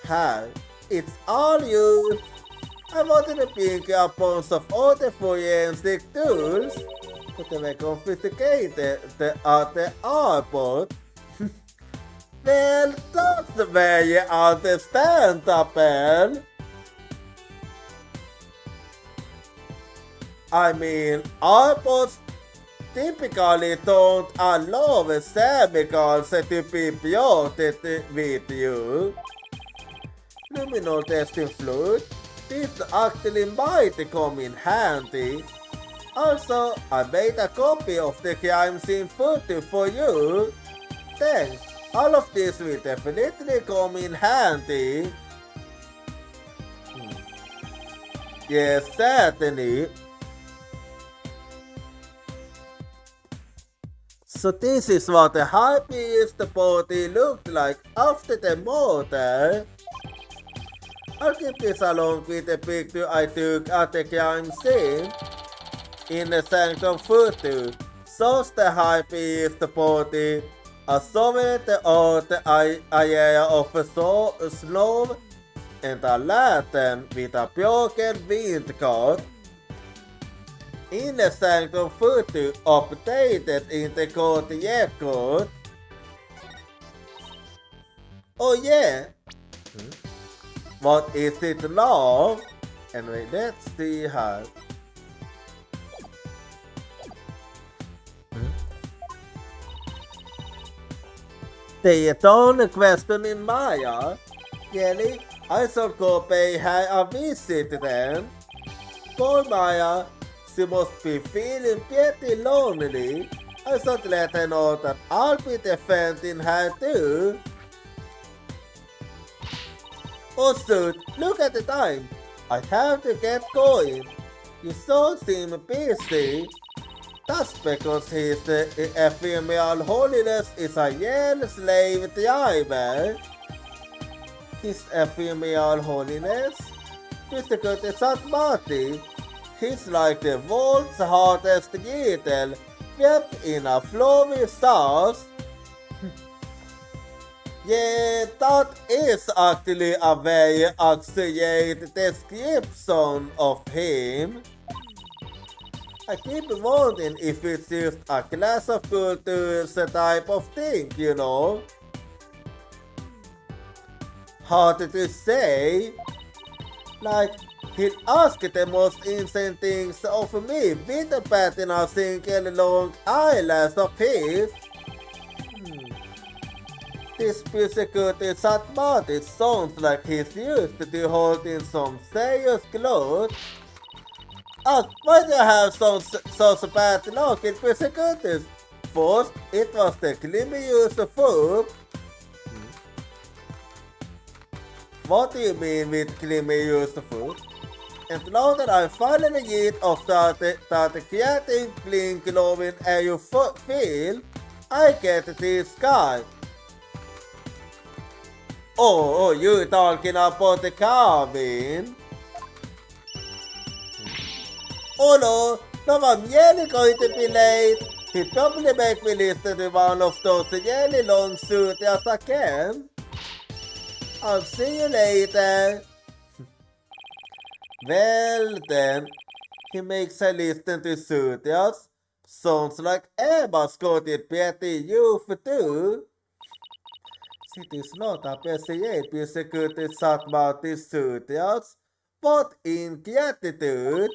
Hi, it's all you. I wanted to pick up a bunch of other forensic tools, but they were confiscated at the airport. Well, that's very understandable. I mean, airports typically don't allow semicals to be plotted with you. Luminal testing fluid. This actually might come in handy. Also, I made a copy of the crime scene photo for you. Thanks. All of this will definitely come in handy. Yes, certainly. So this is what the hypebeast body looked like after the murder. I'll keep this along with the picture I took at the crime scene. In the sanctum photo, shows the hypebeast body, a soviet out area of snow, and a lantern with a broken windguard. In the sanctum photo, updated in the court record. Oh yeah! What is it now? Anyway, let's see how. The only question in Maya. Really? I should go pay her a visit then. Poor Maya, she must be feeling pretty lonely. I should let her know that I'll be defending her too. Oh shoot, look at the time. I have to get going. You so seem busy. That's because his ephemeral holiness is a real slave driver. His ephemeral holiness? Mr. Saint Marty. He's like the world's hottest beetle, wrapped in a flowy sauce. Yeah, that is actually a very accurate description of him. I keep wondering if it's just a class of cultures type of thing, you know? Hard to say. Like, he'll ask the most insane things of me with a pattern of single long eyelash of his. This persecuted Satmati sounds like he's used to holding some serious clothes. Why do you have such bad luck in persecutors? First, it was the Glimmy used food. What do you mean with Glimmy used food? And now that I'm finally rid of that creating clean glowing air you feel, I get this guy. Oh, you talking about the carving? Oh no, now I'm really going to be late. He'll probably make me listen to one of those really long suits as I can. I'll see you later. Well then, he makes her listen to Sutias. Sounds like Emma's got it pretty youth too. It is not appreciate persecuted Satmati Sutias, but in gratitude,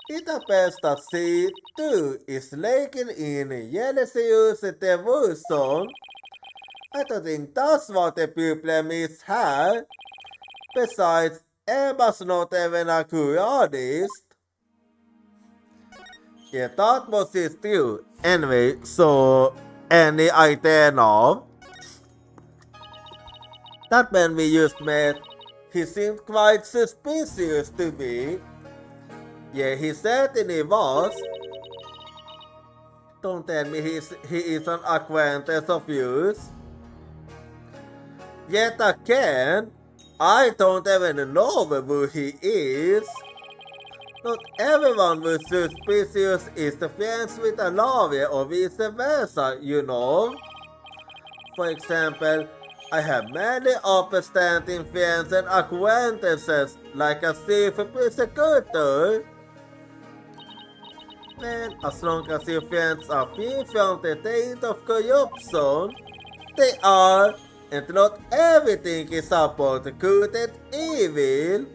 it appears that she too is lacking in jealous devotion. I don't think that's what the problem is here. Besides, Emma's not even a artist. Yeah, that was it too. Anyway, so any idea now? That man we just met, he seemed quite suspicious to me. Yeah, he certainly was. Don't tell me he is an acquaintance of yours. Yet again, I don't even know who he is. Not everyone who's suspicious is friends with a lawyer or vice versa, you know. For example, I have many upstanding friends and acquaintances like a chief prosecutor. Well, as long as your friends are free from the taint of corruption, they are, and not everything is about good and evil.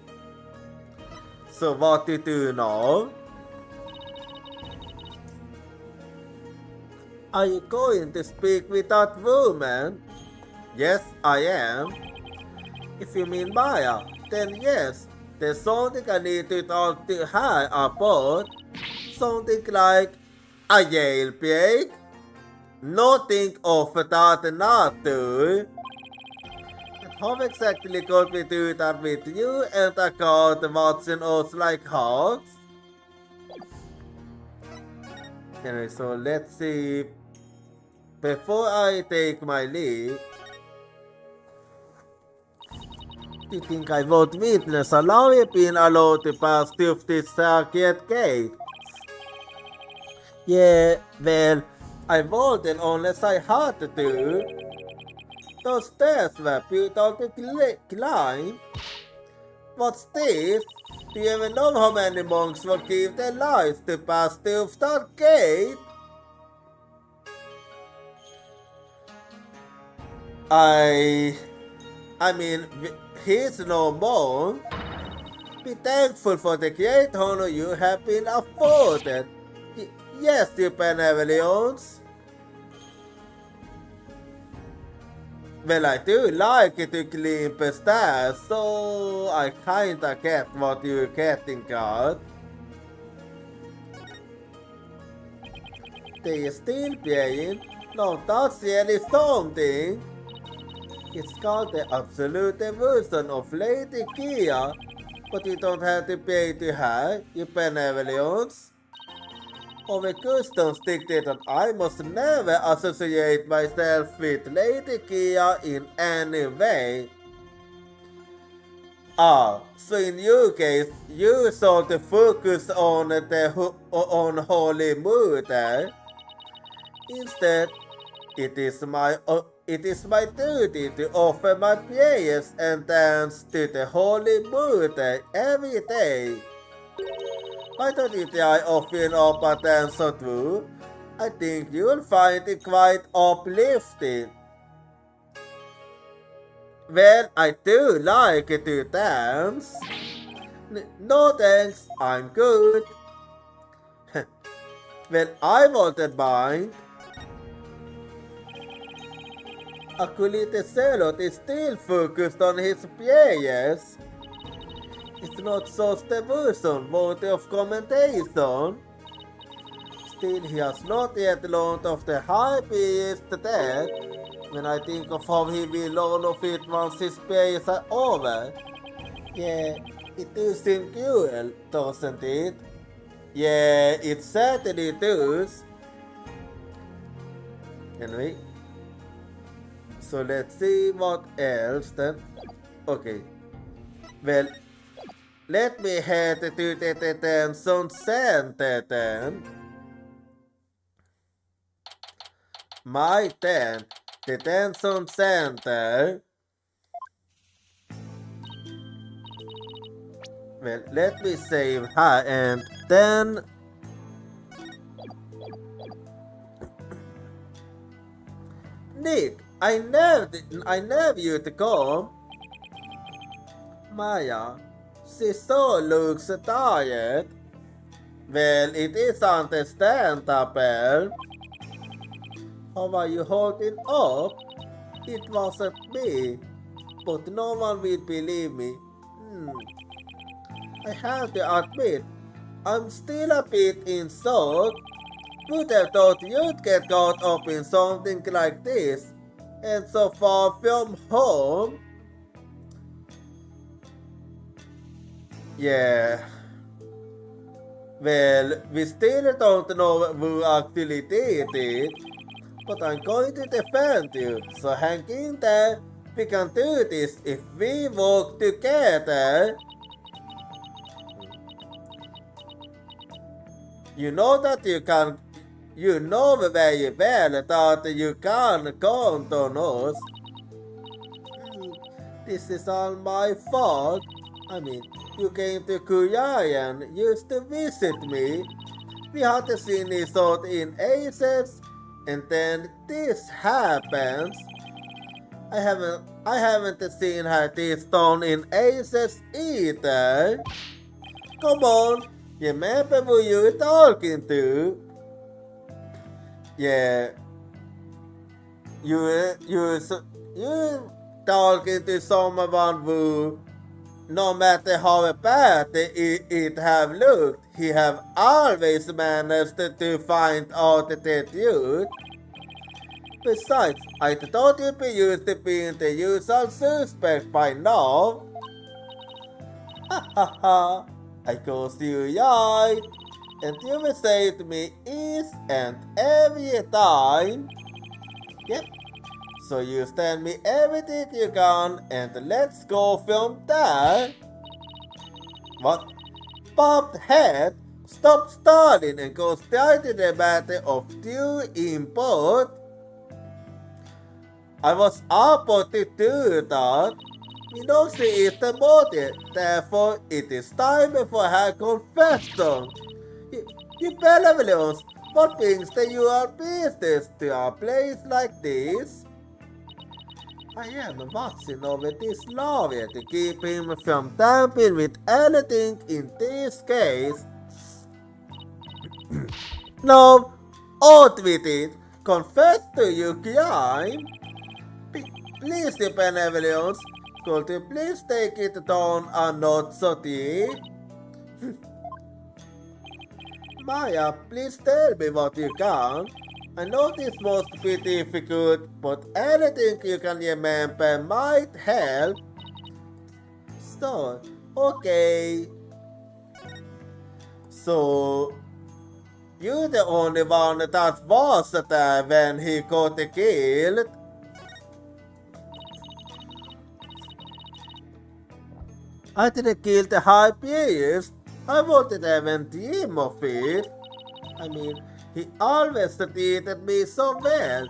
So what to do now? Are you going to speak with that woman? Yes, I am. If you mean Maya, then yes, there's something I need to talk to her about. Something like a jailbreak? Nothing of that nature. And how exactly could we do that with you and a god watching us like hogs? Anyway, so let's see. Before I take my leave, do you think I won't witness allow you being allowed to pass through this circuit gate? Yeah, well, I wouldn't unless I had to. Those stairs were brutal to climb. What's this? Do you even know how many monks would give their lives to pass through that gate? I mean, he's no monk. Be thankful for the great honor you have been afforded. Yes, you benevolence. Well, I do like it to clean the stairs, so I kinda get what you're getting at. They are still playing. No, that's really something. It's called the absolute version of Lady Kia, but you don't have to pay to her, you benevolence. Our customs dictate that I must never associate myself with Lady Kia in any way. So in your case, you sort of focus on the unholy murder. Instead, it is my duty to offer my prayers and dance to the holy murder every day. Why don't you try offering up a dance or two? I think you'll find it quite uplifting. Well, I do like to dance. No thanks, I'm good. Well, I wouldn't mind. Akulite Selot is still focused on his prayers. It's not just a version worthy of commendation. Still, he has not yet learned of the high priest death. When I think of how he will learn of it once his prayers are over. Yeah, it does seem cruel, doesn't it? Yeah, it certainly does. Anyway, so let's see what else then. Okay, well, let me head to the detention center then. My detention center. Well, let me save her and then Nick, I never you to come. Maya, she so looks tired. Well, it is understandable. How are you holding up? It wasn't me, but no one will believe me. I have to admit, I'm still a bit in shock. Would have thought you'd get caught up in something like this, and so far from home. Yeah. Well, we still don't know who actually did it, but I'm going to defend you, so hang in there. We can do this if we work together. You know that you can. You know very well that you can count on us. This is all my fault. I mean, you came to Korean, used to visit me. We had seen each other in aces, and then this happens. I haven't seen her this down in aces either. Come on. You remember who you were talking to? Yeah, you talking to someone who, no matter how bad it have looked, he have always managed to find out the truth. Besides, I thought you'd be used to being the usual suspect by now. Ha ha ha, I caused you right, and you will say to me each and every time. Yep, so you stand me everything you can, and let's go from there. What? Bobbed head, stop stalling and go straight to the matter of due import. I was about to do that. You know she is the motive, therefore it is time for her confession. You benevolence, what brings the your business to a place like this? I am watching over this lawyer to keep him from tampering with anything in this case. No, out with it. Confess to your crime. Please, your benevolence, could you please take it down a notch or three? Maya, please tell me what you can. I know this must be difficult, but anything you can remember might help. So, okay. So, you're the only one that was there when he got killed. I didn't kill the high priest. I wouldn't even dream of it. I mean, he always treated me so well.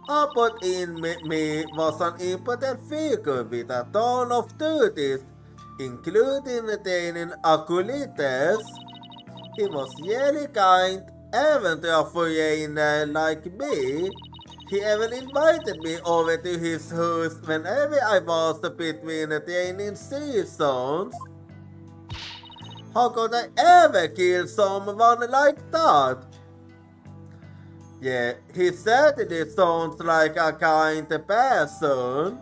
But in me was an important figure with a ton of duties, including retaining acolytes. He was really kind, even to a foreigner like me. He even invited me over to his house whenever I was between training seasons. How could I ever kill someone like that? Yeah, he certainly sounds like a kind person.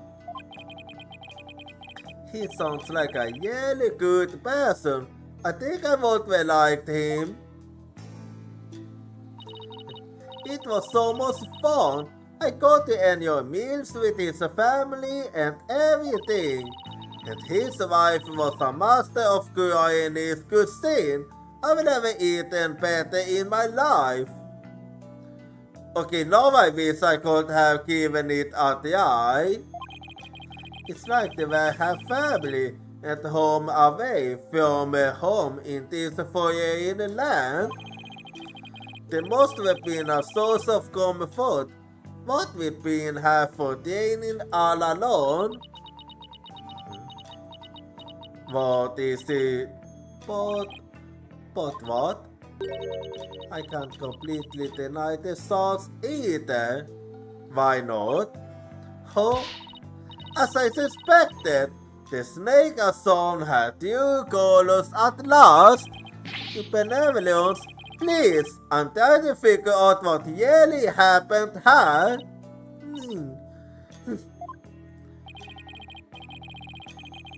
He sounds like a really good person. I think I would have liked him. It was so much fun. I got to enjoy meals with his family and everything. And his wife was a master of Chinese cuisine. I've never eaten better in my life. Okay, now I wish I could have given it a try. It's like they were her family at home away from home in this foreign land. They must have been a source of comfort. What with being her for training all alone? What is it? But what? I can't completely deny the sauce either. Why not? Oh, as I suspected, the snake zone had two colors at last. The benevolence, please, I'm trying to figure out what really happened here.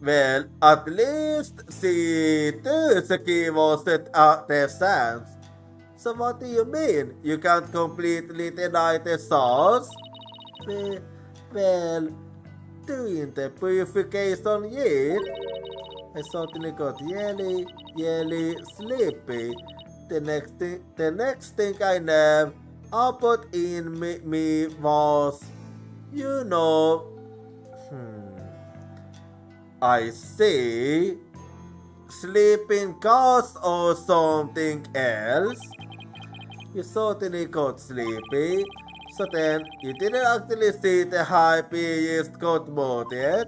Well, at least she does give us the sense. So what do you mean? You can't completely deny the sauce? Well, doing the purification yet? I suddenly got really sleepy. The next thing I know, I put in me was, you know, I see, sleeping cars or something else. You certainly got sleepy, so then you didn't actually see the high priest got murdered?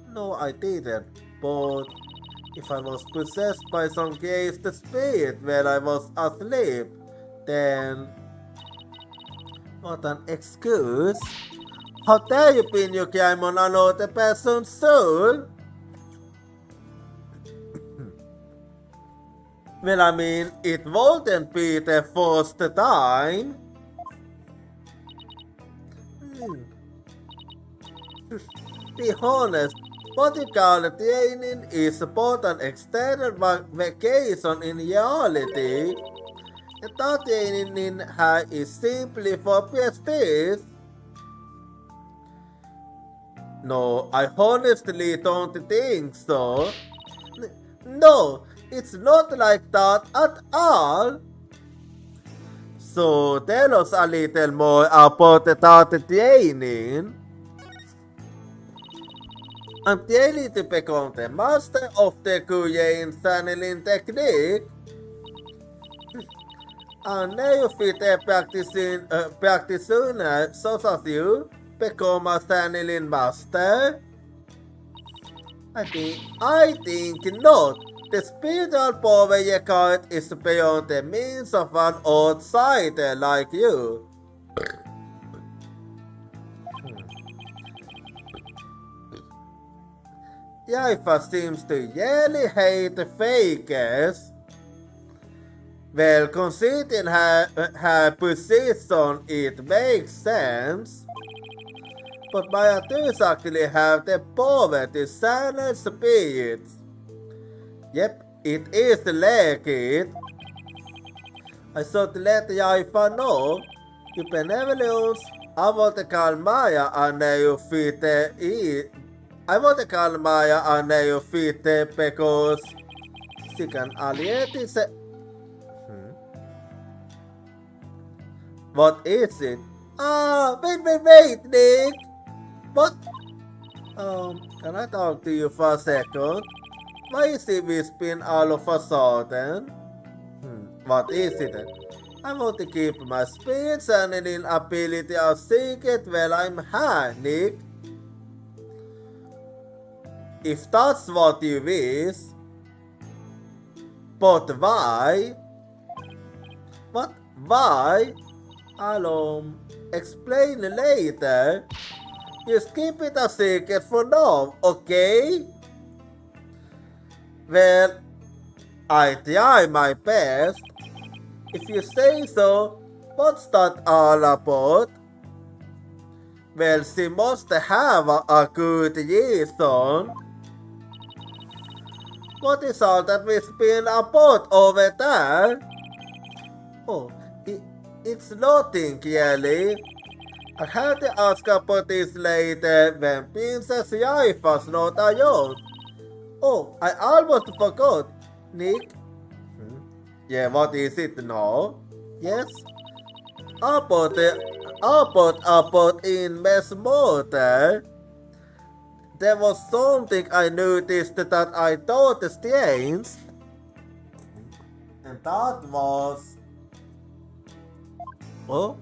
No, I didn't, but if I was possessed by some crazed spirit while I was asleep, then what an excuse. How dare you pin your crime on another person's soul? Well, I mean, it wouldn't be the first time. Be honest, what you call training is both an extended vacation in reality, and that training in her is simply for prestige. No, I honestly don't think so. No, it's not like that at all. So tell us a little more about that training. I'm training to become the master of the Korean channeling technique. A neophyte practitioner such as you become a channeling master? I think not. The spiritual power you carry is beyond the means of an outsider like you. Jaifa seems to really hate fakers. Well, considering her position, it makes sense. But Maya does actually have the power to silence spirits. Yep, it is like it. I should let Jaifa know. Your benevolence, I want to call Maya a neophyte. I want to call Maya a neophyte because she can already say. What is it? Wait, Nick! What? Can I talk to you for a second? Why is he whispering all of a sudden? What is it? I want to keep my spirit channeling ability a secret while I'm here, Nick. If that's what you wish. But why? What? Why? I'll explain later. Just keep it a secret for now, okay? Well, I try my best. If you say so, what's that all about? Well, she must have a good reason. What is all that whispering about over there? Oh, it's nothing, really. I had to ask about this later when Princess Jaifa's not around. Oh, I almost forgot. Nick? Yeah, what is it now? Yes? About in Mesmortar. There was something I noticed that I thought strange. And that was... Oh?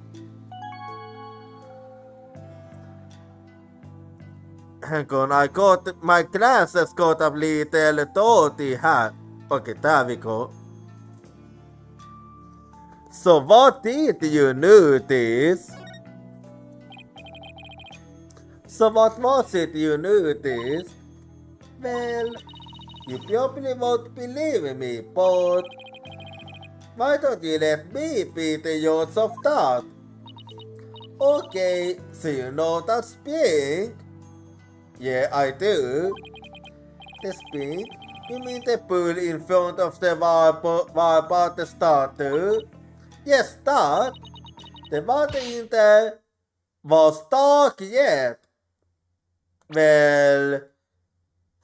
Hang on, my glasses got a little dirty here. Okay, there we go. So what did you notice? So what was it you noticed? Well, you probably won't believe me, but why don't you let me be the judge of that? Okay, so you know that's pink? Yeah, I do. The pink? You mean the pool in front of the water statue? Yes, that. The water in there was dark yet. Well,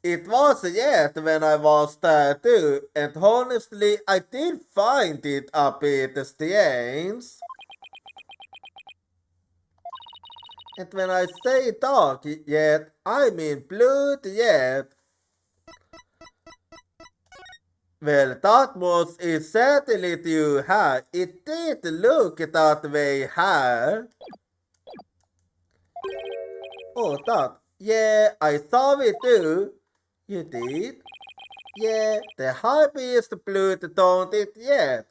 it was yet when I was there too, and honestly, I did find it a bit strange. And when I say dark yet, I mean blood yet. Well, that was certainly too high. It did look that way high. Oh, that. Yeah, I saw it too. You did? Yeah, the happiest blood don't it yet.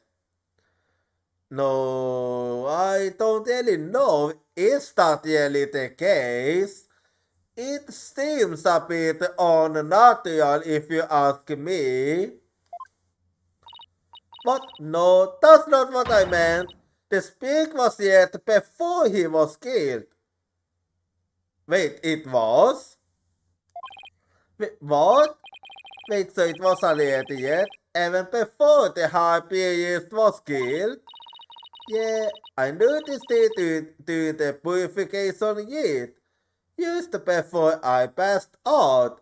No, I don't really know. Is that really the case? It seems a bit unnatural if you ask me. But no, that's not what I meant. The speak was yet before he was killed. Wait, it was? Wait, what? Wait, so it was already yet? Even before the Hyperion was killed? Yeah, I noticed it during the purification yet. Just before I passed out.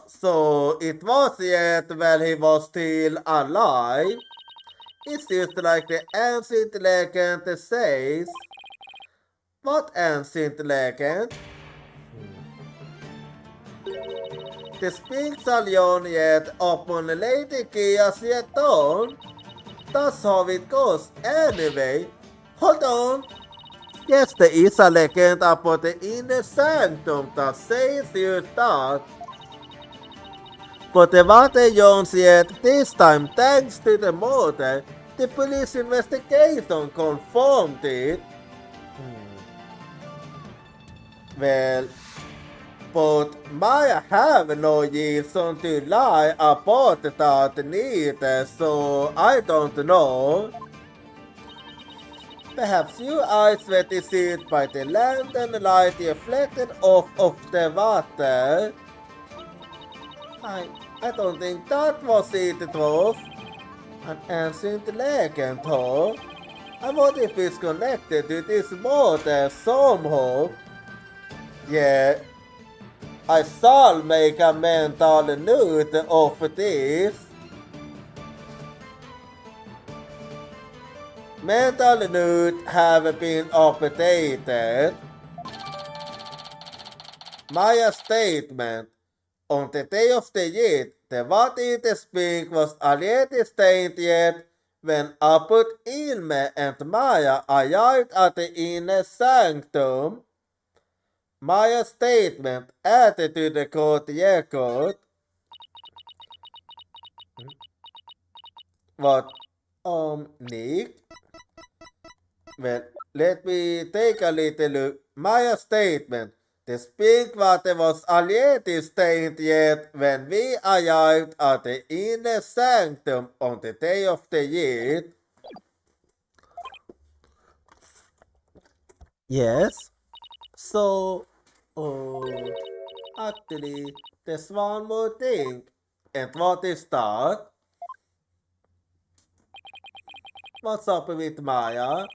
So it was yet when he was still alive. It's just like the ancient legend says. What ancient legend? The Sphinxalion yet upon Lady Kia's yet on. That's how it goes anyway. Hold on. Yes, there is a legend about the inner sanctum that says you that. But the water Jones yet this time, thanks to the murder, the police investigation confirmed it. Well, but Maya have no reason to lie about that neither, so I don't know. Perhaps your eyes were deceived by the lantern light reflected off of the water. I don't think that was it, Trough. An ancient legend, though. I wonder if it's connected to this murder somehow. Yeah, I shall make a mental note of this. Mental note have been updated. My statement. On the day of the year, the water in the spring was already stained yet when I put Ilme and Maya arrived at the inner sanctum. Maya's statement added to the court record. What? Nick? Well, let me take a little look. Maya's statement. The spring water was already stained yet when we arrived at the inner sanctum on the day of the year. Yes? So, actually, there's one more thing. And what is that? What's up with Maya?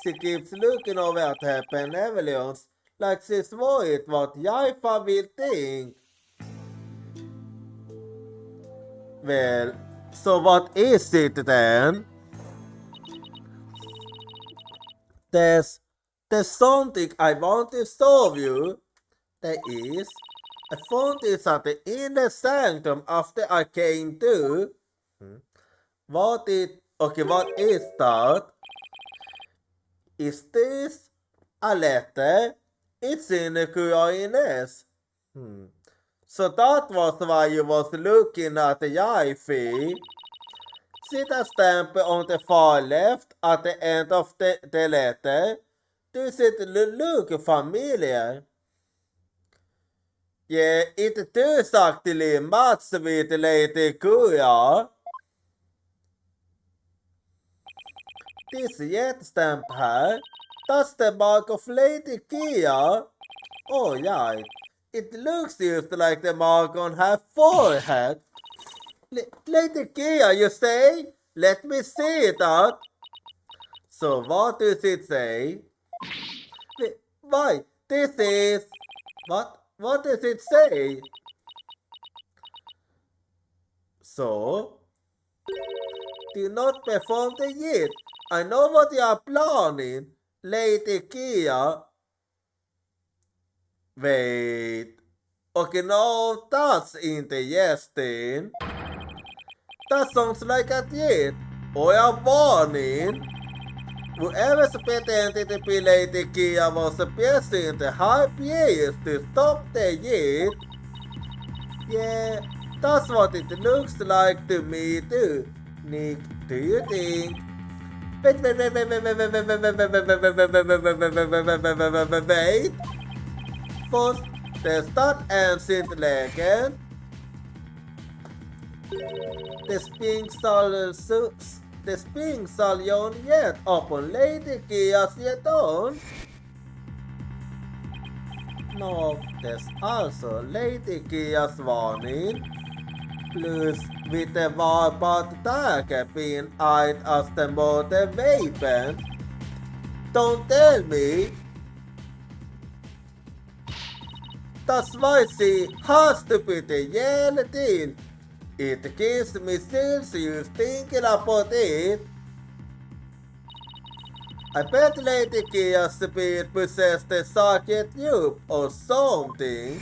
She keeps looking over at her benevolence like she's worried what Yaifa will think. Well, so what is it then? There's something I want to show you. There is. I found this at the inner sanctum after I came to. What is that? Is this a letter? It's in the Quirines. So that was why you was looking at the Yaifi. See the stamp on the far left at the end of the letter? Does it look familiar? Yeah, it does actually match with Lady Kuya. This yet stamp here, that's the mark of Lady Kia. Oh yeah, it looks just like the mark on her forehead. Lady Kia, you say? Let me see that. So what does it say? Why, this is... What does it say? So, do not perform the yet. I know what you are planning, Lady Kia. Wait. Okay, no, that's interesting. That sounds like a threat or a warning. Whoever's pretending to be Lady Kia was pressing the high prayers to stop the yet. Yeah, that's what it looks like to me too. Nick, do you think? Wait. First, there's that ancient legend. The Sphinxalion yet upon Lady Kia's yet on. No, there's also Lady Kia's warning. Plus lite var batterkabin eyed as the motor vapen. Don't tell me. Das weiß sie hast du bitte jede till. It gives me still you thinking about it. I bet Lady Kia's speed possessed a socket tube or something.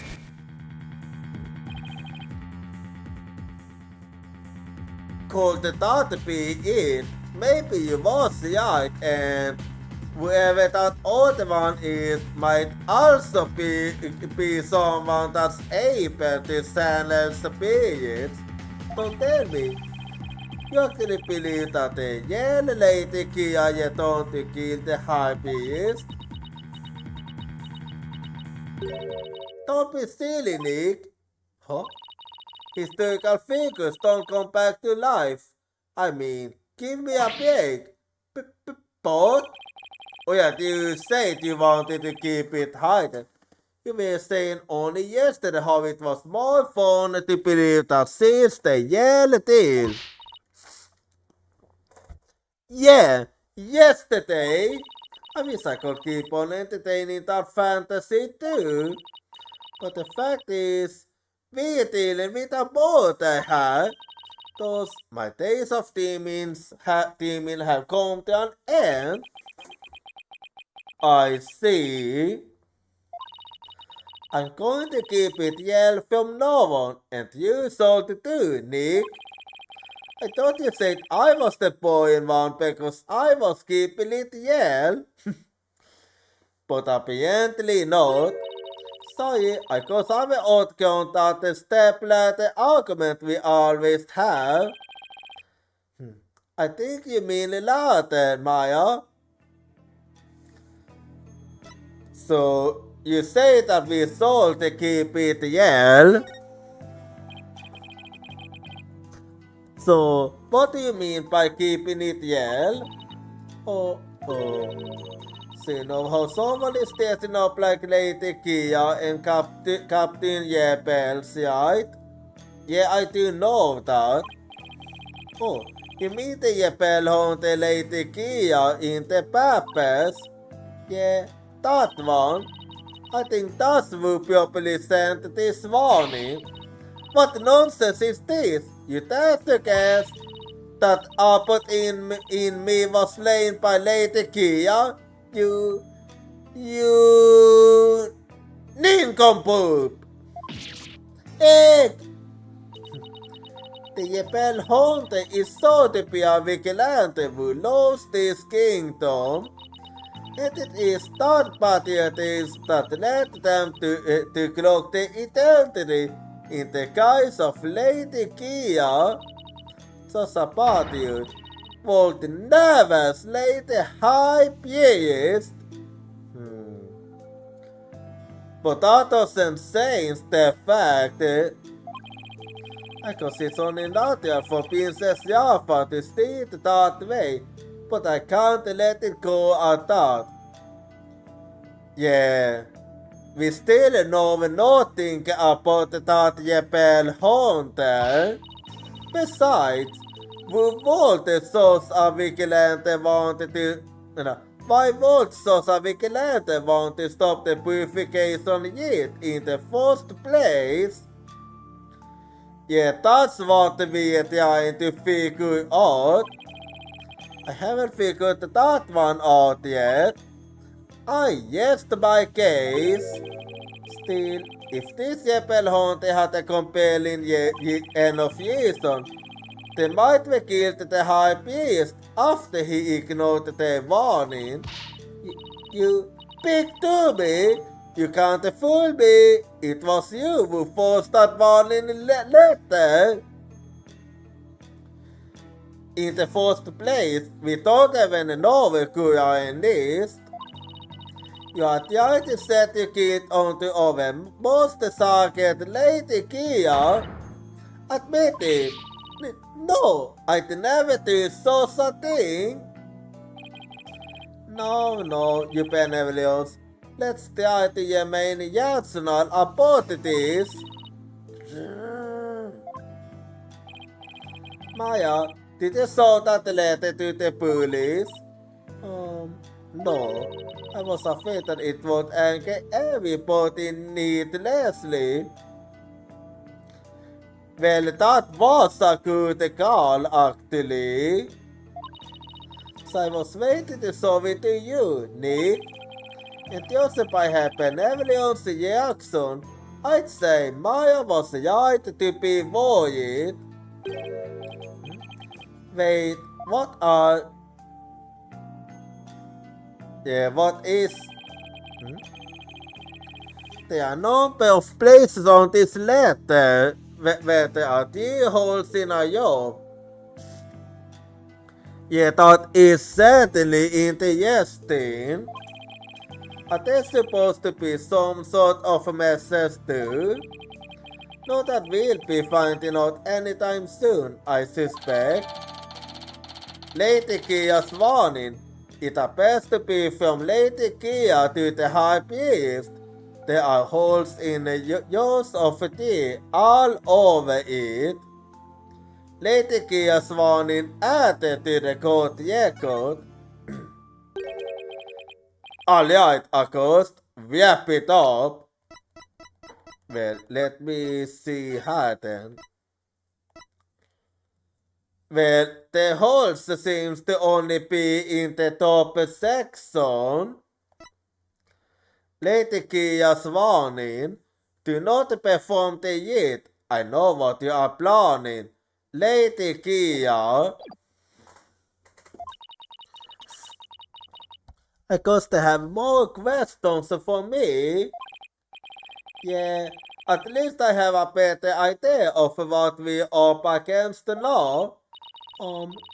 Could that be it? Maybe you was right and whoever that other one is might also be someone that's able to channel spirits. Don't tell me. You actually believe that the yellow Lady Kia yet on to kill the high beast? Don't be silly, Nick. Huh? Historical figures don't come back to life. I mean, give me a break. But? Oh yeah, you said you wanted to keep it hidden. You were saying only yesterday how it was more fun to believe that since the yellow deal. Yeah, yesterday. I wish I could keep on entertaining that fantasy too. But the fact is, we're dealing with a border here. Thus, my days of teaming have come to an end. I see. I'm going to keep it yell from now on, and you sold it too, Nick. I thought you said I was the boy in one because I was keeping it yell. But apparently not. Sorry, I guess I'm out count at the step-ladder argument we always have. I think you mean later, Maya. So, you say that we sold to keep it yell? So, what do you mean by keeping it yell? Oh. See now how someone is dressing up like Lady Kia and Captain Yebels, right? Yeah, I do know that. Oh, you mean the Yebel on the Lady Kia in the papers? Yeah, that one. I think that's who probably sent this warning. What nonsense is this? You dare to guess that Abbott in me was slain by Lady Kia? You nincompoop! Egg! The Yebel Hunter is so to be a vigilante who loves this kingdom, and it is third patriotism that led them to cloak the identity in the guise of Lady Kia. Just a patriot would never slay the high priest. But that doesn't change the fact that I guess it's only natural for Princess Jaffa to see it that way, but I can't let it go at that. Yeah, we still know nothing about that Yebel Hunter. Besides, why would Sosa Vigilante want to stop the purification yet in the first place? Yeah, that's what we are trying to figure out. I haven't figured that one out yet. I guessed my case. Still, if this Yebel Hunter had a compelling enough reason, they might have killed the high priest after he ignored the warning. You big me. You can't fool me. It was you who forced that warning letter. In the first place, we don't even know who are in this. You are trying to set your kid onto our most target Lady Kia. Admit it. No, I'd never do such a thing. No, you benevolence. Let's start ge mig en hjärtsnall apotetis. Maja, did you saw that letter to the police? No. I was afraid that it would anger everybody needlessly. Well, that was a good call, actually. So I was waiting to show it to you, Nick. And just by her benevolence reaction, I'd say Maya was right to be worried. Wait, what are... Yeah, what is... There are a number of places on this letter where there are 3 holes in a job. Yeah, that is certainly interesting. Are there supposed to be some sort of a message too? No, that we'll be finding out anytime soon, I suspect. Lady Kia's warning. It appears to be from Lady Kia to the High Priest. There are holes in the jaws of tea all over it. Lady Kia's warning added to the court record. Alright, August, wrap it up. Well, let me see here then. Well, the holes seems to only be in the top section. Lady Kia's warning. Do not perform the yet. I know what you are planning. Lady Kia. I guess they have more questions for me. Yeah, at least I have a better idea of what we are up against now.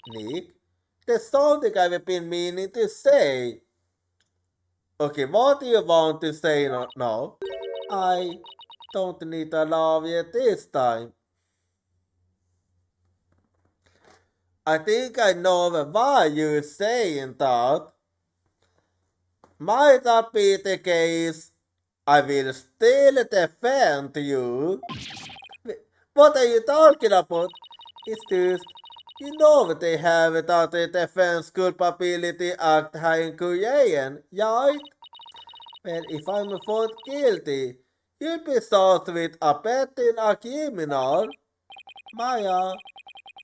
Nick, there's something I've been meaning to say. Okay, what do you want to say now? I don't need a love yet this time. I think I know why you're saying that. Might that be the case? I will still defend you. What are you talking about? It's just, you know they have it at the Defense Culpability Act in Korean, right? Well, if I'm found guilty, you'll be charged with abetting a criminal. Maya,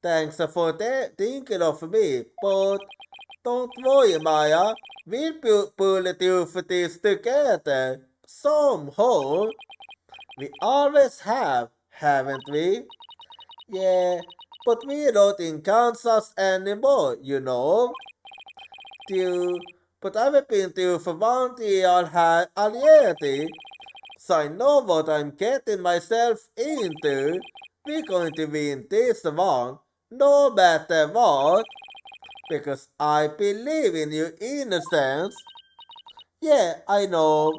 thanks for thinking of me, but don't worry, Maya. We'll pull through this together. Somehow. We always have, haven't we? Yeah, but we're not in Kansas anymore, you know. But I've been to for 1 year already, so I know what I'm getting myself into. We're going to win this one, no matter what, because I believe in your innocence. Yeah, I know.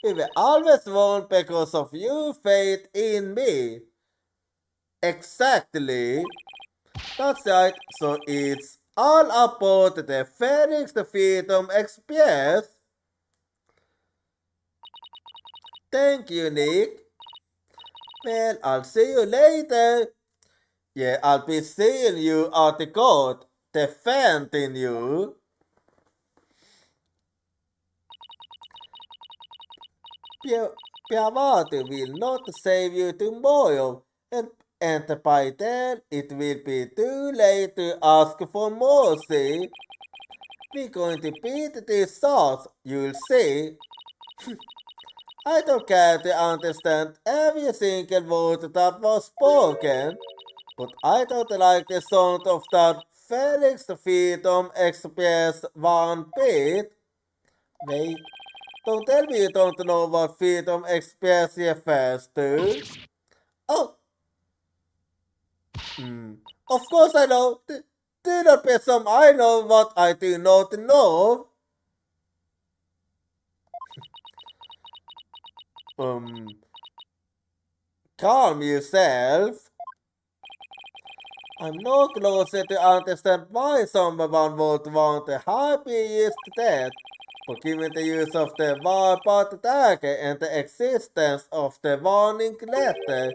We will always won because of your faith in me. Exactly. That's right. So it's all about the Phoenix Freedom Express. Thank you, Nick. Well, I'll see you later. Yeah, I'll be seeing you at the court, defending you. Piavati will not save you tomorrow, and by then it will be too late to ask for mercy. We're going to beat this sauce, you'll see. I don't care to understand every single word that was spoken, but I don't like the sound of that Felix Freedom Express one bit. Wait, don't tell me you don't know what Freedom Express refers to. Oh! Of course I know. Do not presume I know what I do not know. Calm yourself. I'm no closer to understand why someone would want a happiest death Given the use of the varpåtagare and the existence of the warning letter,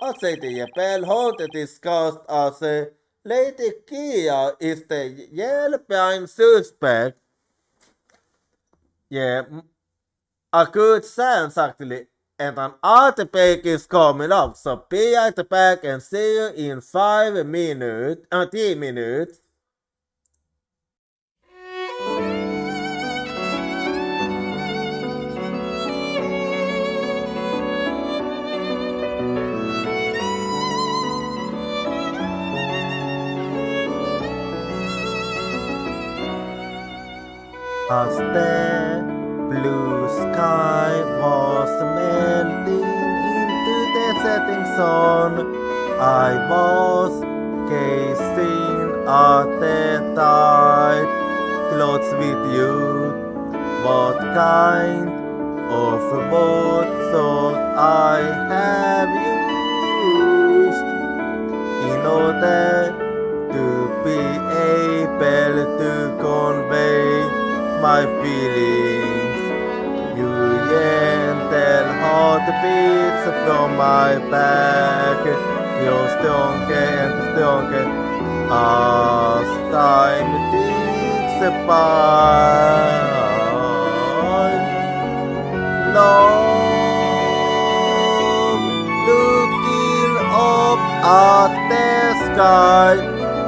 I'd say the Japel Haunted discussed as Lady Kia is the Yale prime suspect. Yeah, a good chance actually. And an art break is coming up, so be at the back and see you in 5 minutes, 3 minutes. As the blue sky was melting into the setting sun, I was gazing at the tide clothes with you. What kind of boat thought I have used in order to be able to convey my feelings? You gentle heartbeats from my back, you're stronger and stronger as time ticks by. Love, looking up at the sky,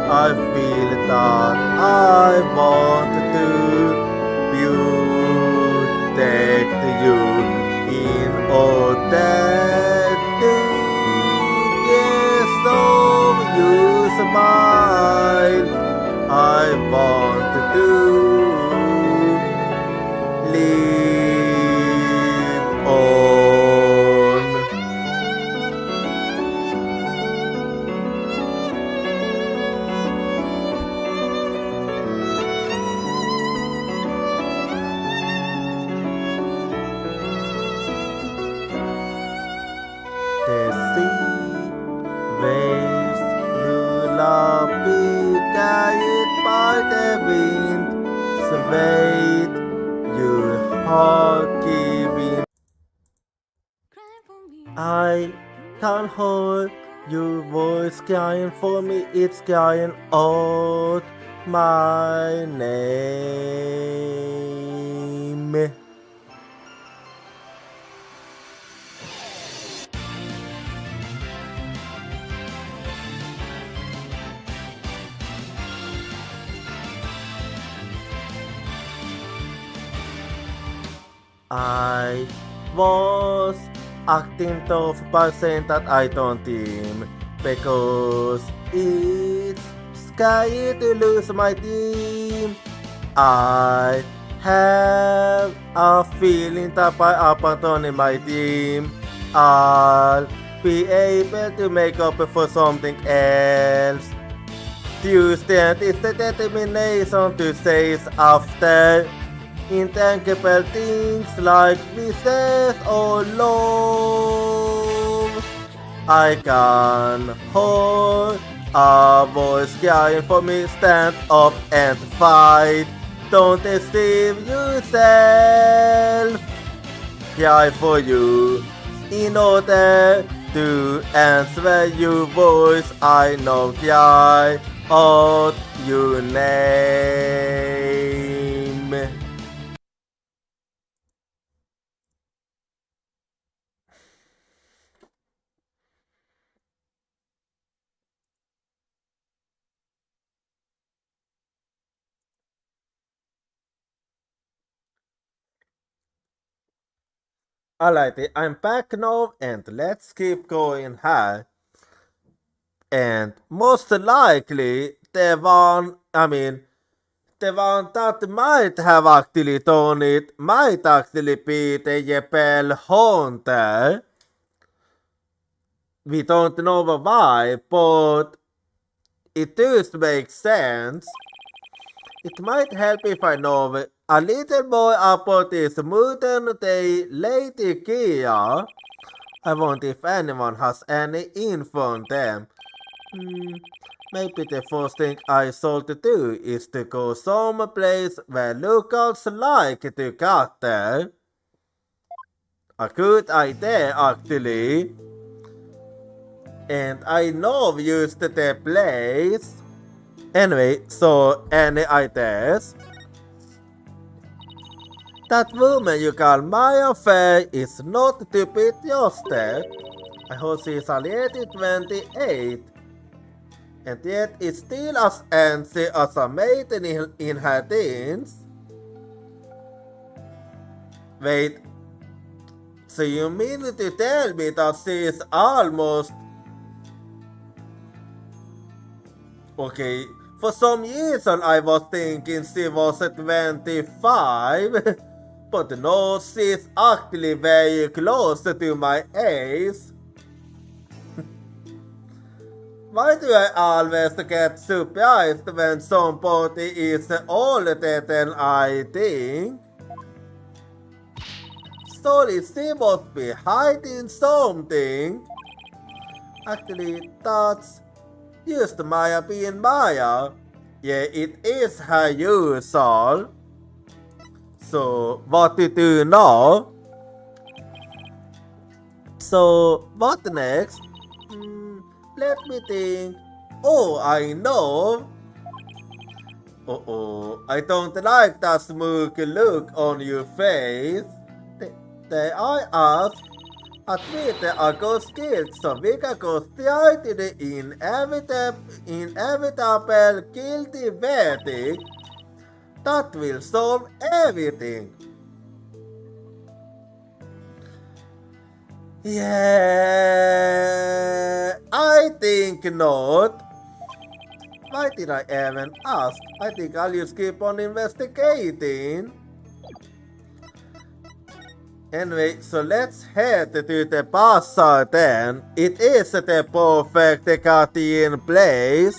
I feel that I want to protect you in order to get some you smile. I want to live on. The sea waves lullaby guided by the wind, swayed your heart giving. I can hold your voice crying for me, it's crying out my name. I was acting tough by saying that I don't team because it's scary to lose my team. I have a feeling that by abandoning my team, I'll be able to make up for something else. Tuesday is the determination to chase after intangible things like business or love. I can hold a voice crying for me, stand up and fight. Don't deceive yourself. Cry for you in order to answer your voice. I know cry out your name. Alrighty, I'm back now and let's keep going here. And most likely the one that might have actually done it might actually be the Japel Hunter. We don't know why, but it does make sense. It might help if I know a little more about this modern day Lady Kia. I wonder if anyone has any info on them. Maybe the first thing I should do is to go someplace where locals like to cut there. A good idea actually. And I know used the place. Anyway, so any ideas? That woman you call Maya Faye is not to be trusted. I hope she's already 28. And yet is still as antsy as a maiden in her teens. Wait, so you mean to tell me that she is almost... Okay, for some reason I was thinking she was 25, but no, she's actually very close to my age. Why do I always get surprised when somebody is older than I think? Sorry, she must be hiding something. Actually, that's just Maya being Maya. Yeah, it is her usual. So, what to do now? So, what next? Let me think. Oh, I know. Uh-oh, I don't like that smug look on your face. They I ask, admit there are good skills so we can go straight to the inevitable guilty verdict. That will solve everything. Yeah, I think not. Why did I even ask? I think I'll just keep on investigating. Anyway, so let's head to the bazaar then. It is the perfect Decathlon place.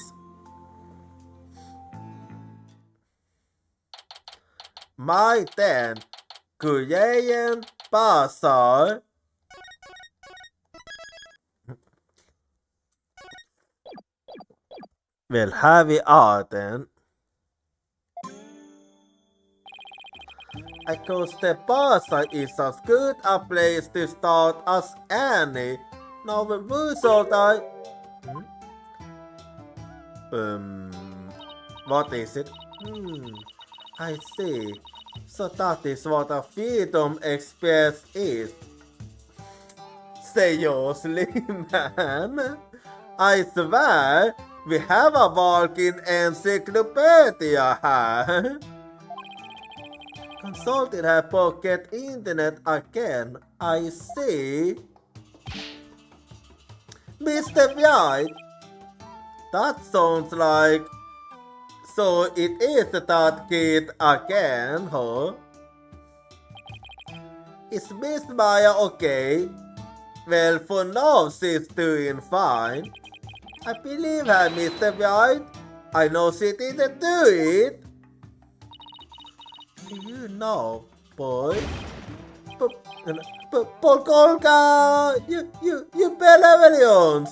My then, Korean bazaar. Well, have we are then. I guess the bazaar is as good a place to start as any. Now the result what is it? I see. So that is what a Freedom Express is. Seriously, man? I swear, we have a walking encyclopedia here. Consulted her pocket internet again. I see. Mr. White, that sounds like... So it is that kid again, huh? Is Miss Maya okay? Well, for now she's doing fine. I believe her, Mr. White. I know she didn't do it. Do you know, boy? Polkolka, you benevolence.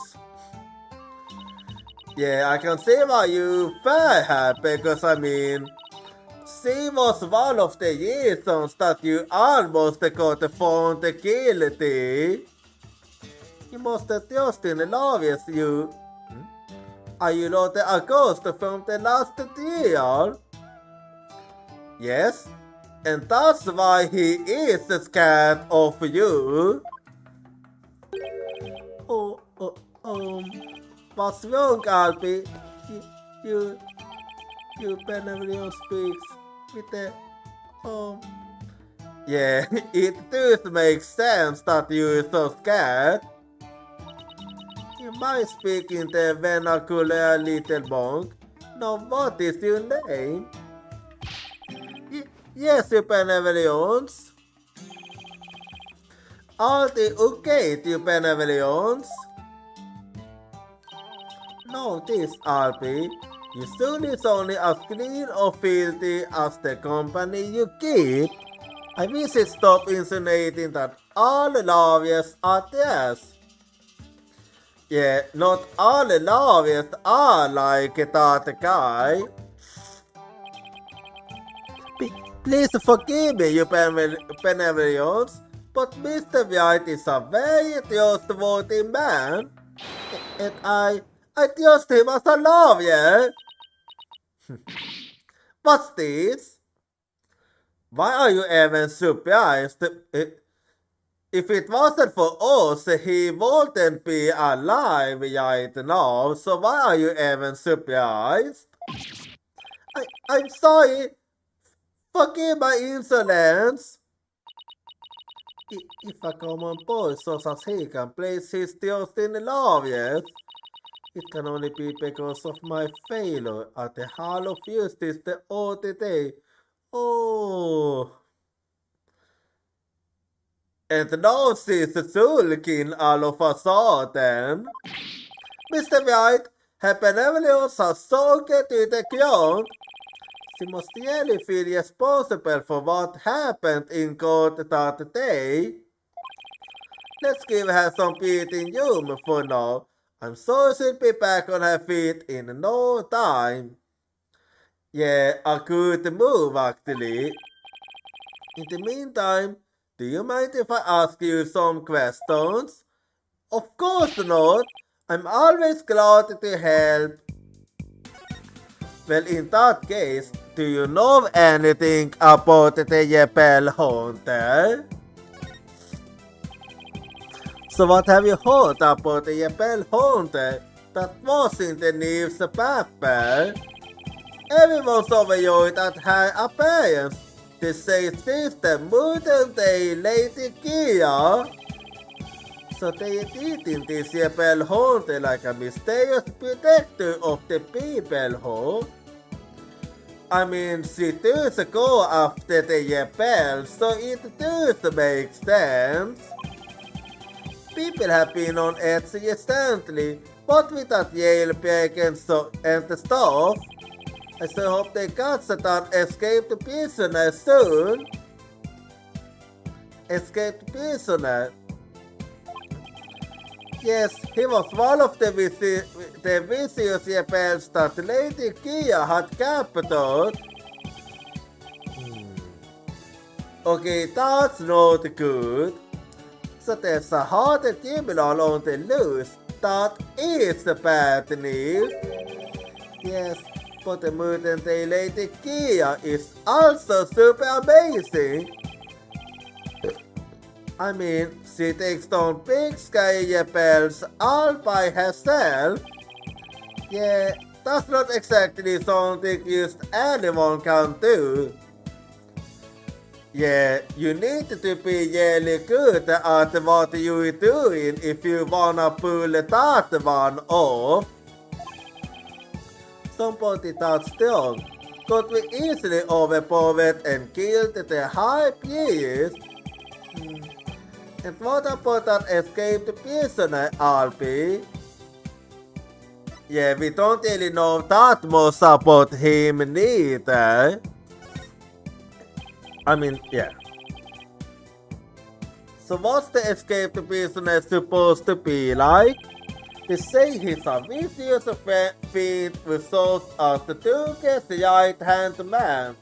Yeah, I can see why you felt her, because I mean, she was one of the reasons that you almost got found guilty. You must have just in love with you. Are you not a ghost from the last deal? Yes, and that's why he is scared of you. What's wrong, Alpi? You benevolent speaks with the, Yeah, it does make sense that you're so scared. You might speak in the vernacular, little monk. Now, what is your name? Yes, your benevolence. All the okay, your benevolence. Notice, Alpi, you soon is only as clean or filthy as the company you keep. I wish it stop insinuating that all lawyers are theirs. Yeah, not all lobbyists are like that guy. Please forgive me, you benevolence, but Mr. White is a very trustworthy man, and I trust him as a lawyer. What's this? Why are you even surprised? If it wasn't for us, he wouldn't be alive right now, so why are you even surprised? I'm sorry. Forgive my insolence. If a common boy such as he can place his trust in the lawyers, it can only be because of my failure at the Hall of Justice the other day. Oh. And now she's sulking all of a sudden. Mr. White, her benevolence has sunk to the ground. She must really feel responsible for what happened in court that day. Let's give her some breathing room for now. I'm sure she'll be back on her feet in no time. Yeah, a good move actually. In the meantime, do you mind if I ask you some questions? Of course not. I'm always glad to help. Well, in that case, do you know anything about the Rebel Hunter? So what have you heard about the Rebel Hunter that was in the newspaper? Everyone's overjoyed at her appearance. They say she's the modern day Lady Gia. So they did in this Rebel Hunter like a mysterious protector of the people, huh? I mean, she does go after the rebels, so it does make sense. People have been on edge recently, but with that jailbreak and stuff, I so hope they got that escaped prisoner soon. Escaped prisoner. Yes, he was one of the vicious rebels that Lady Gia had captured. Okay, that's not good. So there's a harder criminal on the loose. That is bad news. Yes, but the modern day Lady Gia is also super amazing. I mean, she takes down big scary rebels all by herself. Yeah, that's not exactly something just anyone can do. Yeah, you need to be really good at what you're doing if you wanna pull that one off. Somebody that's strong could be easily overpowered and killed the high priest. And what about that escaped prisoner, Alpi? Yeah, we don't really know that much about him neither. I mean, yeah. So what's the escaped prisoner supposed to be like? They say he's a vicious fiend with souls as the Duke's right-hand man.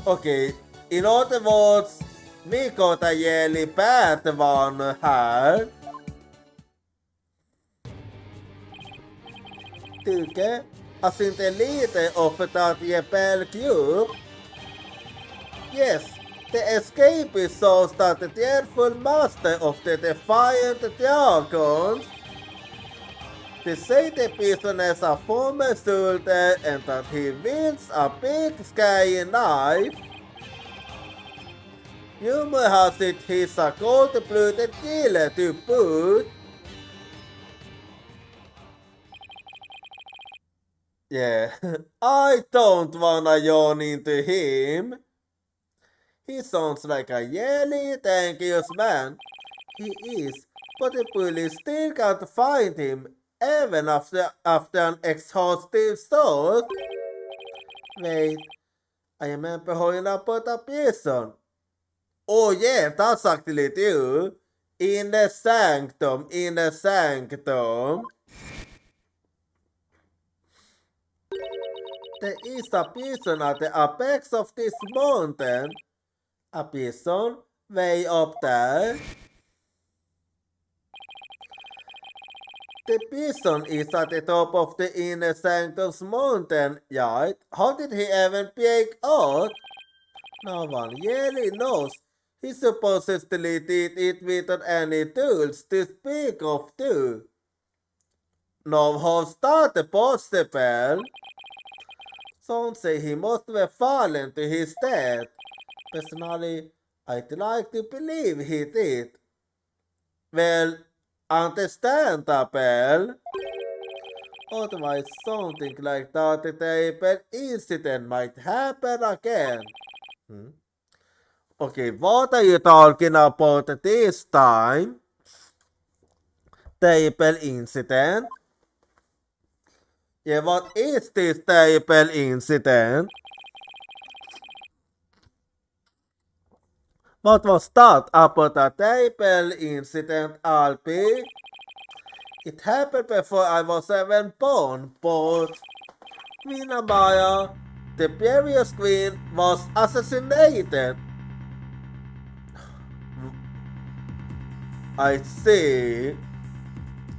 Okay, in other words, we got a really bad one här. Duke, as in the leader of that rebel group. Yes, the escapist souls that the dreadful master of the defiant dragons. They say the prisoners are former soldier and that he wields a big scary knife. Rumor has it he's a cold-blooded killer to boot. Yeah, I don't wanna yawn into him. He sounds like a really dangerous man. He is, but the police still can't find him, even after an exhaustive search. Wait, I remember hearing about a prison. Oh yeah, that's actually true. In the sanctum, in the sanctum. There is a person at the apex of this mountain. A person way up there. The person is at the top of the inner sanctum's mountain, right? How did he even peek out? No one really knows. He supposedly did it without any tools to speak of too. Now how's that possible? Some say he must have fallen to his death. Personally, I'd like to believe he did. Well, understandable. Otherwise, something like that table incident might happen again. Okay, what are you talking about this time? Table incident? Yeah, what is this table incident? What was that about a table incident, Alpi? It happened before I was even born, but Queen Amaya, the previous queen, was assassinated. I see.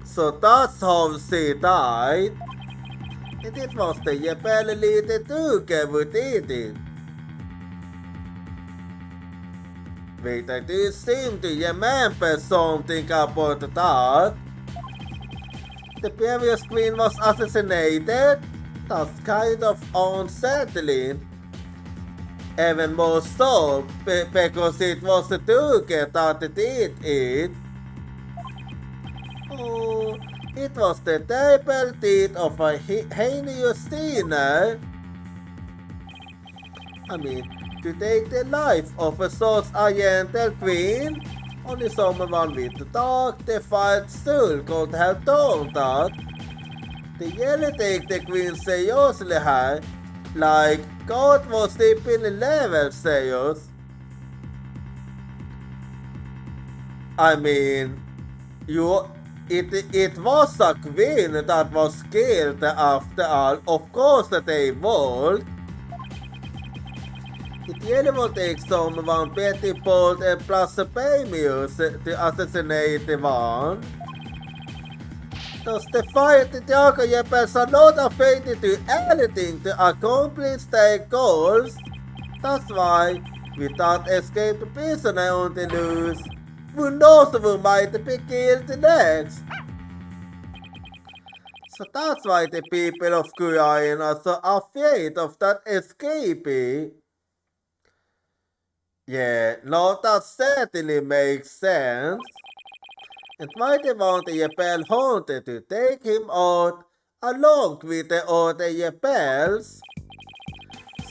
So that's how she died. And it was the Jebel-lite Duke who did it. Wait, I do seem to remember something about that. The previous queen was assassinated? That's kind of unsettling. Even more so, because it was the Duke that did it. Oh, it was the terrible deed of a heinous sinner. I mean, to take the life of a such a gentle queen, only someone with a dark, defiled soul could have done that. They really take the queen seriously here, like God was deeply level serious. I mean, it was a queen that was killed after all, of course they would. It really would take someone pretty bold and blasphemous to assassinate one. Thus the fight the Joker Yepers are not afraid to do anything to accomplish their goals. That's why, without escaped prisoner on the loose, who knows who might be killed next? So that's why the people of Korean are so afraid of that escapee. Yeah, no, that certainly makes sense. And why they want the Yepel hunter to take him out along with the other Yepels?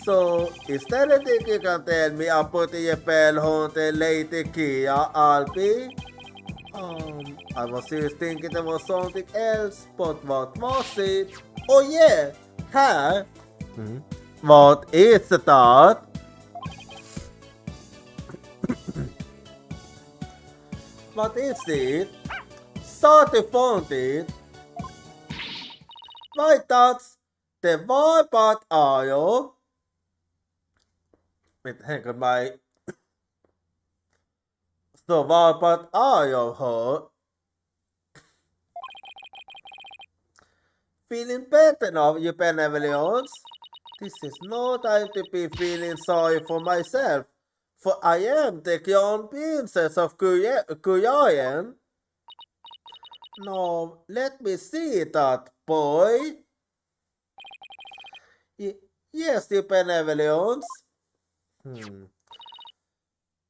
So, is there anything you can tell me about the Yepel hunter Lady Kia, Alpi? I was just thinking there was something else, but what was it? Oh yeah, her. What is that? What is it? Start to find it. Why that's the Warbot Isle. Wait, hang on, my. So Warbot Isle, huh? Feeling better now, you benevolence? This is no time to be feeling sorry for myself, for I am the crown princess of Korean. No, let me see that, boy. Yes, you benevolence.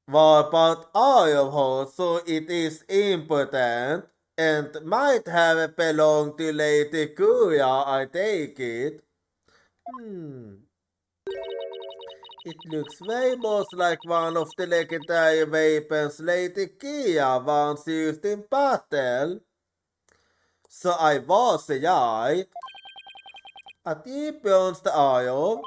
What about all of her, so it is important and might have belonged to Lady Kuya, I take it. It looks very much like one of the legendary weapons Lady Kia once used in battle. So I was right. A deep beyond the isle.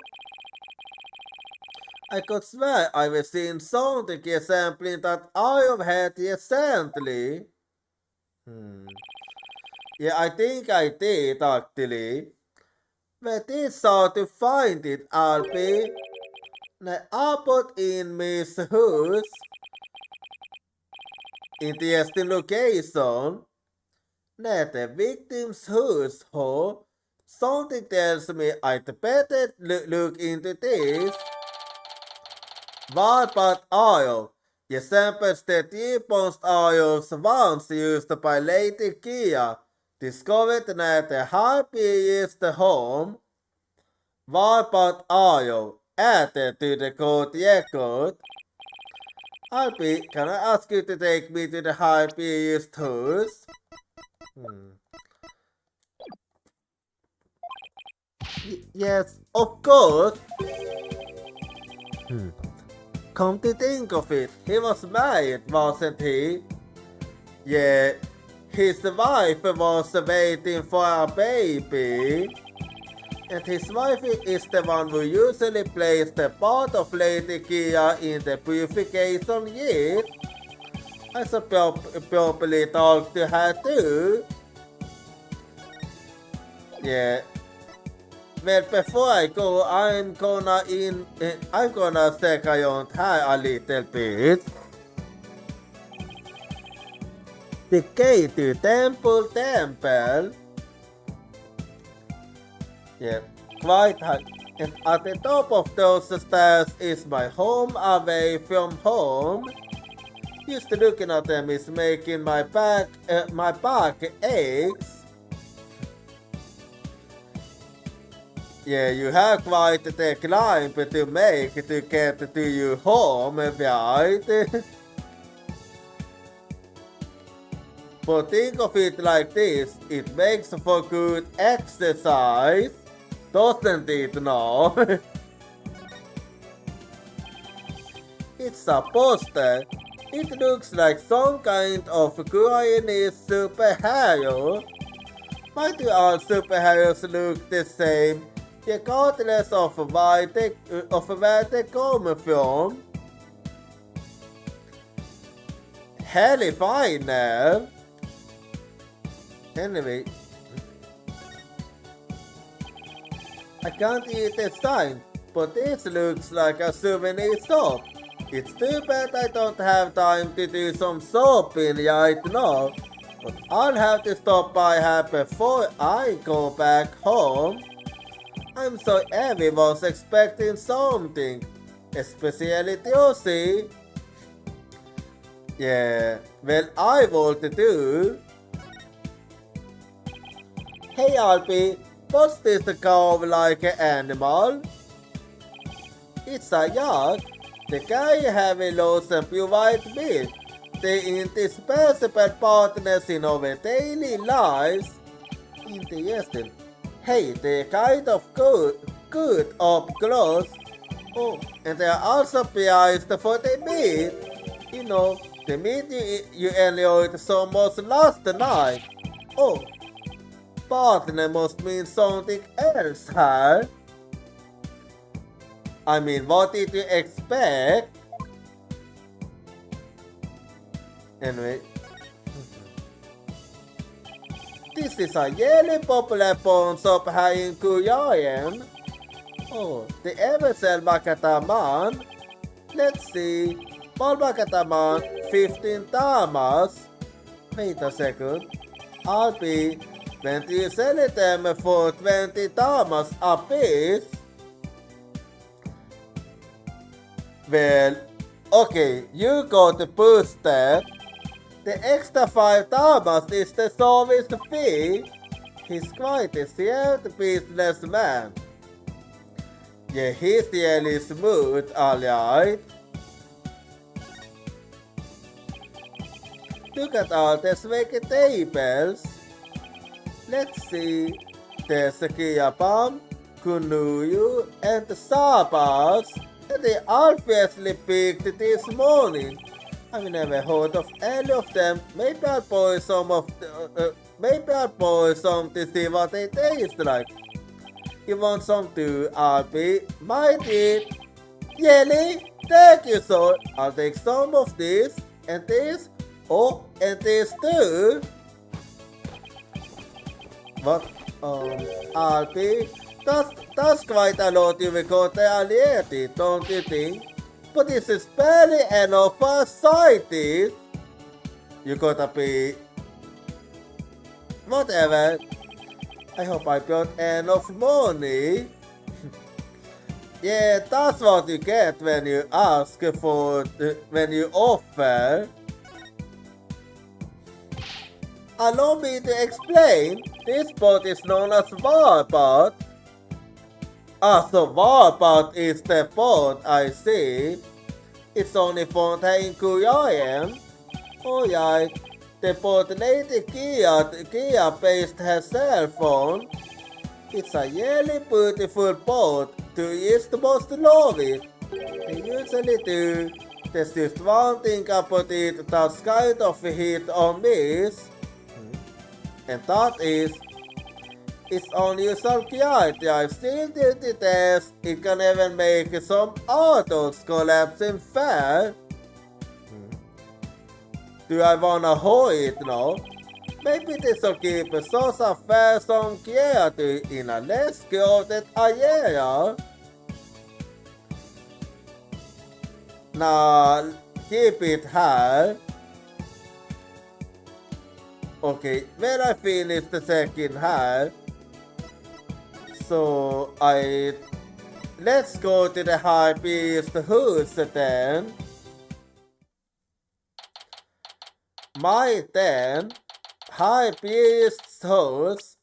I could swear I've seen something resembling that I have had recently. Yeah, I think I did actually. Where is how to find it, Alpi? I put in Miss Who's interesting location. The victim's house, ho. Something tells me I'd better look into this. Varpat oil. Resembles the T-post oils once used by Lady Kia. Discovered that the harpy is the home. Varpat oil. Added to the court record. Harpy, can I ask you to take me to the harpy's house? Yes, of course. Come to think of it, he was married, wasn't he? Yeah, his wife was waiting for a baby. And his wife is the one who usually plays the part of Lady Kia in the purification yet. I should probably talk to her too. Yeah. Well, before I go, I'm gonna check around her a little bit. The gate to Temple. Yeah, quite high. And at the top of those stairs is my home away from home. Just looking at them is making my back aches. Yeah, you have quite the climb to make to get to your home, right? But think of it like this, it makes for good exercise, doesn't it, no? It's a poster. It looks like some kind of Korean superhero. Why do all superheroes look the same, regardless of where they come from? Hell fine now. Anyway, I can't eat a sign, but this looks like a souvenir shop. It's too bad I don't have time to do some shopping right now, but I'll have to stop by her before I go back home. I'm so everyone's expecting something, especially Josie. Yeah, well, I want to do. Hey Alpi, what's this carve like an animal? It's a yak. The guy having loads of pure white meat. The indispensable partners in our daily lives. Interesting. Hey, they're kind of good up close. Oh, and they're also priced for the meat. You know, the meat you enjoyed so much last night. Oh, partner must mean something else, huh? I mean, what did you expect? Anyway. This is a really popular pawn shop here in Korean. Oh, they ever sell Makataman? Let's see. Ball Makataman, 15 tamas. Wait a second. I'll be when you sell them for 20 tamas a piece. Well, okay, you got the booster. The extra 5 tamas is the service fee. He's quite a serious businessman. Yeah, he's really smooth, alright. Look at all these vegetables. Let's see. There's a Kia Palm, Kunuyu, and Sabas. And they obviously picked this morning. I've never heard of any of them. Maybe I'll pour some to see what they taste like. You want some too, Alpi? Might it? Really? Thank you, sir. I'll take some of this and this. Oh, and this too. What? Alpi, that's quite a lot you will retaliate, don't you think? But this is barely enough for a scientist. You gotta be... Whatever. I hope I got enough money. Yeah, that's what you get when you ask for... when you offer. Allow me to explain. This spot is known as Warpot. So Warpot is the pot, I see. It's only found here in Korean. Alright, the pot lady Kia based her cell phone. It's a really beautiful pot. Tourists must love it. They usually do. There's just one thing about it that's kind of hit or miss. And that is, it's unusual clarity. I've seen the test. It can even make some autos collapse in fair. Do I wanna hold it now? Maybe this will keep a source of fair some clarity in a less crowded area. Now, keep it here. Okay, when I finish the second half, so let's go to the high beast who's then. My then, high beast's host.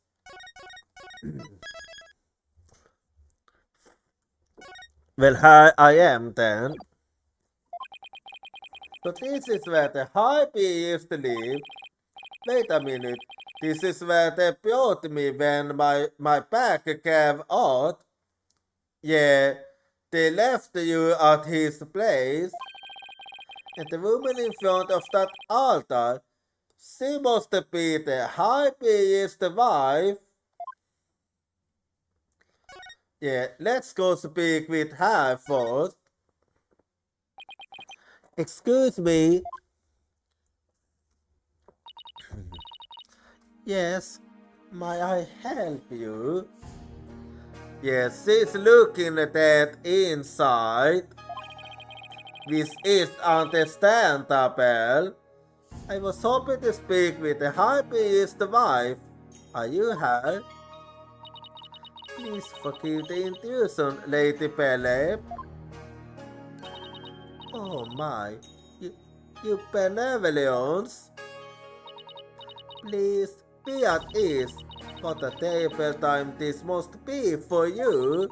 Well, here I am then. So this is where the high beast live. Wait a minute, this is where they brought me when my back gave out. Yeah, they left you at his place. And the woman in front of that altar, she must be the high priest's wife. Yeah, let's go speak with her first. Excuse me. Yes, may I help you? Yes, she's looking at that inside. This is understandable. I was hoping to speak with the high priest's wife. Are you her? Please forgive the intrusion, Lady Philip. Oh my, you benevolence. Please be at ease. What a terrible time this must be for you.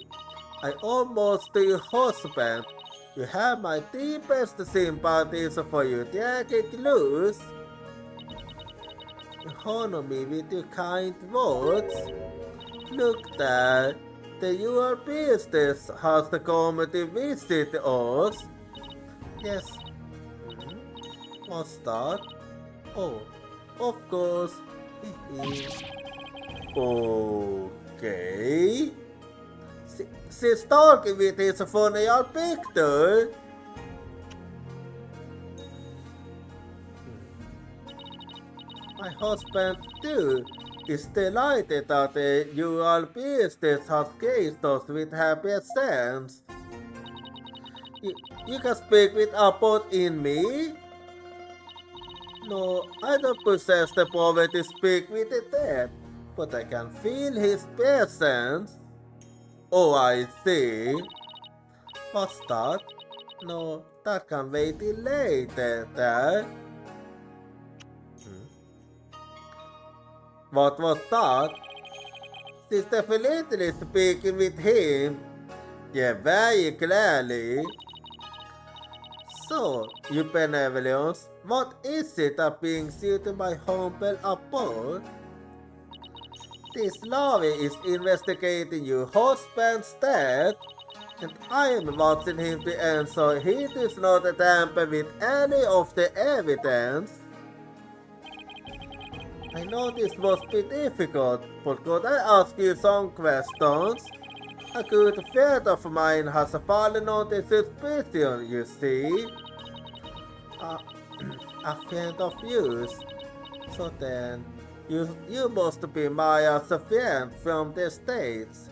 I almost to your husband. You have my deepest sympathies for your tragic loss. You honor me with your kind words. Look there, the your business has come to visit us. Yes. What's that? Oh, of course. Okay. She's talking with his funny old picture. My husband too is delighted that your business has graced us with happy sense. You can speak with Apple in me? No, I don't possess the power to speak with the dead, but I can feel his presence. Oh, I see. What's that? No, that can wait till later, Dad. What was that? She's definitely speaking with him. Yeah, very clearly. So, you benevolence, what is it that brings you to my humble abode? This lawyer is investigating your husband's death, and I am watching him to answer he does not tamper with any of the evidence. I know this must be difficult, but could I ask you some questions? A good friend of mine has fallen under suspicion, you see. Uh, a friend of yours. So then, you must be Maya's friend from the States.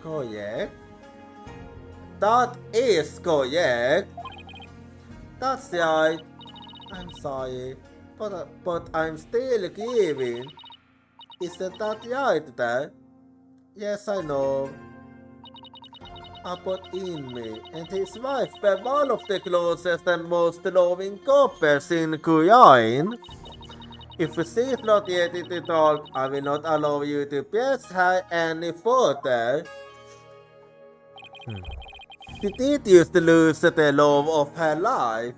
Correct? That is correct. That's right. I'm sorry, but I'm still grieving. Isn't that right, Dad? Yes, I know. But me and his wife were one of the closest and most loving couples in Kuyain. If she's not yet to talk, I will not allow you to press her any further. She did used to lose the love of her life.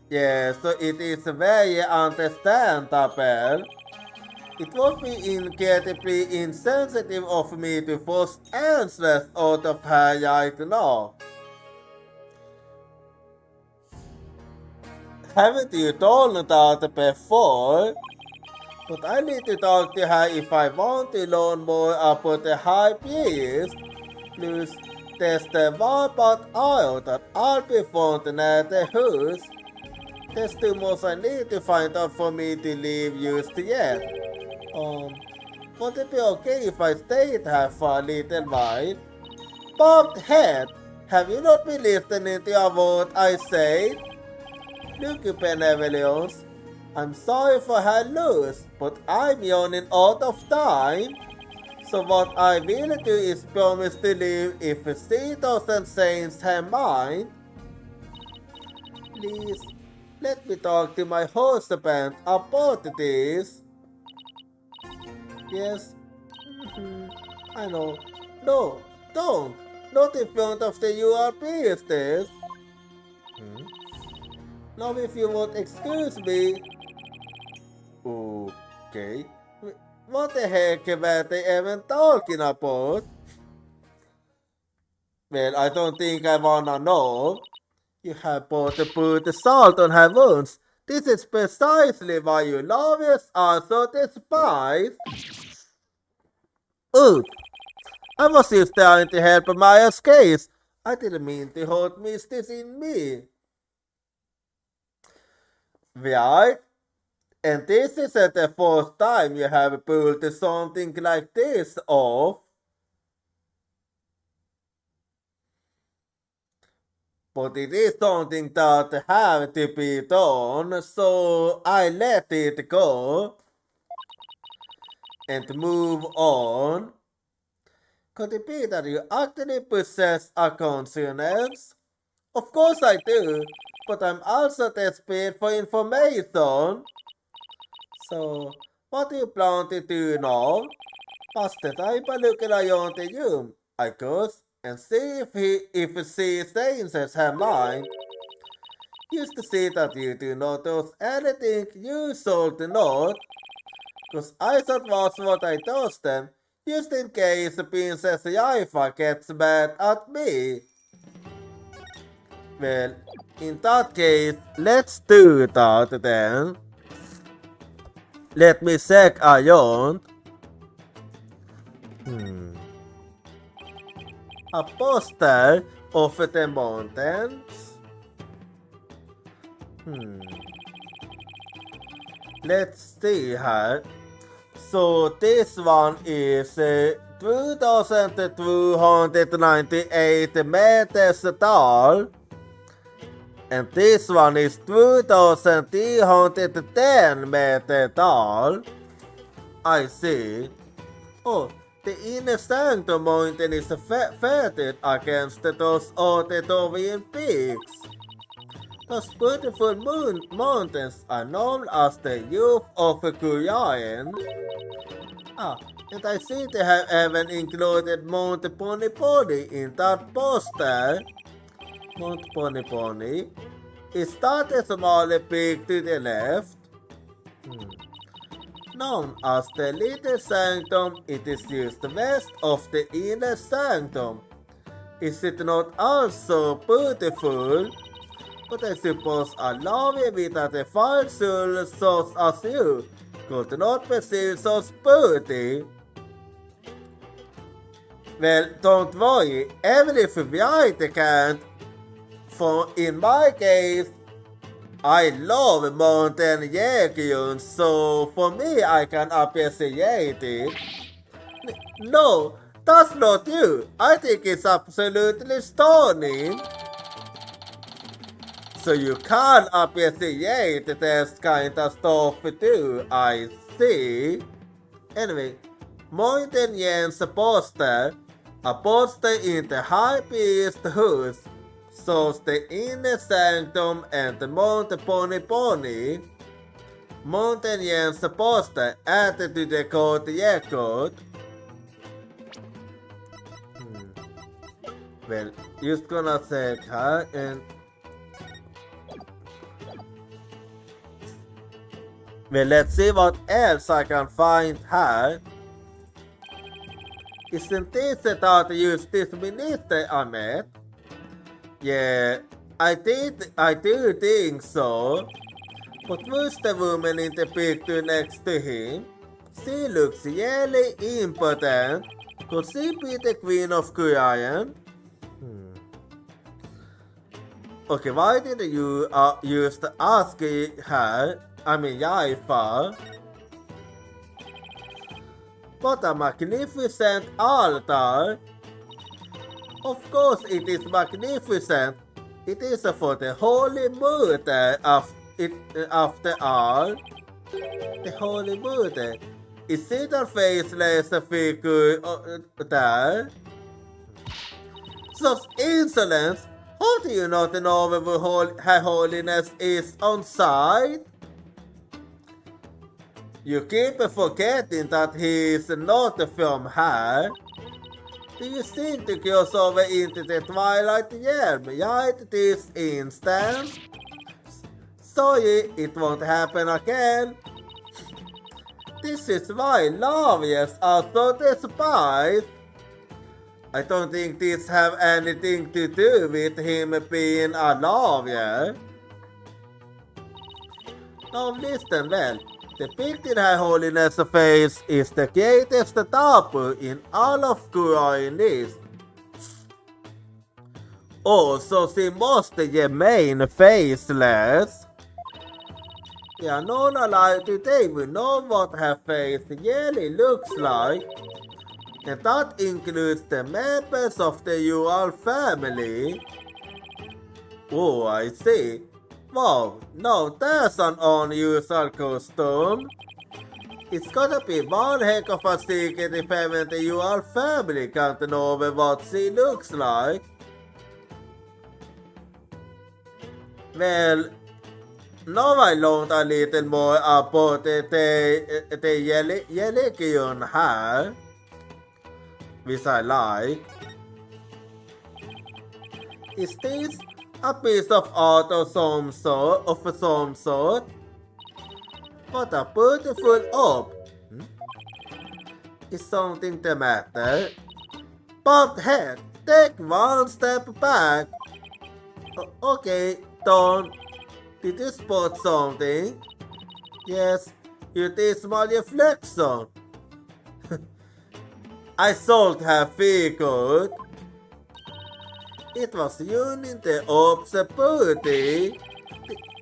Yes, so it is very understandable. It would be incredibly insensitive of me to force answers out of her right now. Haven't you told that before? But I need to talk to her if I want to learn more about the high priest. Plus, there's the one part out that I'll be found at the house. There's too much I need to find out for me to leave just yet. Would it be okay if I stay at her for a little while? Bobbed head, have you not been listening to a word I say? Look, Benevolence, I'm sorry for her loss, but I'm running out of time. So what I will do is promise to leave if she doesn't change her mind. Please, let me talk to my husband about this. Yes, I know. No, don't. Not in front of the URP, Now if you would excuse me. Okay. What the heck were they even talking about? Well, I don't think I wanna know. You have both put the salt on her wounds. This is precisely why you lawyers are so despised. Ooh, I was just trying to help Maya's case. I didn't mean to hurt Mistress in me. Right? And this isn't the first time you have pulled something like this off. But it is something that had to be done, so I let it go and move on. Could it be that you actually possess a conscience? Of course I do, but I'm also desperate for information. So, what do you plan to do now? Vastata by looking around the room, I guess, and see if she changes her mind. Used to see that you do not do anything you should not, cause I thought was what I told them, just in case Princess Yaifa gets mad at me. Well, in that case, let's do that then. Let me check around. A poster of the mountains. Let's see here. So this one is 2,298 meters tall. And this one is 2,310 meters tall. I see. Oh, the inner sanctum mountain is fettered against those auditorium peaks. Those beautiful mountains are known as the youth of Kuyain. And I see they have even included Mount Poniponi in that poster. Mount Poniponi? Is that a smaller peak to the left? Known as the Little Sanctum, it is just west of the Inner Sanctum. Is it not also beautiful? But I suppose a lobby without a fine soul such as you could not perceive such beauty. Well, don't worry, even if reality can't, for in my case, I love mountain Jägerjun, so for me I can appreciate it. No, that's not you. I think it's absolutely stunning. So you can appreciate this kind of stuff too, I see. Anyway, mountain Jens poster, a poster in the high priest's house, shows the inner sanctum and the Mount Pony. Mountain Jens poster added to the court record. Well, just gonna check her and... Well, let's see what else I can find here. Isn't this the Justice Minister I met? Yeah, I do think so. But who's the woman in the picture next to him? She looks really important. Could she be the Queen of Korean? Okay, why did you used to ask her? I mean, Jaifa. What a magnificent altar! Of course it is magnificent. It is for the Holy Mother after all. The Holy Mother. Is it a faceless figure there? Such insolence! How do you not know whether Her Holiness is on site? You keep forgetting that he is not from here. Do you seem to cross over into the Twilight Realm right this instant? Sorry, it won't happen again. This is why lawyers are so despised. I don't think this have anything to do with him being a lawyer. Now listen well. The picture Her Holiness face is the greatest tapu in all of Korean. Oh, so she must remain faceless. Yeah, no lie, today we know what her face really looks like. And that includes the members of the Ural family. Oh, I see. Wow, now there's an unusual costume. It's gonna be one heck of a secret if even the Ural family can't know what she looks like. Well, now I learned a little more about the Jägerjun hair, which I like. Is this a piece of art of some sort? What a beautiful orb! Is something the matter? But head, take one step back. Okay, Don. Did you spot something? Yes, it is my reflection. I sold her figured. It was using the orb's booty.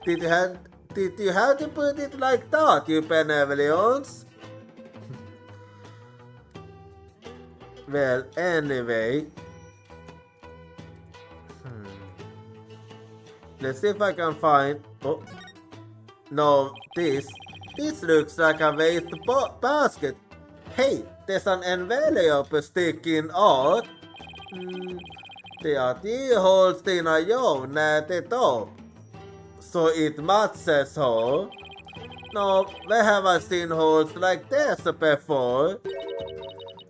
Did you have to put it like that, you benevolence? Well, anyway. Let's see if I can find... Oh. No, this looks like a waste basket. Hey, there's an envelope sticking out. There are 3 holes in a yarn at the top. So it matches her. No, where have I seen holes like this before?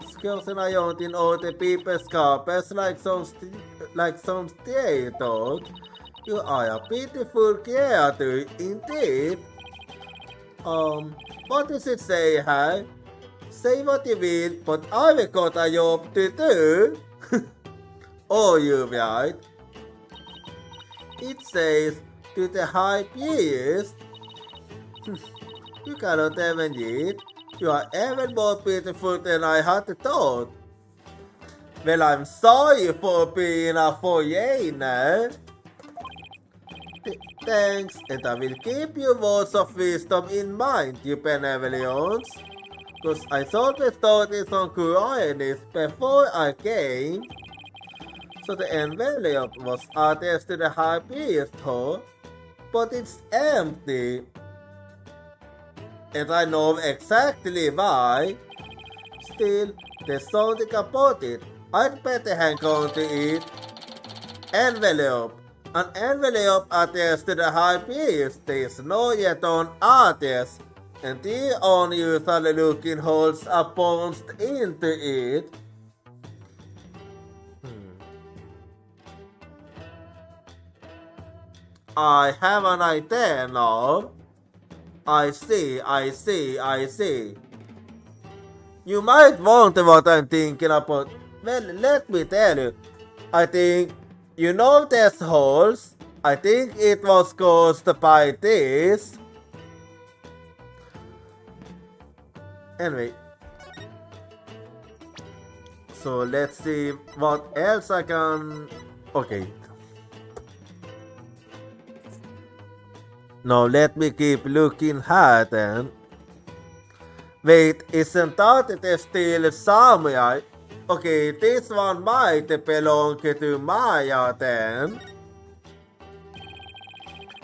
Skills in a yarn in all the people's carpets like some stray dog. You are a beautiful creature indeed. What does it say here? Say what you will, but I've got a job to do. Oh, you're right. It says to the high priest. You cannot even eat. You are even more beautiful than I had thought. Well, I'm sorry for being a foreigner. Thanks, and I will keep your words of wisdom in mind, you benevolence. Because I thought we started on Curious before I came. So the envelope was addressed to the high priest, huh? But it's empty. And I know exactly why. Still, there's something about it. I'd better hang on to it. Envelope. An envelope addressed to the high priest is not yet on address, and the unusually looking holes are punched into it. I have an idea now. I see. You might wonder what I'm thinking about. Well, let me tell you. I think, you know these holes? I think it was caused by this. Anyway. So let's see what else I can... Okay. Now let me keep looking hard then. Wait, isn't that still samurai? Okay, this one might belong to Maya then.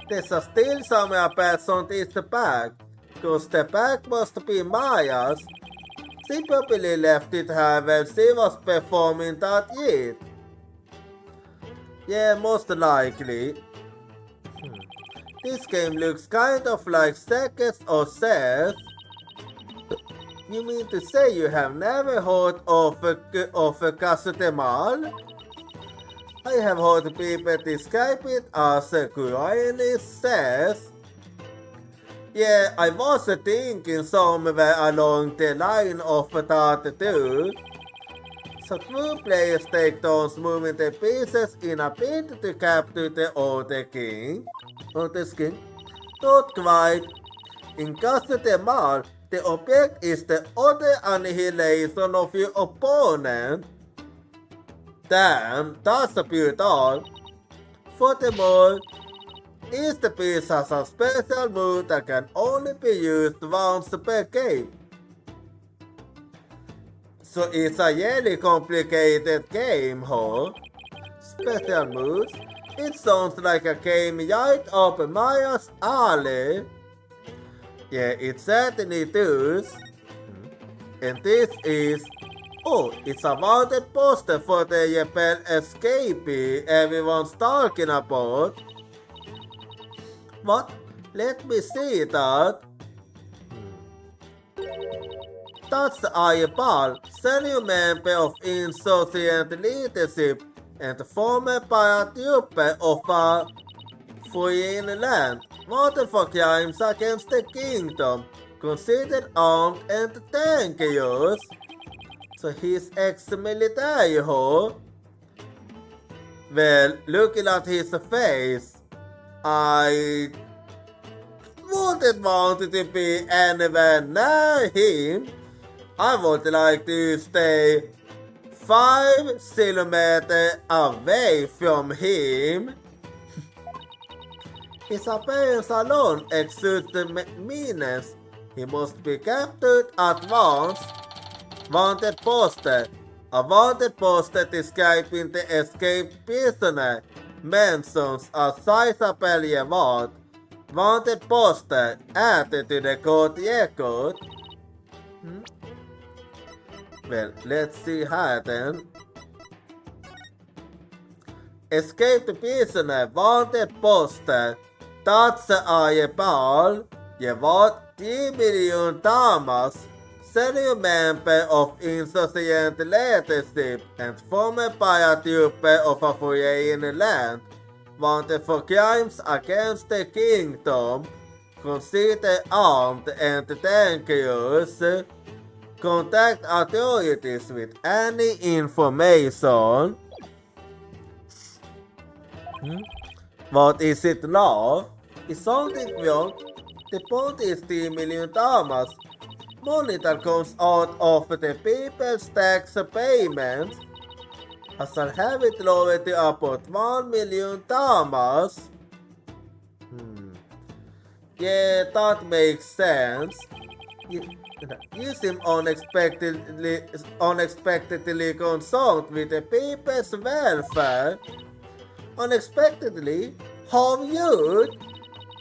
There's still samurai pads on this bag, because the bag must be Maya's. She probably left it here while she was performing that yet. Yeah, most likely. This game looks kind of like Seconds or Seth. You mean to say you have never heard of a Casatemal? I have heard people describe it as a Guyanese Seth. Yeah, I was thinking somewhere along the line of that too. So two players take turns moving the pieces in a bid to capture the other king. Not quite. In Casatemal, the object is the utter annihilation of your opponent. Damn, that's a brutal. Furthermore, each piece has a special move that can only be used once per game. So it's a really complicated game, huh? Special moves? It sounds like a game right up Maya's alley. Yeah, it certainly does. And this is... Oh, it's a wanted poster for the Rebel escapee everyone's talking about. What? Let me see that. That's Ayabal, senior member of Insociant Leadership and former paratrooper of a foreign land, wanted for crimes against the kingdom, considered armed and dangerous. So he's ex-military, huh? Well, looking at his face, I wouldn't want it to be anywhere near him. I would like to stay 5 kilometers away from him. His appearance alone exudes the meanness. He must be captured at once. Wanted poster. A wanted poster describing the escaped prisoner mentions a sizable reward. Wanted poster added to the court record. Well, let's see here then. Escaped prisoner wanted poster. That's a ball. Reward 3 million Damas. Senior member of Insociant Leadership and former paratrooper of a foreign land. Wanted for crimes against the kingdom. Considered armed and dangerous. Contact authorities with any information. What is it now? Is something wrong? The point is 3 million Damas. Money that comes out of the people's tax payments. As I have it lowered to about 1 million Thomas. Yeah, that makes sense. You seem unexpectedly concerned with the people's welfare. Unexpectedly? How weird!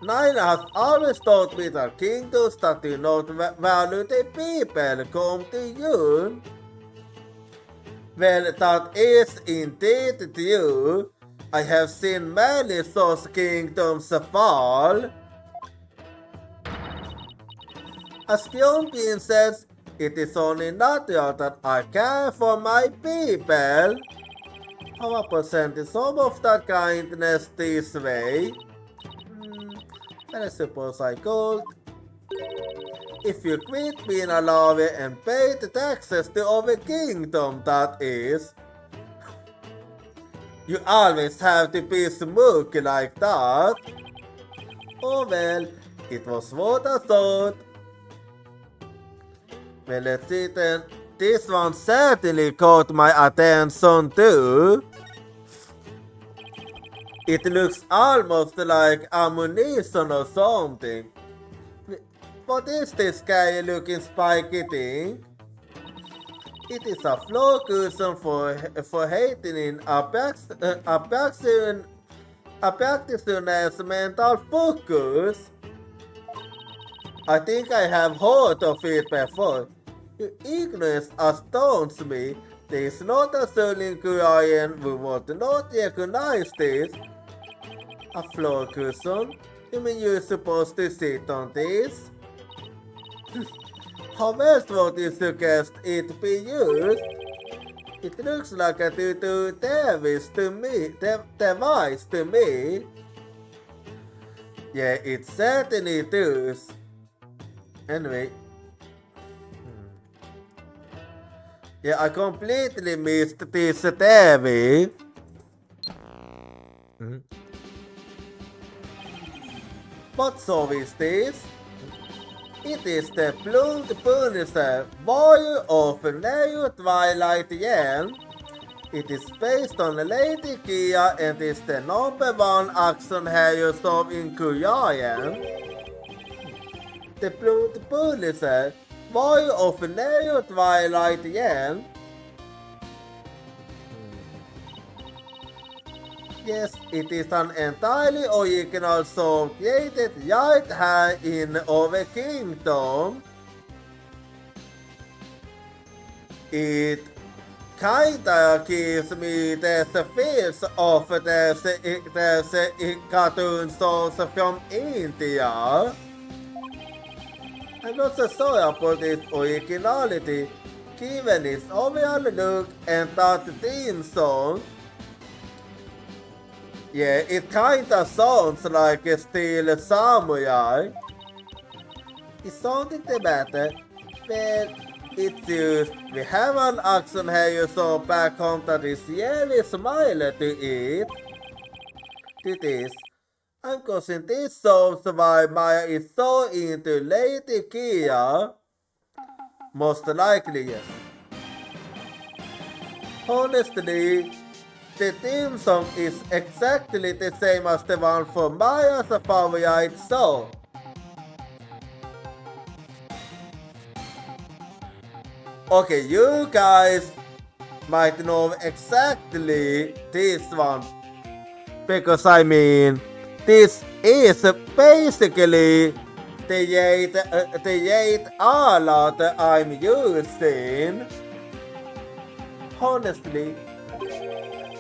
Naina has always thought with our kingdoms that do not value the people come to you. Well, that is indeed true. I have seen many such kingdoms fall. As young princess, it is only natural that I care for my people. How I present some of that kindness this way? And I suppose I could. If you quit being a lawyer and pay the taxes to our kingdom, that is. You always have to be smug like that. Oh well, it was what I thought. Well, let's see then. This one certainly caught my attention too. It looks almost like ammunition or something. What is this scary looking spiky thing? It is a floor cushion for heightening a practitioner's mental focus. I think I have heard of it before. Your ignorance astounds me. There is not a soul in Korean who would not recognize this. A floor cushion? You mean you're supposed to sit on this? How else would you suggest it be used? It looks like a tutu device to me. Yeah, it certainly does. Anyway. Yeah, I completely missed this Devi. What so is this? It is the plumed Punisher Boy of Neo Twilight Yen. It is based on Lady Kia and is the #1 action hero song in Korean. The plumed Punisher Boy of Neo Twilight Yen. Yes, it is an entirely original song created right here in our kingdom. It kinda gives me the feels of the cartoon songs from India. I'm not so sorry about its originality, given its overall look and that theme song. Yeah, it kinda sounds like a Steel Samurai. It sounded better, but it's just we have an action hero so back home that is really smiling to it. It is. I'm guessing this shows why Maya is so into Lady Kia. Most likely, yes. Honestly, the theme song is exactly the same as the one for Maya's favorite song. Okay, you guys might know exactly this one. Because I mean, this is basically the 8 ala that I'm using. Honestly,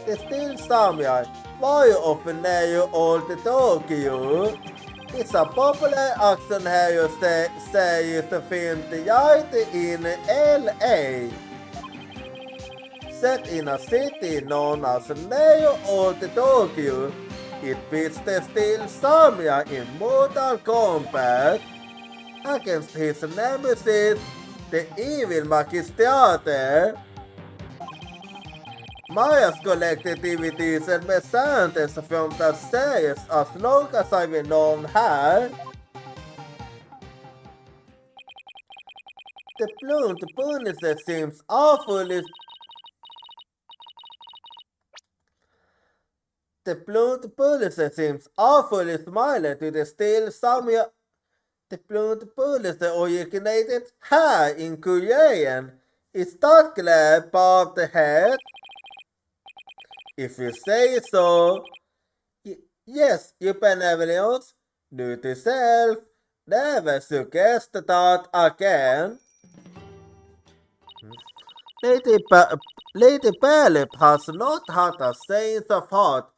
the Steel Samurai Boy of Neo Old Tokyo is a popular action hero series filmed right in LA. Set in a city known as Neo Old Tokyo, it beats the Steel Samurai in Mortal Kombat against his nemesis, the evil Magistrate. Maya's collected DVDs and merchandise from that series as long as I've known her. The plumed Punisher seems awfully The blunt police seems awfully smiling to the still Samia. The blunt police originated here in Korean. Is that clear above the head? If you say so. Yes, you benevolence. Note to self. Never suggest that again. Lady Philip has not had a sense of heart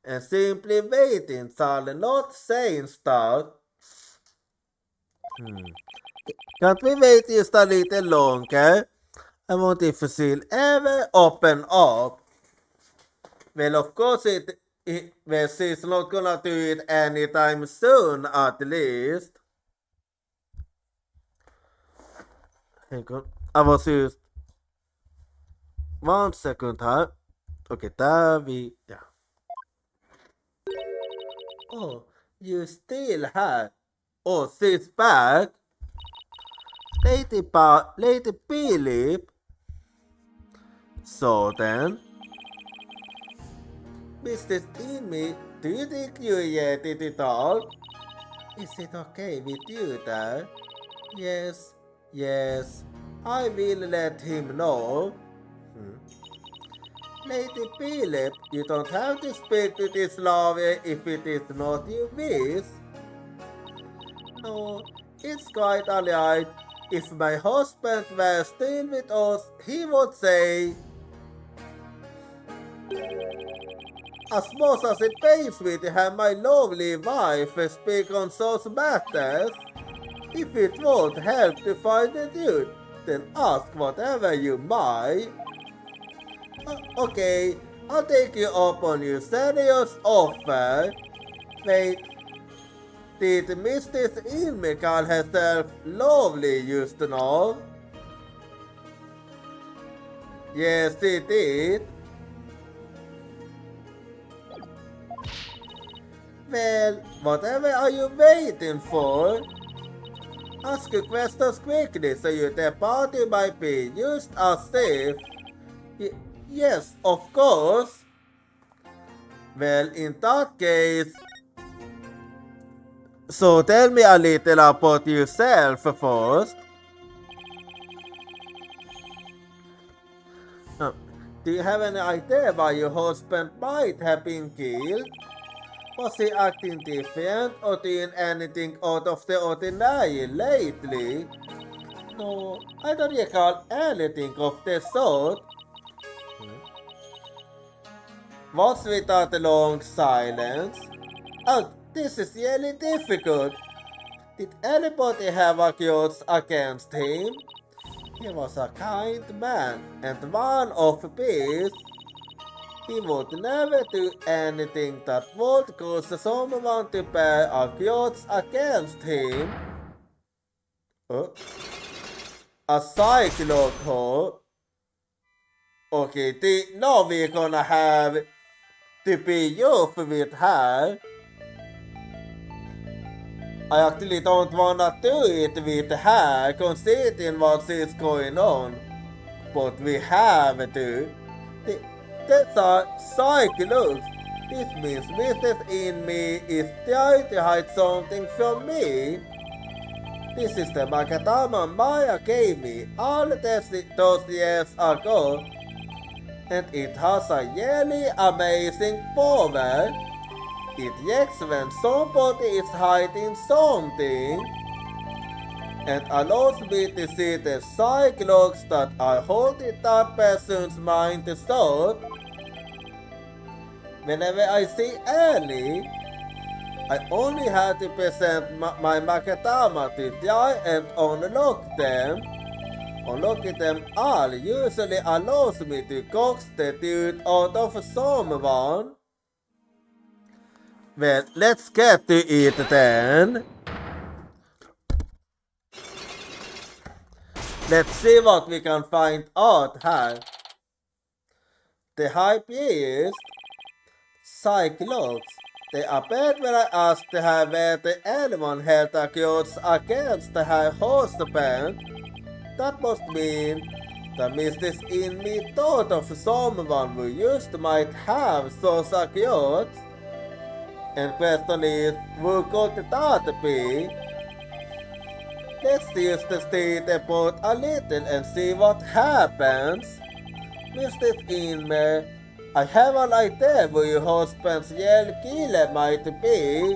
and simply waiting shall not saying start. Can't we wait just a little longer? I want if she'll ever open up. Well, of course well, she's not gonna do it anytime soon, at least. Hang on. I was just 1 second här. Okej, där vi... Ja. Oh, you still here. Oh, she's back. Lady Philip. So then... Mr. Timmy, do you think you get it at all? Is it okay with you there? Yes, I will let him know. Lady Philip, you don't have to speak to this lawyer if it is not your wish. No, it's quite alright. If my husband were still with us, he would say, as much as it pains me to have my lovely wife speak on such matters, if it won't help to find the dude, then ask whatever you might. Okay, I'll take you up on your serious offer. Wait, did Mrs. Ilme call herself lovely used to know? Yes, she did. Well, whatever are you waiting for? Ask your questions quickly so your party might be used as safe. Yes, of course. Well, in that case... So tell me a little about yourself first. Do you have any idea why your husband might have been killed? Was he acting different or doing anything out of the ordinary lately? No, I don't recall anything of the sort. What's with that long silence? Oh, this is really difficult. Did anybody have accused against him? He was a kind man and one of peace. He would never do anything that would cause someone to bear accuse against him. A cyclone hole? Okay, now we're gonna have to be youth with her. I actually don't wanna do it with her, considering what is going on. But we have to. That's a cyclone. This means Mrs. Inme is trying to hide something from me. This is the macadama Maya gave me all those years ago. And it has a really amazing power. It reacts when somebody is hiding something. And allows me to see the cyclones that are holding that person's mind to thought. Whenever I see Annie, I only have to present my macadama to try and unlock them. Unlocking them all usually allows me to coax the dude out of someone. Well, let's get to it then. Let's see what we can find out here. The high priest, Cyclops. They appeared when I asked her whether anyone had accused against her husband. That must mean The mistakes in me thought of someone who just might have such a cute. And question is, who could that be? Let's just state about a little and see what happens. Mr. Inmer, I have an idea who your husband's yell killer might be.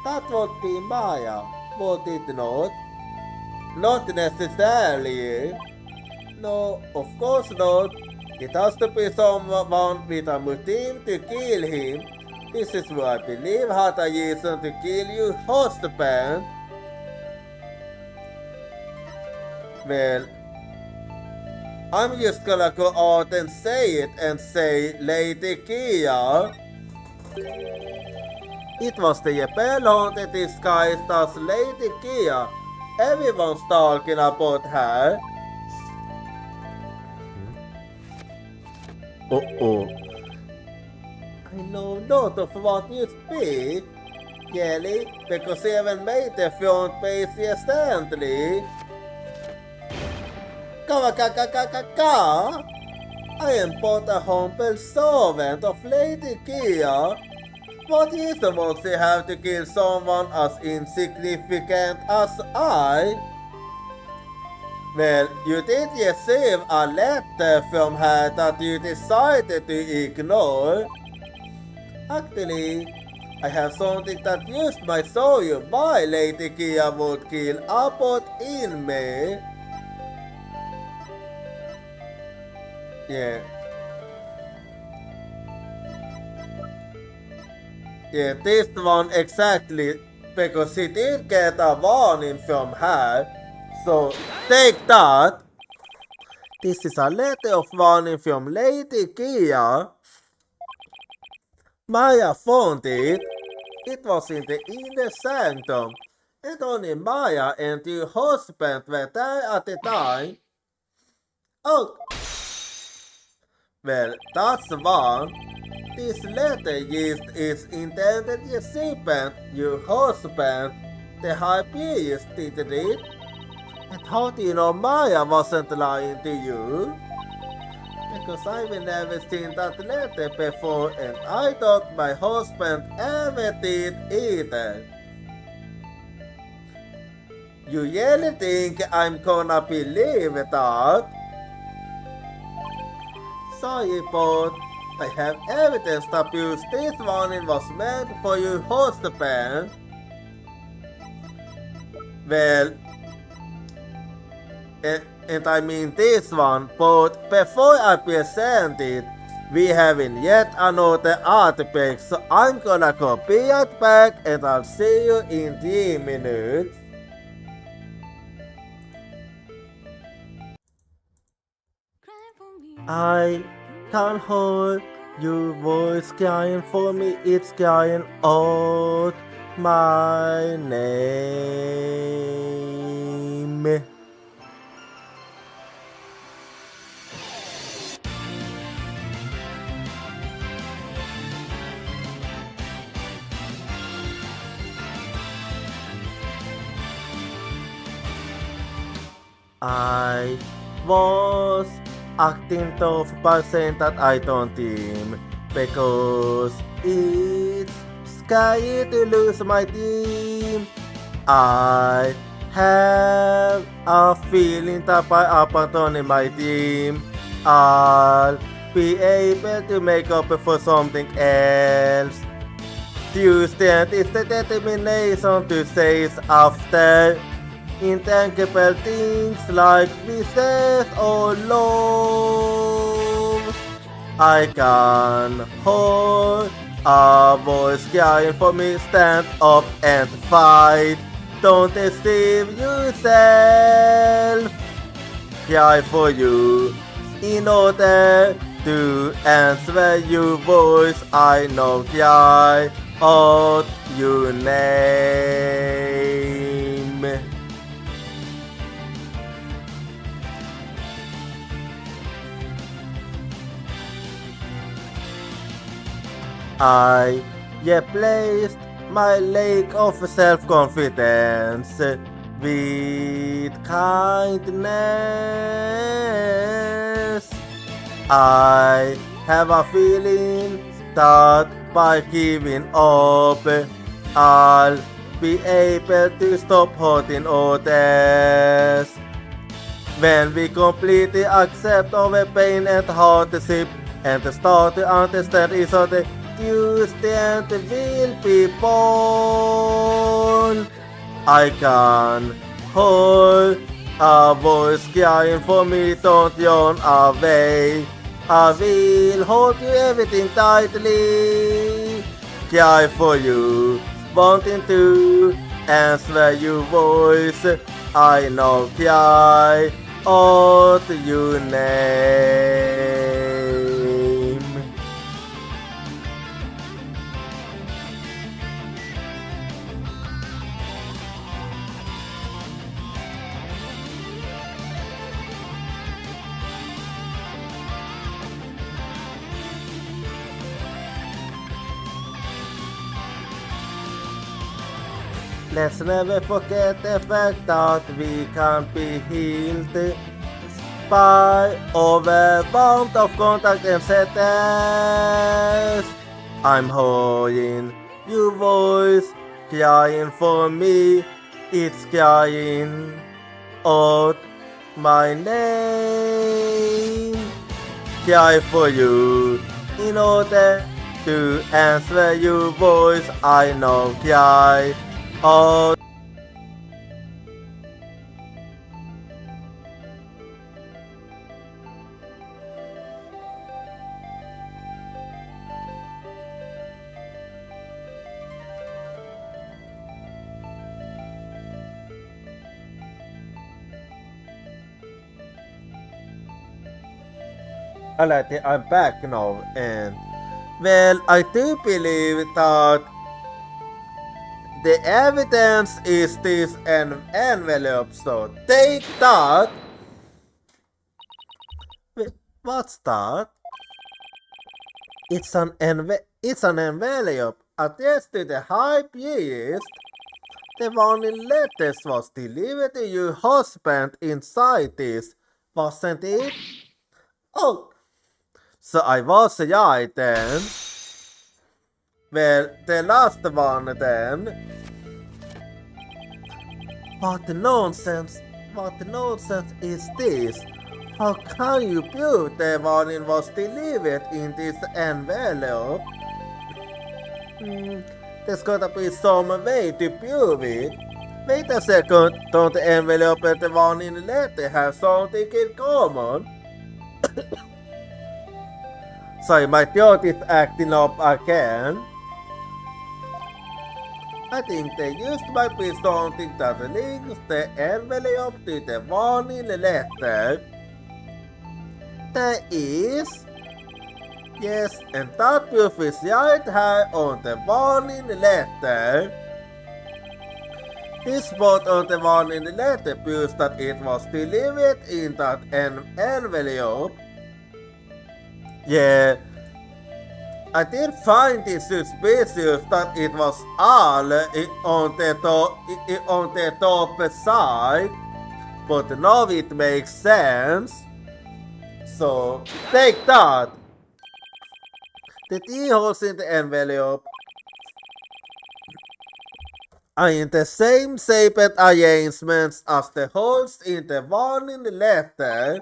That would be Maya, would it not? Not necessarily. No, of course not. It has to be someone with a motive to kill him. This is who I believe had a reason to kill your husband. Well, I'm just gonna go out and say it and say Lady Kia. It was the bell haunted disguised as Lady Kia. Everyone's talking about her. Uh-oh. I know not of what you speak, Kelly, because even made the front page recently. I am but a humble servant of Lady Kia. What reason would she have to kill someone as insignificant as I? Well, you did receive a letter from her that you decided to ignore. Actually, I have something that just might show you why Lady Kia would kill Abbott in me. Yeah, this one exactly, because he did get a warning from her. So, take that. This is a letter of warning from Lady Kia. Maya found it. It was in the inner sanctum, and only Maya and your husband were there at the time. Oh, well, that's one. This letter is its intended recipient, your husband, the high priest, didn't it? And how do you know Maya wasn't lying to you? Because I've never seen that letter before, and I thought my husband ever did either. You really think I'm gonna believe that? Sorry, but I have evidence that this warning was meant for your husband. Well, and I mean this one, but before I present it, we having yet another artifact, so I'm gonna go be right back and I'll see you in 3 minutes. I can't hold your voice crying for me, it's crying out my name. I was acting tough by saying that I don't team because it's scary to lose my team. I have a feeling that by abandoning my team, I'll be able to make up for something else. Tuesday is the determination to chase after intangible things like business or love. I can hold a voice crying for me, stand up and fight. Don't deceive yourself. Cry for you in order to answer your voice. I know cry out your name. I placed my lack of self-confidence with kindness. I have a feeling that by giving up, I'll be able to stop hurting others. When we completely accept our pain and hardship and start to understand each other, new strength will be born. I can hold a voice crying for me, don't yawn away. I will hold you everything tightly, cry for you, wanting to answer your voice. I know cry out your name. Let's never forget the fact that we can't be healed by overwhelmed of contact and sadness. I'm holding your voice, crying for me. It's crying out my name. Cry for you in order to answer your voice. I know cry out. Alright, I'm back now, and well, I do believe that the evidence is this envelope, so take that. Wait, what's that? It's an envelope addressed to the high priest. The warning letters was delivered to your husband inside this, wasn't it? Oh, so I was right then. Well, the last one then. What nonsense is this? How can you prove the warning was delivered in this envelope? There's gotta be some way to prove it. Wait a second, don't the envelope and the warning letter have something in common? Sorry, my throat is acting up again. I think there might be something that links the envelope to the warning letter. There is. Yes, and that proof is right here on the warning letter. This spot on the warning letter proves that it was delivered in that envelope. Yeah, I did find it suspicious that it was all on the top side, but now it makes sense. So take that. The key holes in the envelope are in the same shaped arrangements as the holes in the warning letter.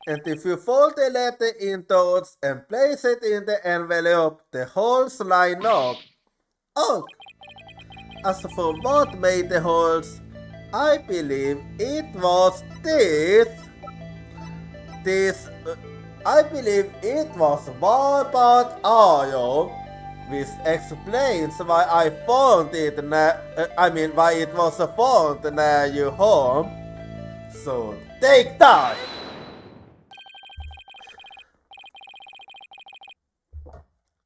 And if you fold the letter in those and place it in the envelope, the holes line up. Oh! As for what made the holes, I believe it was I believe it was warped iron, which explains why I found it why it was found near your home. So take that!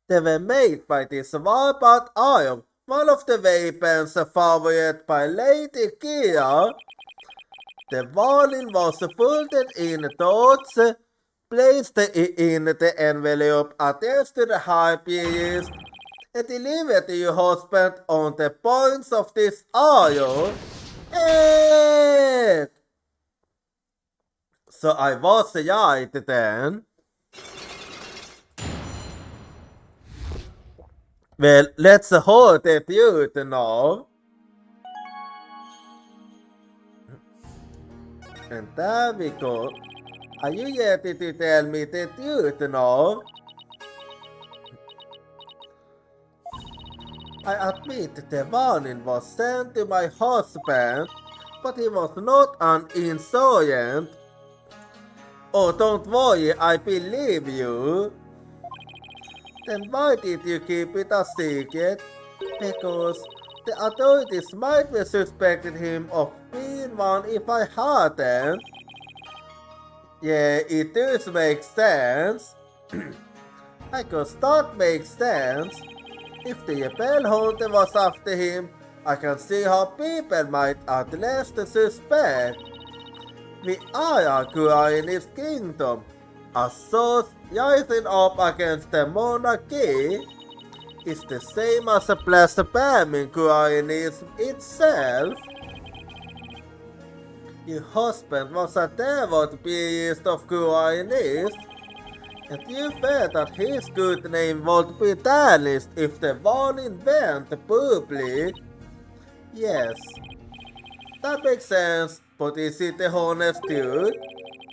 They were made by this warped iron, one of the weapons favored by Lady Jochira. The warning was folded in dots, placed in the envelope attached to the high priest, and deliver to your husband on the points of this oil. Eh. Så I var jag inte den. Well, let's hold it ut now. And there we go. Are you ready to tell me the truth now? I admit the warning was sent to my husband, but he was not an insurgent. Oh, don't worry, I believe you. Then why did you keep it a secret? Because the authorities might have suspected him of being one if I hadn't. Yeah, it does make sense. Because that makes sense. If the Bell Hunter was after him, I can see how people might at least suspect. We are a Guyanese kingdom. Associating up against the monarchy is the same as a blaspheming Guyanese itself. Your husband was a devout priest of Guyanese, and you felt that his good name would be tarnished if the warning went public. Yes, that makes sense, but is it the honest truth?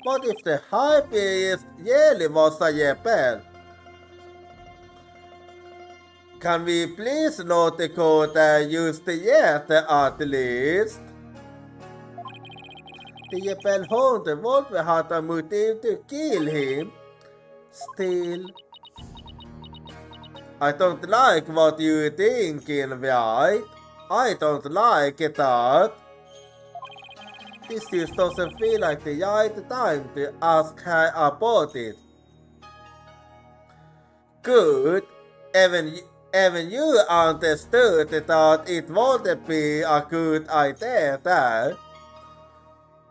What if the high priest really was a rebel? Can we please not quote used yet at least? The rebel hunter would have had a motive to kill him. Still, I don't like what you're thinking, right? I don't like that. This just doesn't feel like the right time to ask her about it. Good. Even you understood that it wouldn't be a good idea there.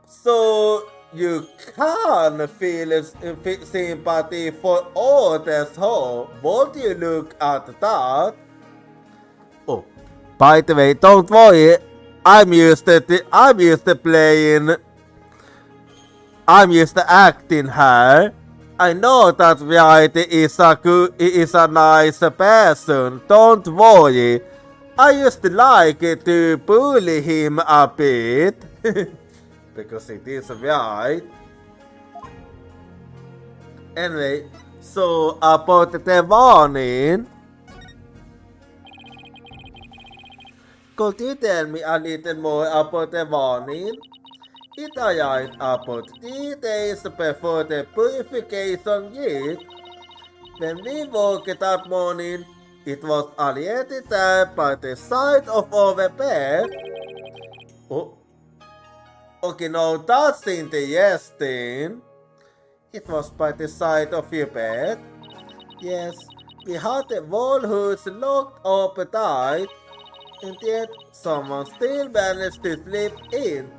So you can feel sympathy for others, how would you look at that? Oh, by the way, don't worry. I'm used to acting her. I know that Variety is a nice person. Don't worry. I used to like to bully him a bit. Because it is right. Anyway, so about the warning. Could you tell me a little more about the warning? It arrived about 3 days before the purification rite. When we woke that morning, it was already there by the side of our bed. Oh, okay, now that's interesting. It was by the side of your bed. Yes, we had the wall hoods locked up tight, and yet someone still managed to slip in.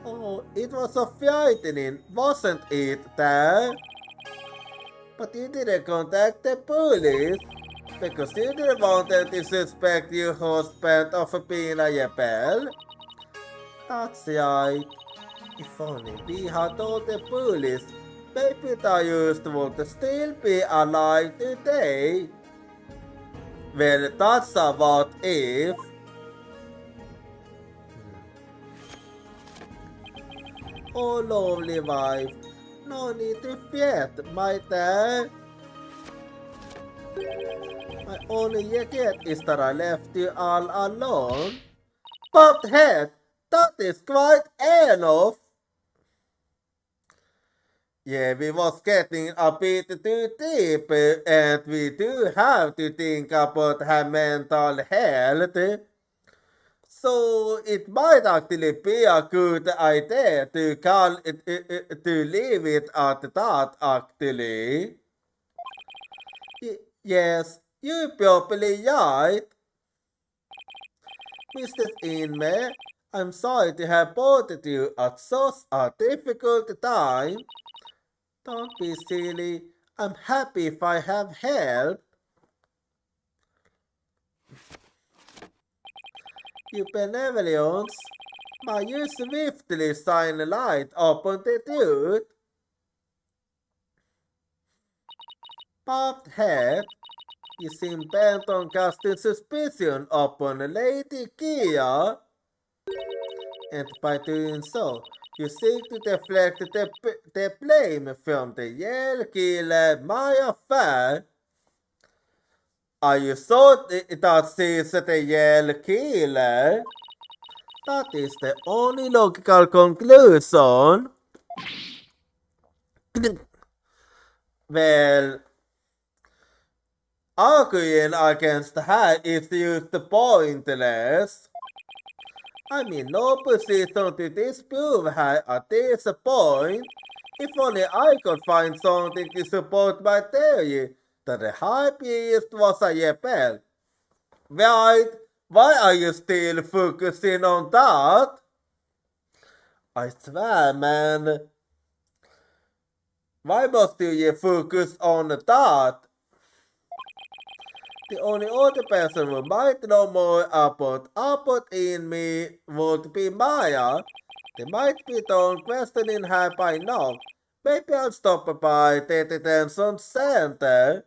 Oh, it was so frightening, wasn't it, there? But you didn't contact the police, because you didn't want them to suspect your husband of being a rebel. That's right. If only we had told the police, maybe Darius would still be alive today. Well, that's a what if. Oh, lovely wife, no need to fret, my dear. My only regret is that I left you all alone. But head, that is quite enough. Yeah, we was getting a bit too deep, and we do have to think about her mental health. So it might actually be a good idea to call it, to leave it at that actually. Yes, you're probably right. Mr. Inme, I'm sorry to have bothered you at such a difficult time. Don't be silly. I'm happy if I have helped. You benevolence, might you swiftly shine a light upon the truth? Popped head, you seem bent on casting suspicion upon Lady Kia, and by doing so, you seek to deflect the blame from the Yale killer Maya Fair. Are you so that she's the Yale killer? That is the only logical conclusion. Well, arguing against her is just pointless. I'm in no position to disprove her at this point. If only I could find something to support my theory that the high priest was a rebel. Right? Why are you still focusing on that? I swear, man. Why must you focus on that? The only other person who might know more about in me would be Maya. They might be done questioning her by now. Maybe I'll stop by the detention center.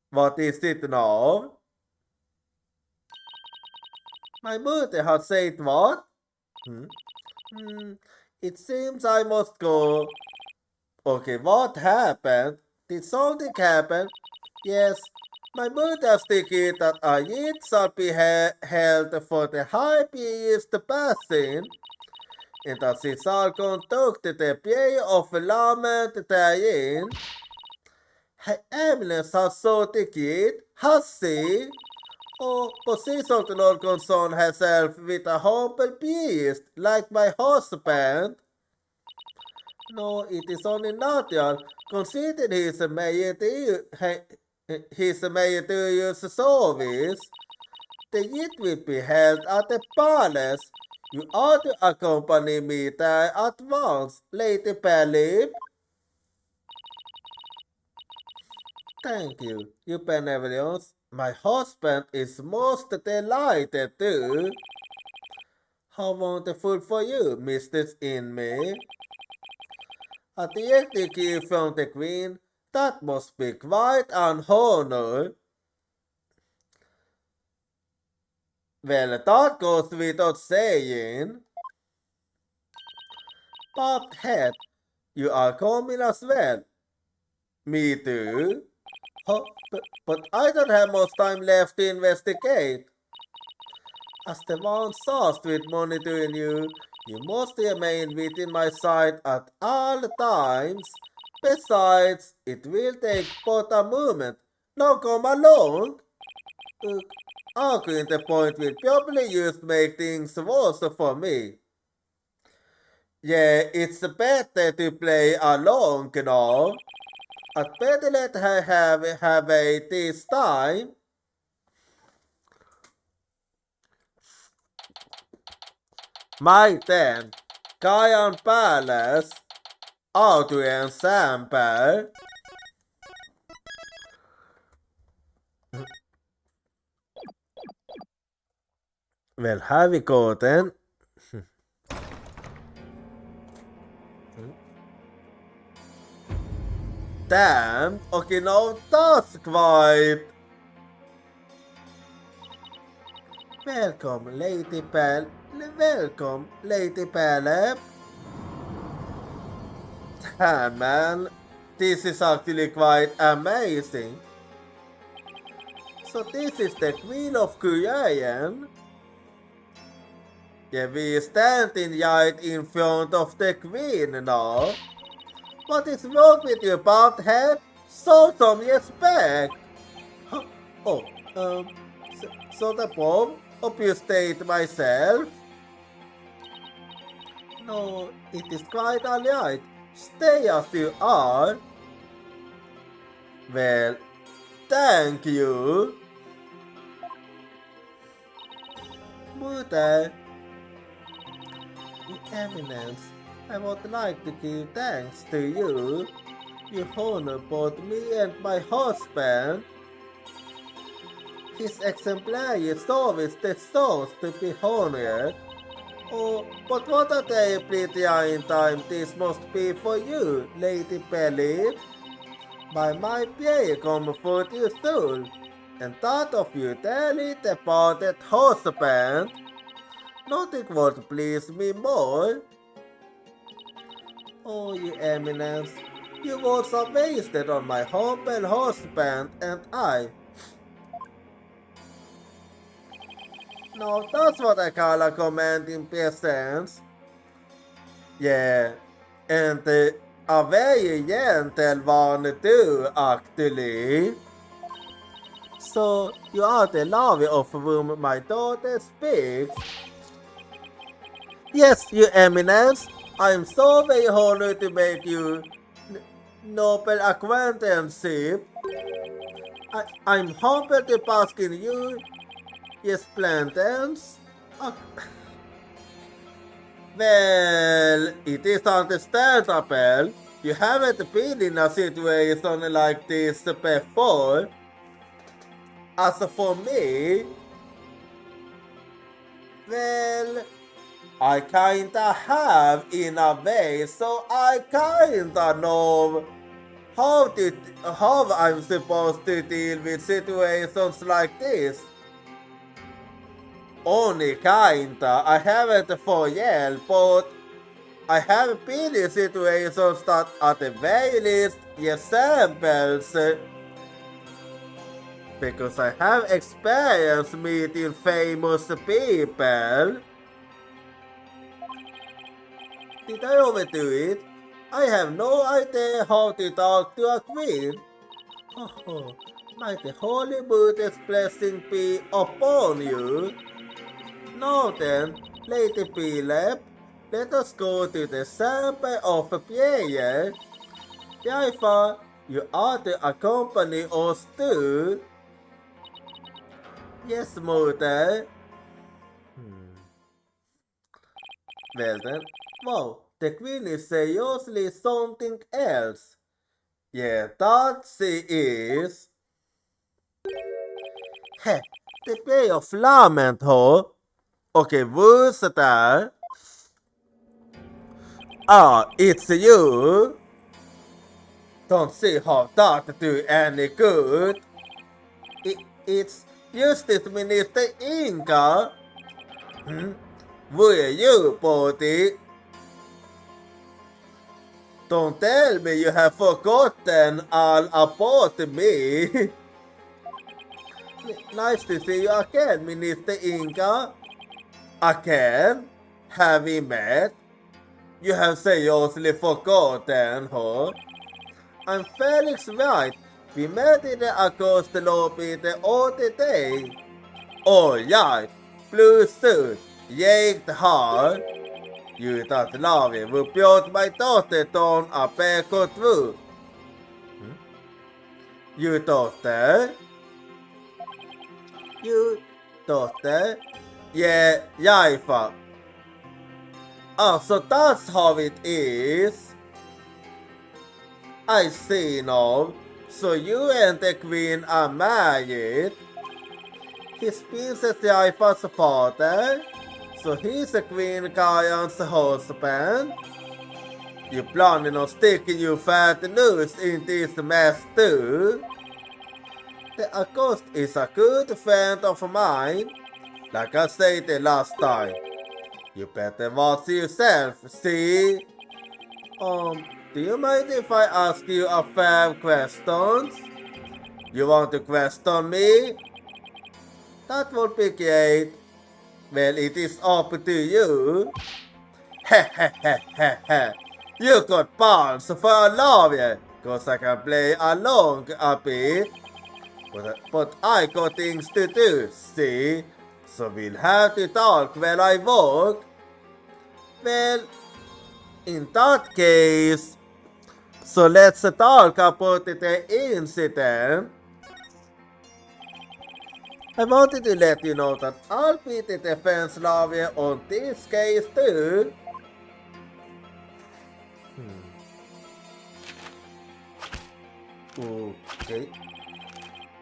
What is it now? My mother has said what? It seems I must go. Okay, what happened? Did something happen? Yes, my mother stated that a yet shall be held for the high priest passing, and that she shall conduct the prayer of lament therein. Her Eminence has so declared, has she? Or position to not concern herself with a humble priest like my husband? No, it is only natural, considering his meritorious service. The yet will be held at the palace. You ought to accompany me there at once, Lady Philip. Thank you, your benevolence. My husband is most delighted too. How wonderful for you, Mistress Inmate. A direct gift from the Queen, that must be quite an honor. Well, that goes without saying. Popped head, you are coming as well. Me too. Oh, but I don't have much time left to investigate. As the one tasked with monitoring you, you must remain within my sight at all times. Besides, it will take but a moment. Now come along. Arguing the point will probably just make things worse for me. Yeah, it's better to play along now. I'd better let her have it this time. My then, Kayan Palace, Adrian Samper. Well, här vi går den. Damn, okay, now that's quite. Welcome, Lady Philip. Damn, man, this is actually quite amazing. So this is the Queen of Korean. Yeah, we standing right in front of the Queen now. What is wrong with you, bald head? Show some respect. Oh, so the Pope obfuscate myself? No, it is quite alright. Stay as you are. Well, thank you. Mother, Your Eminence, I would like to give thanks to you. You honor both me and my husband. His exemplary service deserves to be honored. Oh, but what a day pretty in time this must be for you, Lady Belly. By my prayer comfort your soul, and that of your dearly departed husband. Nothing would please me more. Oh, your eminence, you words are wasted on my humble husband and I. Now that's what I call a commanding presence. Yeah, and a very gentle one too, actually. So, you are the lover of whom my daughter speaks? Yes, your eminence. I am so very honored to make you noble acquaintanceship. I'm humbled to bask in you, yes, splendence. Well, it is understandable. You haven't been in a situation like this before. As for me, well, I kinda have in a way, so I kinda know how I'm supposed to deal with situations like this. Only kinda. I haven't for yet, but I have been in situations that at the very least resembles because I have experience meeting famous people. Did I overdo it? I have no idea how to talk to a queen. Oh, might the Holy Buddha's blessing be upon you. Now then, Lady Philip, let us go to the sample of prayer. Therefore, you are to accompany us too. Yes, mother. Well then, wow, the queen is seriously something else. Yeah, that she is. Heh, the Bay of Lament, ho? Okay, who's that? Ah, it's you. Don't see how that do any good. It's Justice Minister Inga. Where you, Bodhi? Don't tell me you have forgotten all about me. Nice to see you again, Minister Inga. Again? Have we met? You have seriously forgotten, huh? I'm Felix Wright. We met in the August lobby the other day. Oh, right. Blue suit, yaked hard. You that love will build my daughter down a backward route. You daughter? You daughter? Yeah, Jaifa. Oh, so that's how it is. I see now. So you and the queen are married. His Princess Jaifa's father. So he's the Queen Kayan's husband. You planning on sticking your fat nose in this mess too? The August is a good friend of mine. Like I said the last time. You better watch yourself, see? Do you mind if I ask you a few questions? You want to question me? That would be great. Well, it is up to you. Heh. You got balls for a lawyer, cause I can play along a bit. But I got things to do, see? So we'll have to talk when I walk. Well, in that case, so let's talk about the incident. I wanted to let you know that I'll be the defense lawyer on this case too. Okay.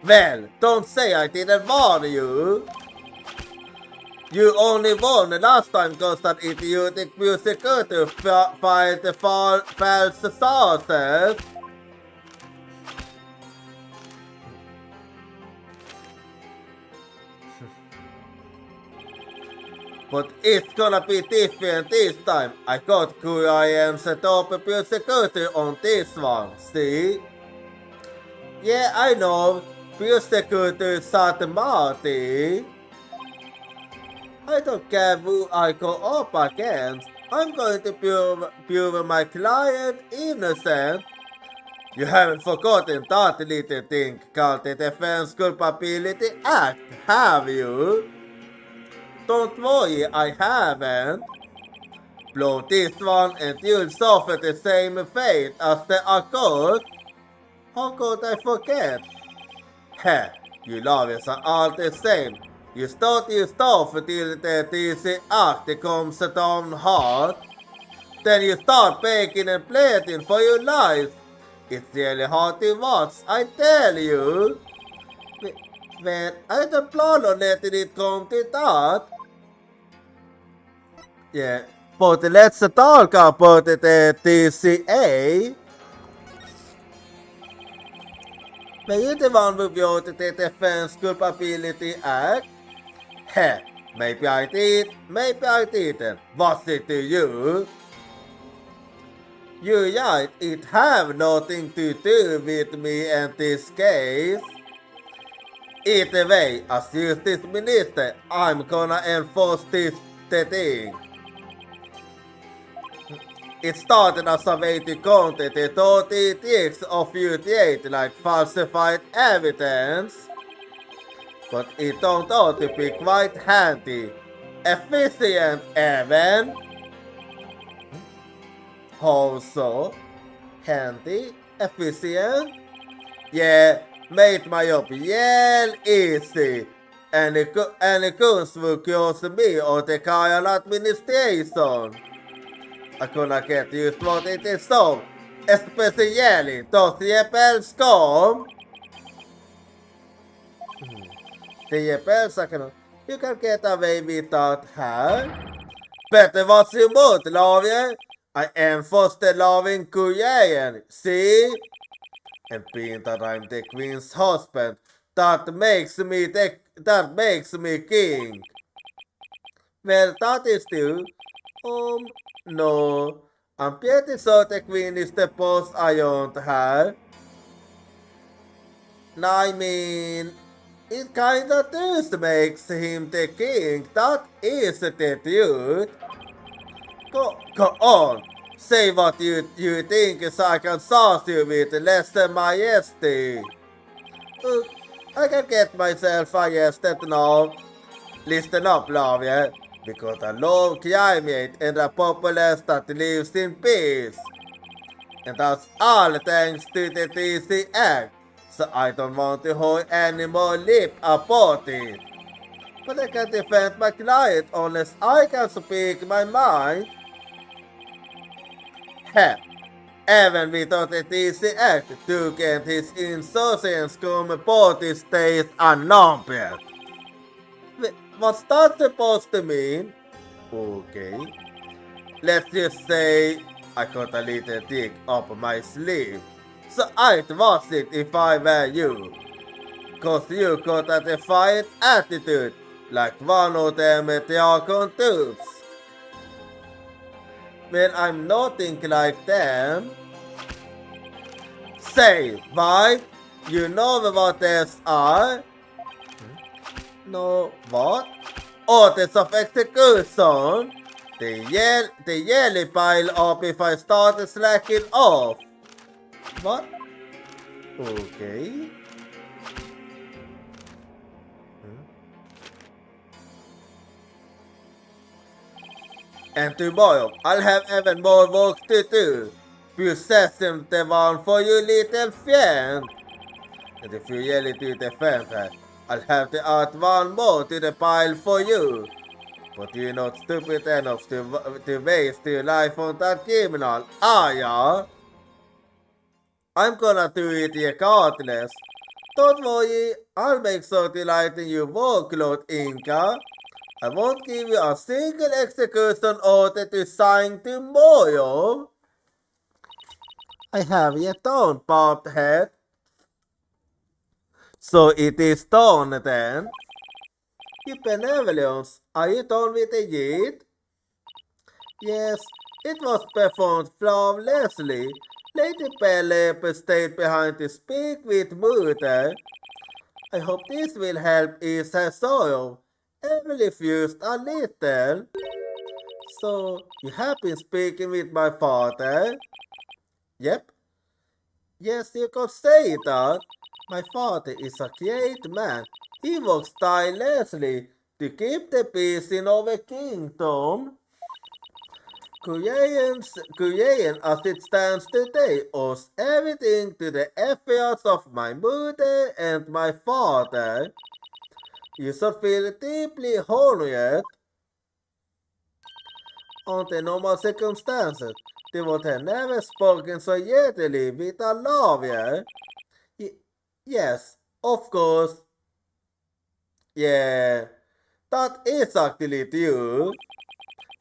Well, don't say I didn't warn you. You only won the last time because that idiotic musical to fight the false sources. But it's gonna be different this time. I got Korean set up a security on this one, see? Yeah, I know. Security Santa Marty. I don't care who I go up against. I'm going to prove my client innocent. You haven't forgotten that little thing called the Defense Culpability Act, have you? Don't worry, I haven't. Blow this one and you'll suffer the same fate as the occurred. How could I forget? Heh, you lawyers are all the same. You start your stuff till the DC Act comes down hard. Then you start begging and pleading for your life. It's really hard to watch, I tell you. Well, I don't plan on letting it come to that. Yeah, but let's talk about the TCA. Were you the one who wrote the Defense Culpability Act? Heh, maybe I did, maybe I didn't. Was it to you? You're right, it have nothing to do with me and this case. Either way, as Justice Minister, I'm gonna enforce the thing. It started as a way to counter the 30 years of UT8 like falsified evidence. But it turned out to be quite handy. Efficient even. How so? Handy? Efficient? Yeah, made my job real easy. Any guns will cause me or the Kyle administration. I couldn't get used what it is so. Especially those rebels come. The rebels you can get away without her. Better watch your mouth, lawyer. I enforce the law in Korean, see? And being that I'm the queen's husband, that makes me king. Well, that is true. No. I'm pretty sure the queen is the boss I want her. I mean, it kinda does makes him the king, that is the truth. Go on, say what you think so I can sauce you with less than majesty. I can get myself arrested now. Listen up, lawyer, because I love climate and a populace that lives in peace. And that's all thanks to the DC Act, so I don't want to hold any more lip about it. But I can defend my client unless I can speak my mind. Heh, even without the DC Act, Duke and his insurgents come aboard this state unnumbered. What's that supposed to mean? Okay. Let's just say I got a little trick up my sleeve. So I'd watch it if I were you. Cause you got a defiant attitude, like one of them dragon tubes. Well, I'm nothing like them. Say, why? You know what these are? No, what? Orders of execution. They yearly pile up if I start slacking off. What? Okay. And tomorrow, I'll have even more work to do. Processing the one for you little friend. And if you really do defend her, I'll have to add one more to the pile for you. But you're not stupid enough to waste your life on that criminal, are ya? I'm gonna do it regardless. Don't worry, I'll make sure to lighten your workload, Inca. I won't give you a single execution order to sign tomorrow. I have yet done, Bobbed head. So it is done then. Your benevolence, are you done with it yet? Yes, it was performed flawlessly. Lady Penelope stayed behind to speak with Mother. I hope this will help ease her sorrow. Emily fused a little. So, you have been speaking with my father? Yep. Yes, you could say that. My father is a great man. He works tirelessly to keep the peace in our kingdom. Korean as it stands today owes everything to the efforts of my mother and my father. You should feel deeply honored. Under normal circumstances, they would have never spoken so readily with a lawyer. Yes, of course. Yeah, that is actually true.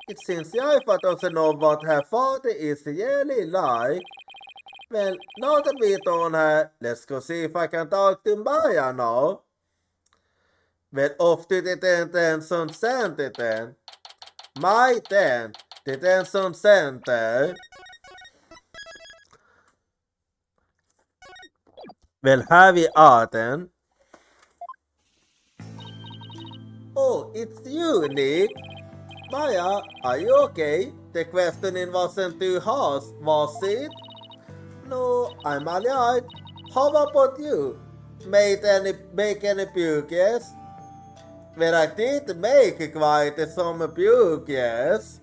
It seems Jaifa doesn't know what her father is really like. Well, now that we're on her, let's go see if I can talk to Maya now. Well, off to the detention center then. My detention center. Well, här vi are then. Oh, it's you, Nick. Maya, are you okay? The questioning wasn't too harsh, was it? No, I'm alright. How about you? Make any pukes? Well, I did make quite some pukes.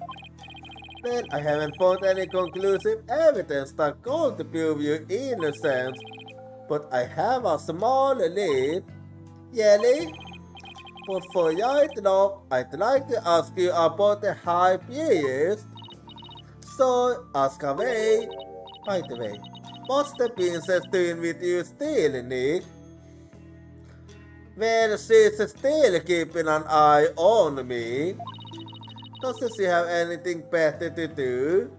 Well, I haven't found any conclusive evidence that could prove your innocence, but I have a small lead. Really? But for right now, I'd like to ask you about the high priest. So, ask away. By the way, what's the princess doing with you still, Nick? Well, she's still keeping an eye on me. Doesn't she have anything better to do?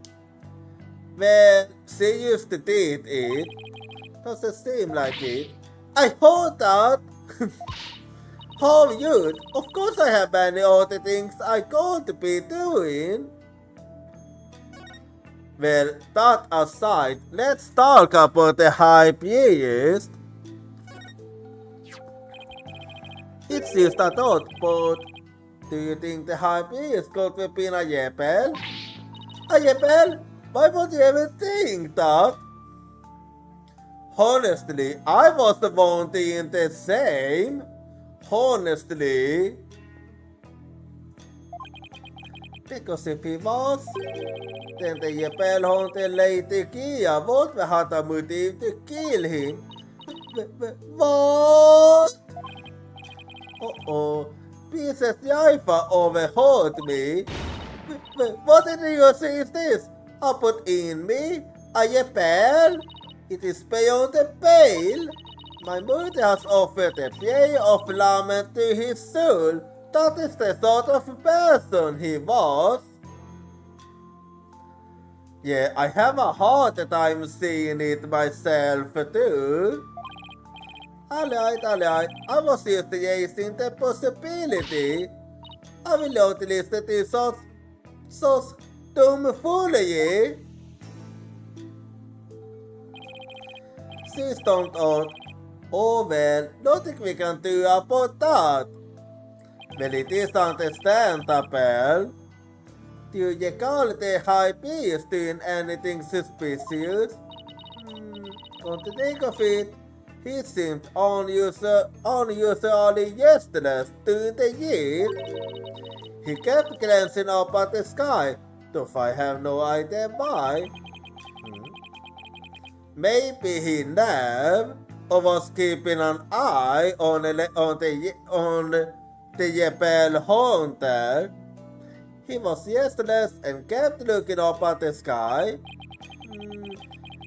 Well, she used to did it. Doesn't seem like it. I heard that! How rude! Of course I have many other things I could be doing. Well, that aside, let's talk about the high priest. It's just a thought, but do you think the high priest could have been a Yepel? A Yepel? Why would you even think that? Honestly, I was wanting the same. Honestly. Because if he was, then the Yepel haunted Lady Kia would have had a motive to kill him. What? Uh-oh, Princess Jaifa overheard me. What did you say is this? Put in me? A Yepel? It is beyond the pale. My mother has offered a prayer of lament to his soul. That is the sort of person he was. Yeah, I have a hard time seeing it myself too. Alright, I was just raising the possibility. I will not listen to such tomfoolery. She stomped out. Oh well, nothing we can do about that. Well, it is understandable. Do you call the high priest doing anything suspicious? Come to think of it, he seemed unusually restless during the year. He kept glancing up at the sky, though I have no idea why. Maybe he napped or was keeping an eye on the Yepel haunter. He was restless and kept looking up at the sky.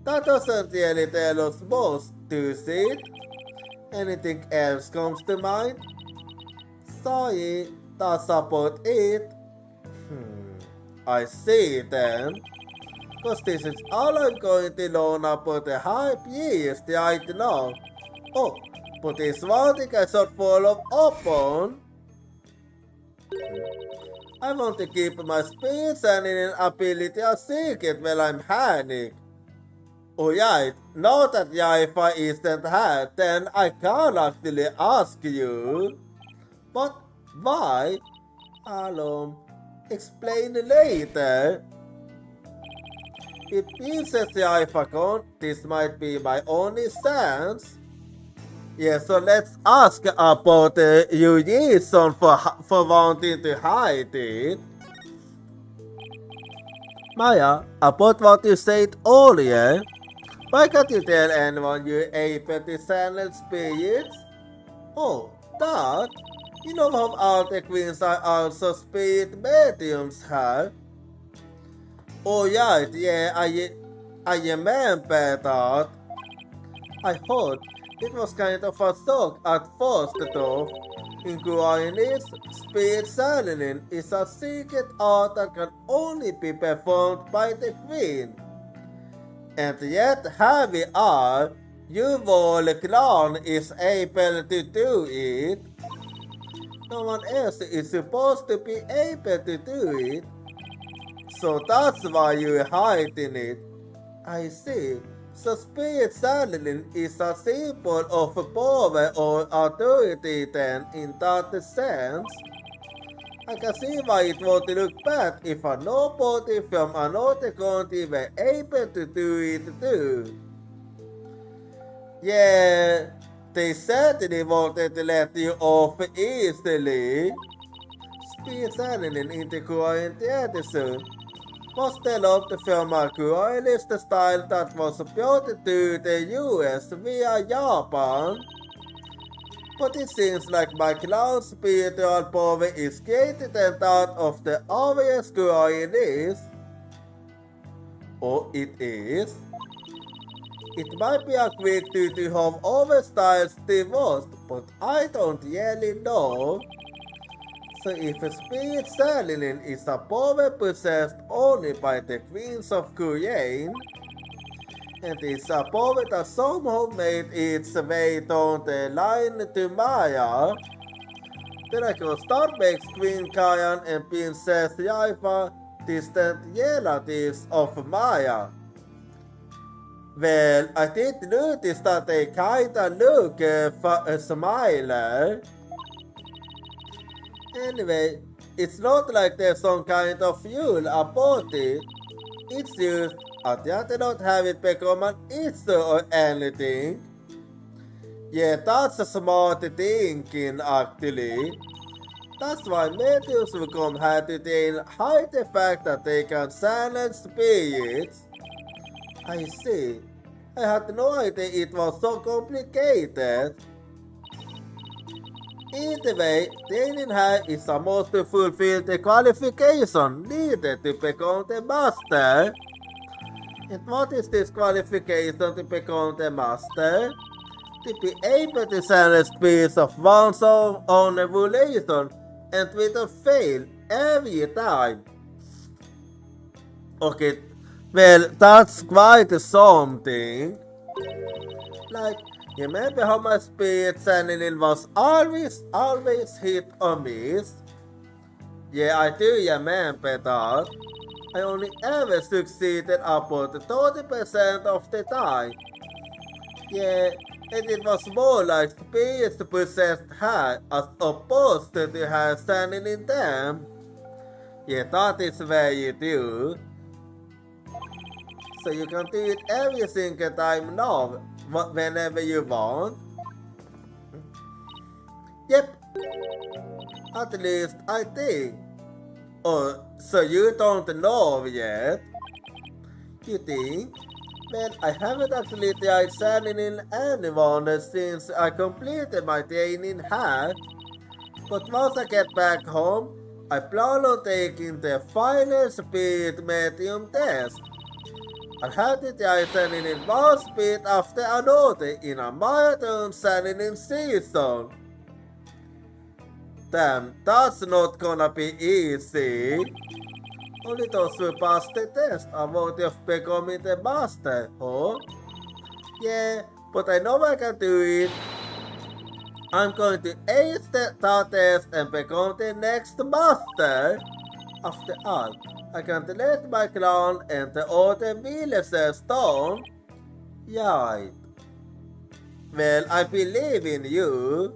That doesn't really tell us most, does it? Anything else comes to mind? Sorry, that's about it. I see then. Cause this is all I'm going to learn about the hype years right now. Oh, but this one thing I should follow up on. I want to keep my speed and ability a secret while I'm panic. Alright, now that Jaifa isn't here, then I can actually ask you. But why? I'll explain later. It pleases Jaifa con, this might be my only chance. Yeah, so let's ask about your reason for wanting to hide it. Maya, about what you said earlier, why can't you tell anyone you're able to channel spirits? Oh, that? You know how all the queens are also spirit mediums, huh? Oh right, yeah, I remember that. I heard it was kind of a shock at first though. In Guyanese, spirit channeling is a secret art that can only be performed by the queen. And yet here we are, your whole clan is able to do it. No one else is supposed to be able to do it. So that's why you're hiding it. I see. So spirit channeling is a symbol of power or authority then in that sense. I can see why it would look bad if a nobody from another country were able to do it too. Yeah, they certainly wanted to let you off easily. Spirit channeling in the Korean tradition was developed from a royalist style that was brought to the US via Japan. But it seems like my clown's spiritual power is greater than that of the obvious royalist. Oh, it is? It might be a quick to have other styles divorced, but I don't really know. So if a spirit channeling is a power possessed only by the queens of Korean, and it's a power that somehow made its way down the line to Maya, then I can start make Queen Kayan and Princess Jaifa distant relatives of Maya. Well, I did notice that they kinda look a smiler. Anyway, it's not like there's some kind of fuel about it. It's just, I'd rather not have it become an issue or anything. Yeah, that's a smart thinking actually. That's why mediums will come here to hide the fact that they can silence spirits. I see. I had no idea it was so complicated. Either way, training her is supposed to fulfill the qualification needed to become the master. And what is this qualification to become the master? To be able to silence spirits of one's own evolution and without fail every time. Okay, well, that's quite something. Like, remember how my spirit channeling was always hit or miss? Yeah, I do remember that. I only ever succeeded about 30% of the time. Yeah, and it was more like spirits possessed her as opposed to her channeling them. Yeah, that is where you do. So you can do it every single time now, whenever you want. Yep. At least I think. Oh, so you don't know yet? You think? Man, I haven't actually tried channeling anyone since I completed my training here. But once I get back home, I plan on taking the final spirit medium test. hade jag sändning in one speed after another in a marathon sändning season. Damn, that's not gonna be easy. Only those who passed the test are worthy of becoming the master, huh? Yeah, but I know I can do it. I'm going to ace that test and become the next master. After all, I can't let my clan enter all the villagers down. Right. Well, I believe in you.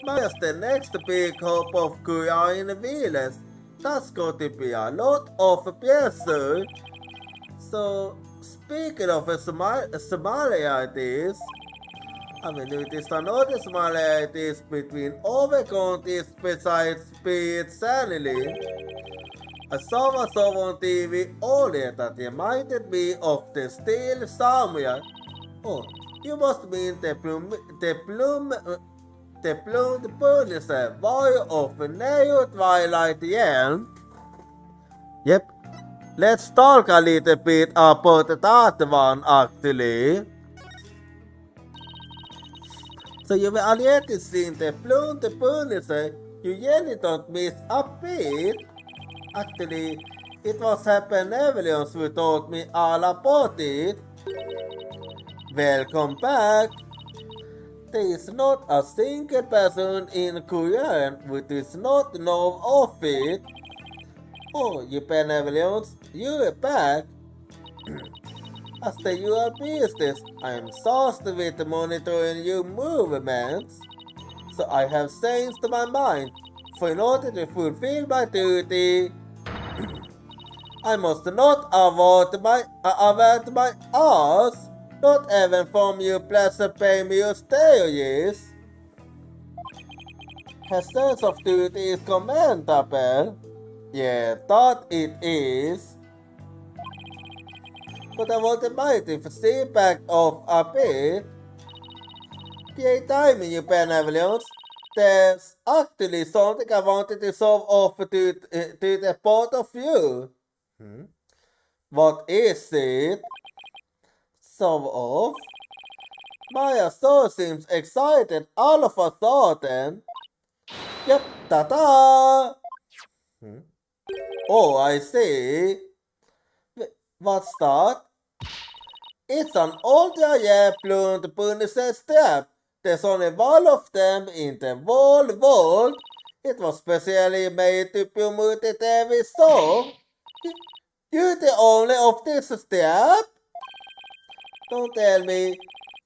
Where's the next big hope of Kuya in the village? That's going to be a lot of pressure. So, speaking of similarities, I mean, noticed another similarities between other counties besides speed sanity. I saw on TV earlier that reminded me of the Steel Samurai. Oh, you must mean the plumed Punisher, boy of Neo Twilight Yen. Yep, let's talk a little bit about that one actually. So you've already seen the plumed Punisher, you really don't miss a beat. Actually, it was Happy Nevelians who taught me all about it. Welcome back. There is not a single person in Korean who does not know of it. Oh, you benevolence, you are back. As the your business, I am tasked with monitoring your movements. So I have changed my mind. For in order to fulfill my duty, I must not avert my ass, not even from your pleasure pay me your stages. Her sense of duty is commendable. Yeah, that it is. But I want the mighty feedback of a bit. The time in your benevolence, there's actually something I wanted to solve off to the both of you. What is it? Solve off? Maya so seems excited all of a sudden. Yep, ta-da! Oh, I see. What's that? It's an older plumed Punisher step. There's only one of them in the whole world. It was specially made to promote the every song. You're the only of this step? Don't tell me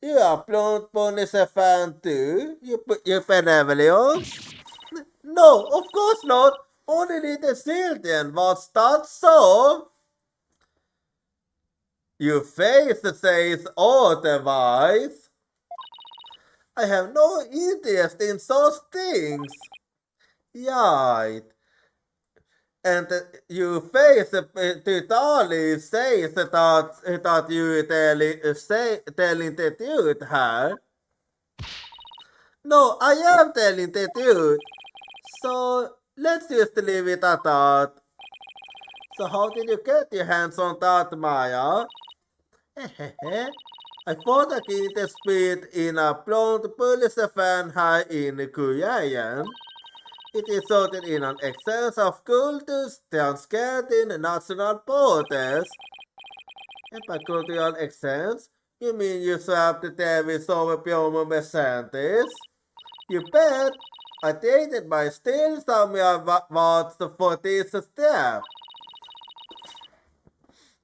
you are plumed Punisher fan too. You benevolence? No, of course not. Only little children. What's that song? Your face says otherwise. I have no interest in such things. Right. And your face totally says that you telling the truth here. No, I am telling the truth. So let's just leave it at that. So how did you get your hands on that, Maya? I thought I could the speed in a blonde police fan high in Korean. It is sorted in an excess of cultures transcending national borders. And by cultural excess, you mean you swap the Davis over Pyomo Mercedes? You bet! I dated my still somewhere what's for this step.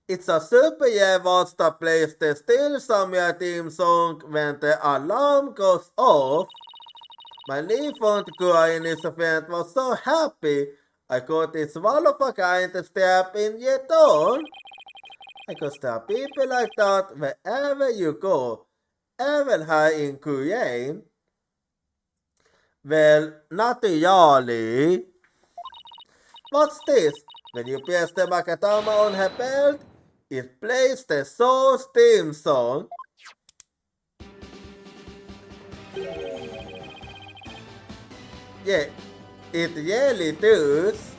It's a super wants to place the still somewhere theme song when the alarm goes off. My newfound girl in this event was so happy I got this one of a kind step in yet on. I could stop people like that wherever you go, even high in Korean. Well, not really. What's this? When you press the Makatama on her belt, it plays the Soul's theme song. Yeah, it really does.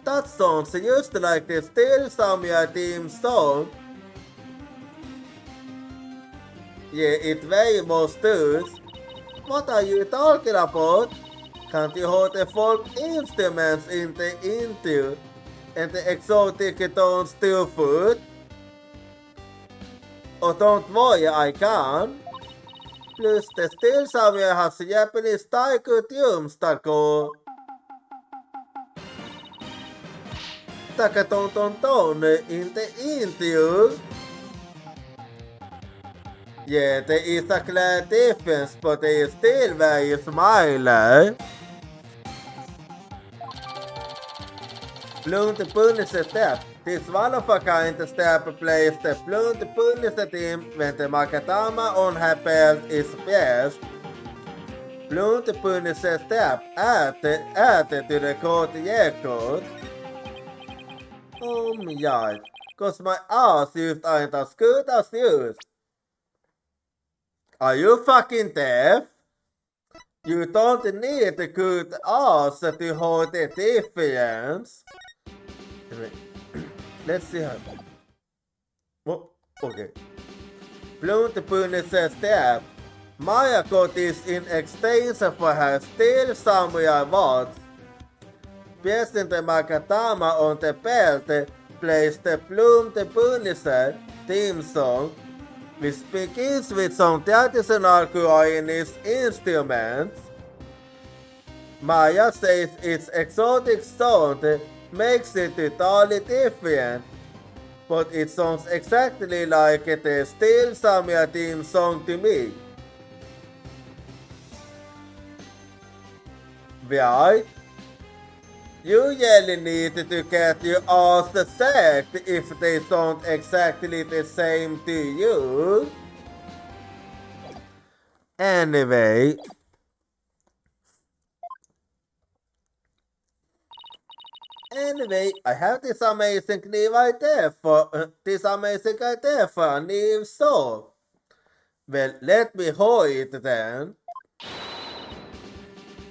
That sounds just like the Still Samurai theme song. Yeah, it very much does. What are you talking about? Can't you hold the folk instruments into and the exotic tones to food? Oh, don't worry, I can. Plus, the Still Samurai has Japanese style costumes that go Takaton into. Yeah, there is a clear difference, but they is still very similar. Blunt Punisher step. This one of a kind step plays the Blunt Punisher theme when the Makatama on her belt is pierced. Blunt Punisher step added to the court record. Oh my god, cause my ass used ain't as good as yours. Are you fucking deaf? You don't need a good ass to hold the difference. Let's see how. Oh, okay. Blunt Punisher step. Maya got this in exchange for her Still Samurai watch. Piercing the Makatama on the belt plays the Blunt Punisher theme song, which begins with some traditional Koreanese instruments. Maya says its exotic sound makes it totally different, but it sounds exactly like the Still Samurai theme song to me. Right? You really need to get your ass sacked if they sound exactly the same to you. Anyway. I have this amazing idea for a new song. Well, let me hold it then.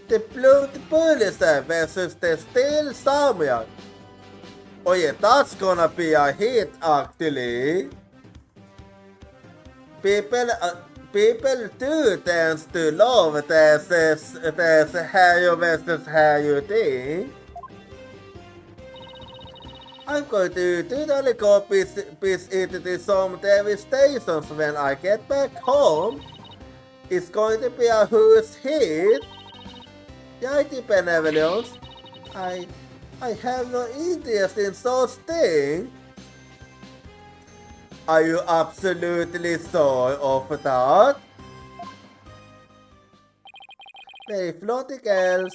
The Blunt Punisher versus the Still Samurai. Oh yeah, that's gonna be a hit actually. People do tend to love this Harry versus Harry thing. I'm going to totally go visit some TV stations when I get back home. It's going to be a huge hit. Mighty benevolence. I have no interest in such things. Are you absolutely sure of that? Very floaty girls.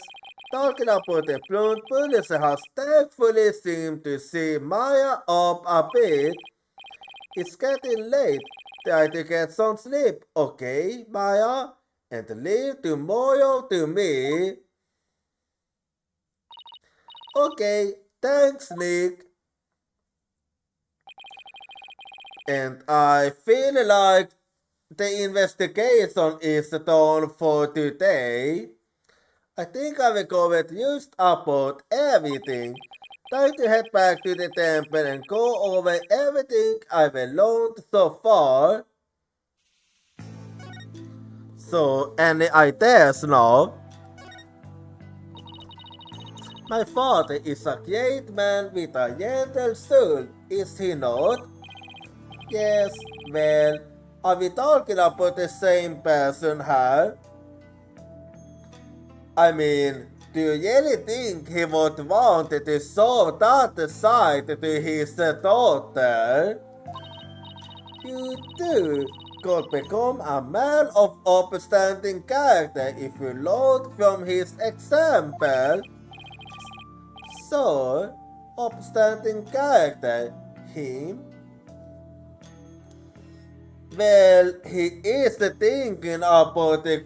Talking about the Blunt Punisher has thankfully seemed to see Maya up a bit. It's getting late. Try to get some sleep, okay, Maya? And leave tomorrow to me. Okay, thanks, Nick. And I feel like the investigation is done for today. I think I will go with just about everything. Time to head back to the temple and go over everything I've learned so far. So, any ideas now? My father is a great man with a gentle soul, is he not? Yes, well, are we talking about the same person here? I mean, do you really think he would want to show that side to his daughter? You too could become a man of upstanding character if you learn from his example. So, upstanding character, him? Well, he is thinking about the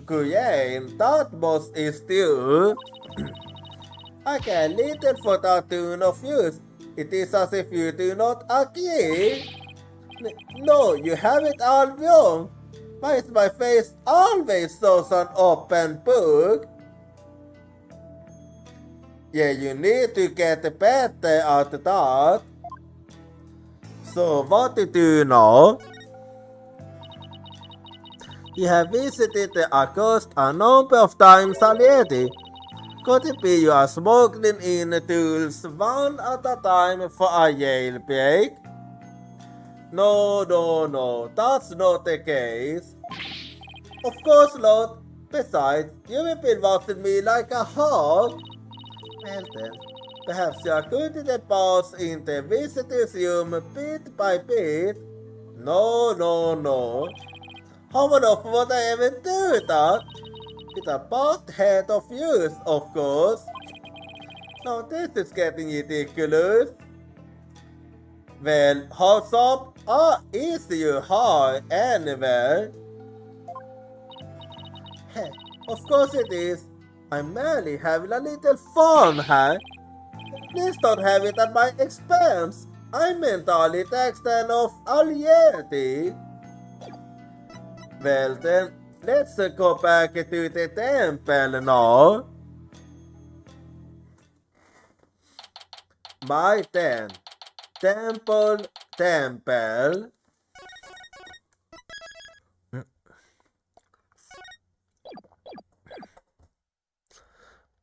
Korean, that much is true. I care little for that tune of yours. It is as if you do not agree. No, you have it all wrong. Why is my face always shows an open book? Yeah, you need to get better at that. So, what do you know? You have visited the coast a number of times already. Could it be you are smuggling in tools one at a time for a jailbreak? No, that's not the case. Of course not. Besides, you have been watching me like a hawk. Well then, perhaps you are going to pass in the visitor's room bit by bit. No. How often would I ever do that? With a bald head of yours, of course. Now this is getting ridiculous. Well, how's up? Is you high anywhere? Heh, of course it is. I'm merely having a little fun, huh? Please don't have it at my expense. I meant only the extent of already. Well then, let's go back to the temple now. My then. Temple.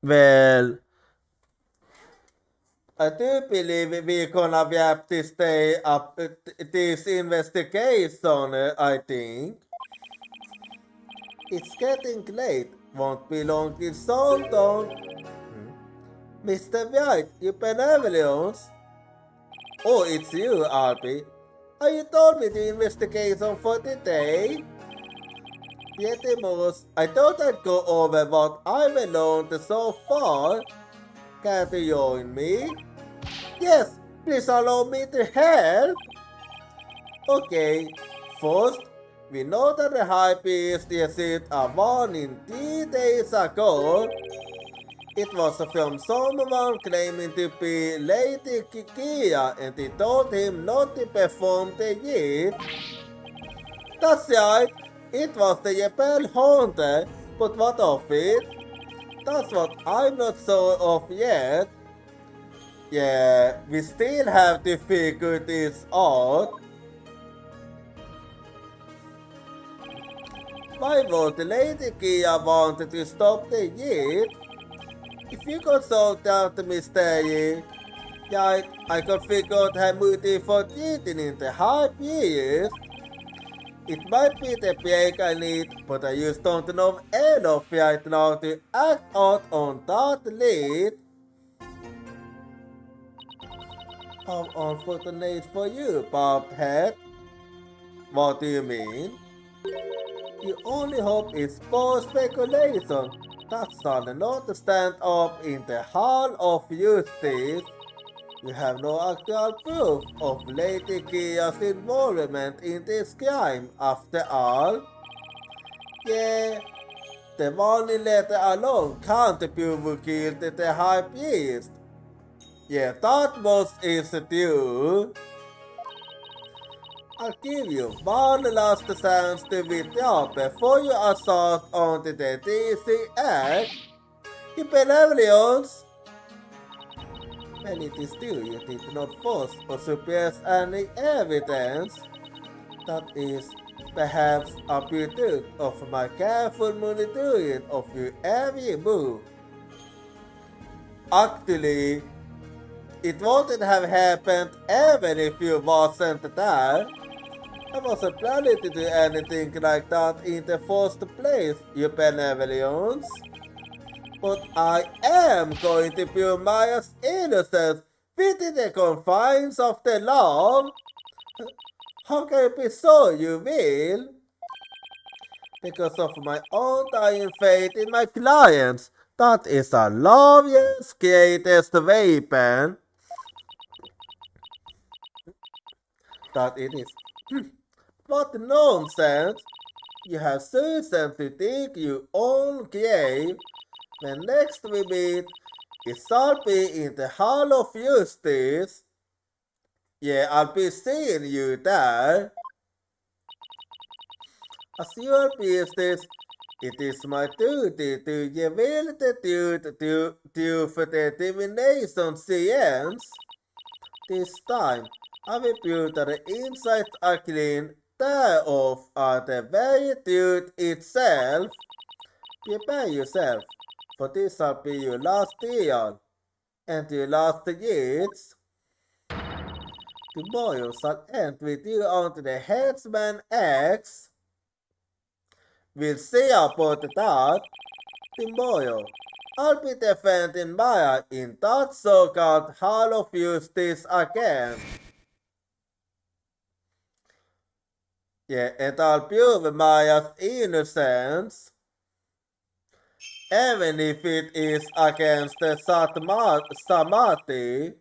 Well, I do believe we're gonna have to stay up this investigation, I think. It's getting late. Won't be long till sundown. Mr. White, you benevolence? Oh, it's you, Alpi. Are you done with the investigation for today? Pietimus, I thought I'd go over what I've learned so far. Can't you join me? Yes, please allow me to help. Okay, first, we know that the high priest received a warning 3 days ago. It was from someone claiming to be Lady Jochira, and he told him not to perform the rite. That's right, it was the rebel hunter, but what of it? That's what I'm not sure of yet. Yeah, we still have to figure this out. Why would Lady Jochira want to stop the rite? If you could solve that mystery, yeah, I could figure out her motive for cheating in the high period. It might be the break I need, but I just don't know enough right now to act out on that lead. How unfortunate for you, Bob Head. What do you mean? Your only hope is poor speculation. That's not to stand up in the Hall of Justice. You have no actual proof of Lady Jochira's involvement in this crime, after all. Yeah, the warning letter alone can't prove guilt to the High Priest. Yeah, that much is true. I'll give you one last chance to withdraw before you assault onto the DC Act. You benevolence. Well, it is true you did not force or suppress any evidence. That is perhaps a product of my careful monitoring of your every move. Actually, it wouldn't have happened even if you wasn't there. I wasn't planning to do anything like that in the first place, you benevolence. But I am going to prove Maya's innocence within the confines of the law. How can you be sure you will? Because of my undying faith in my clients. That is a lawyer's greatest weapon. That it is. What nonsense! You have chosen to dig your own grave. When next we meet, it shall be in the Hall of Justice. Yeah, I'll be seeing you there. As your business, It is my duty to give to for the divination science. This time, I will prove that the insides are clean, thereof are the very truth itself. Prepare yourself, for this shall be your last year, and your last years. Tomorrow shall end with you unto the headsman X. We'll see about that tomorrow. I'll be defending Maya in that so-called Hall of Justice again. Yeah, and I'll prove Maya's innocence, even if it is against the Samati.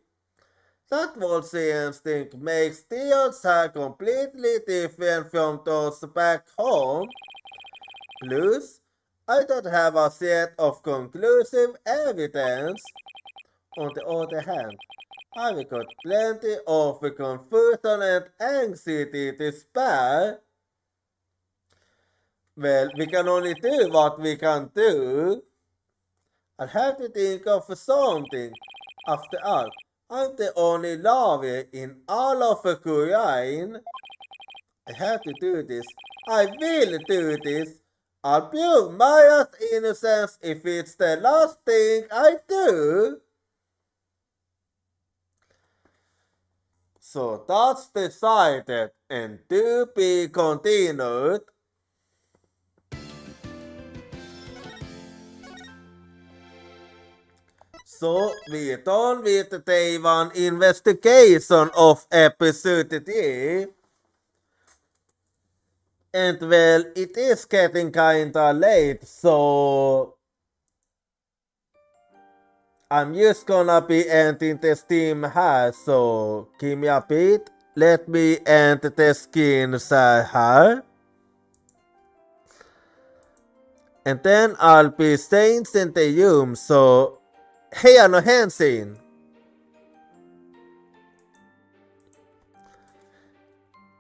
That Wolsey instinct makes Theo's hair completely different from those back home. Plus, I don't have a set of conclusive evidence. On the other hand, I've got plenty of confusion and anxiety to spare. Well, we can only do what we can do. I'll have to think of something. After all, I'm the only lawyer in all of Korean. I have to do this. I will do this. I'll prove Maya's innocence if it's the last thing I do. So that's decided and to be continued. So we're done with the day 1 investigation of episode 3. And well, it is getting kinda late, so I'm just gonna be ending the stream here, so give me a bit. Let me end the screen here. And then I'll be staying in the room, so hey, no hänsyn.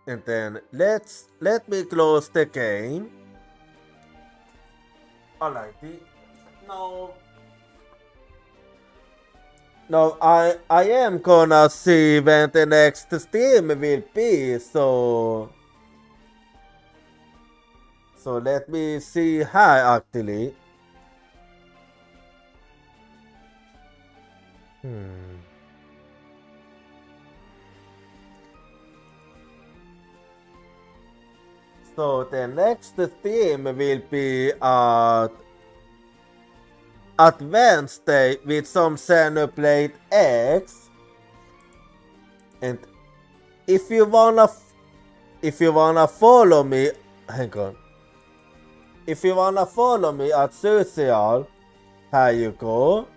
And then let me close the game. Alrighty. No, I am gonna see when the next stream will be, so let me see here actually. So the next theme will be at Wednesday with some Xenoblade X. And if you wanna follow me, hang on. If you wanna follow me at social, here you go.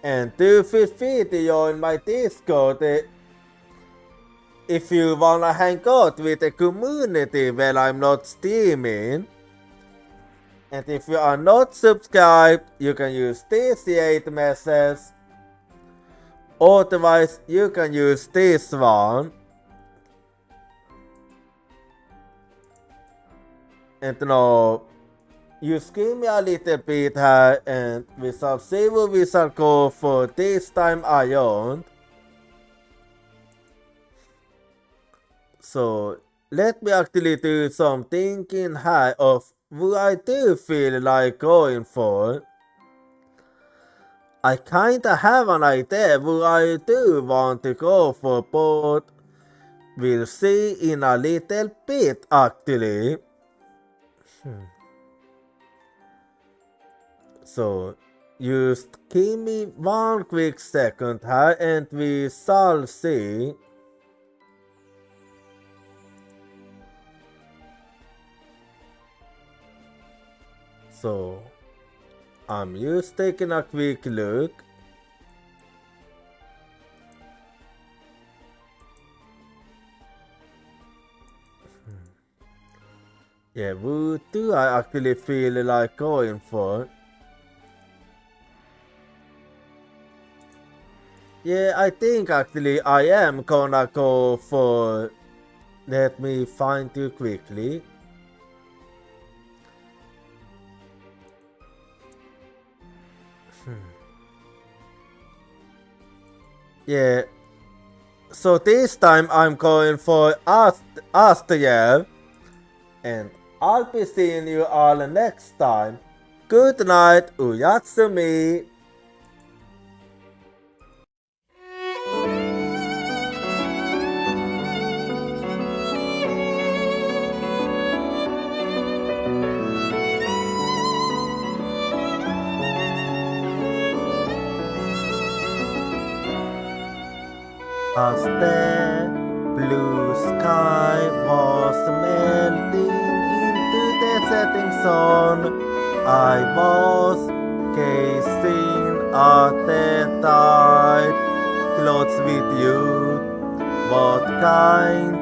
And do feel free to join my Discord if you wanna hang out with the community when I'm not streaming. And if you are not subscribed, you can use this 8 message. Otherwise, you can use this one. And now, you scream me a little bit here, and we shall see what we shall go for this time around. So, let me actually do some thinking here of what I do feel like going for. I kinda have an idea what I do want to go for, but we'll see in a little bit actually. So, just give me one quick second here and we shall see. So, I'm just taking a quick look. Yeah, what do I actually feel like going for? Yeah, I think actually I am gonna go for... Let me find you quickly. Yeah. So this time I'm going for Austria. And I'll be seeing you all next time. Good night, Uyatsumi. As the blue sky was melting into the setting sun, I was gazing at the tide clothes with you. What kind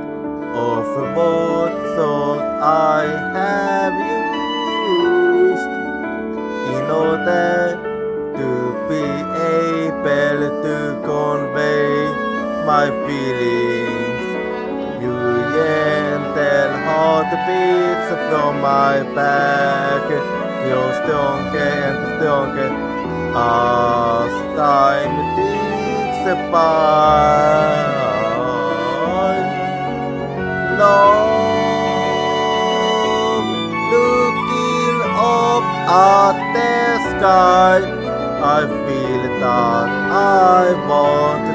of words should I have used in order to be able to convey my feelings? You gentle heartbeats from my back, you're stronger and stronger as time ticks by. Love, looking up at the sky, I feel that I want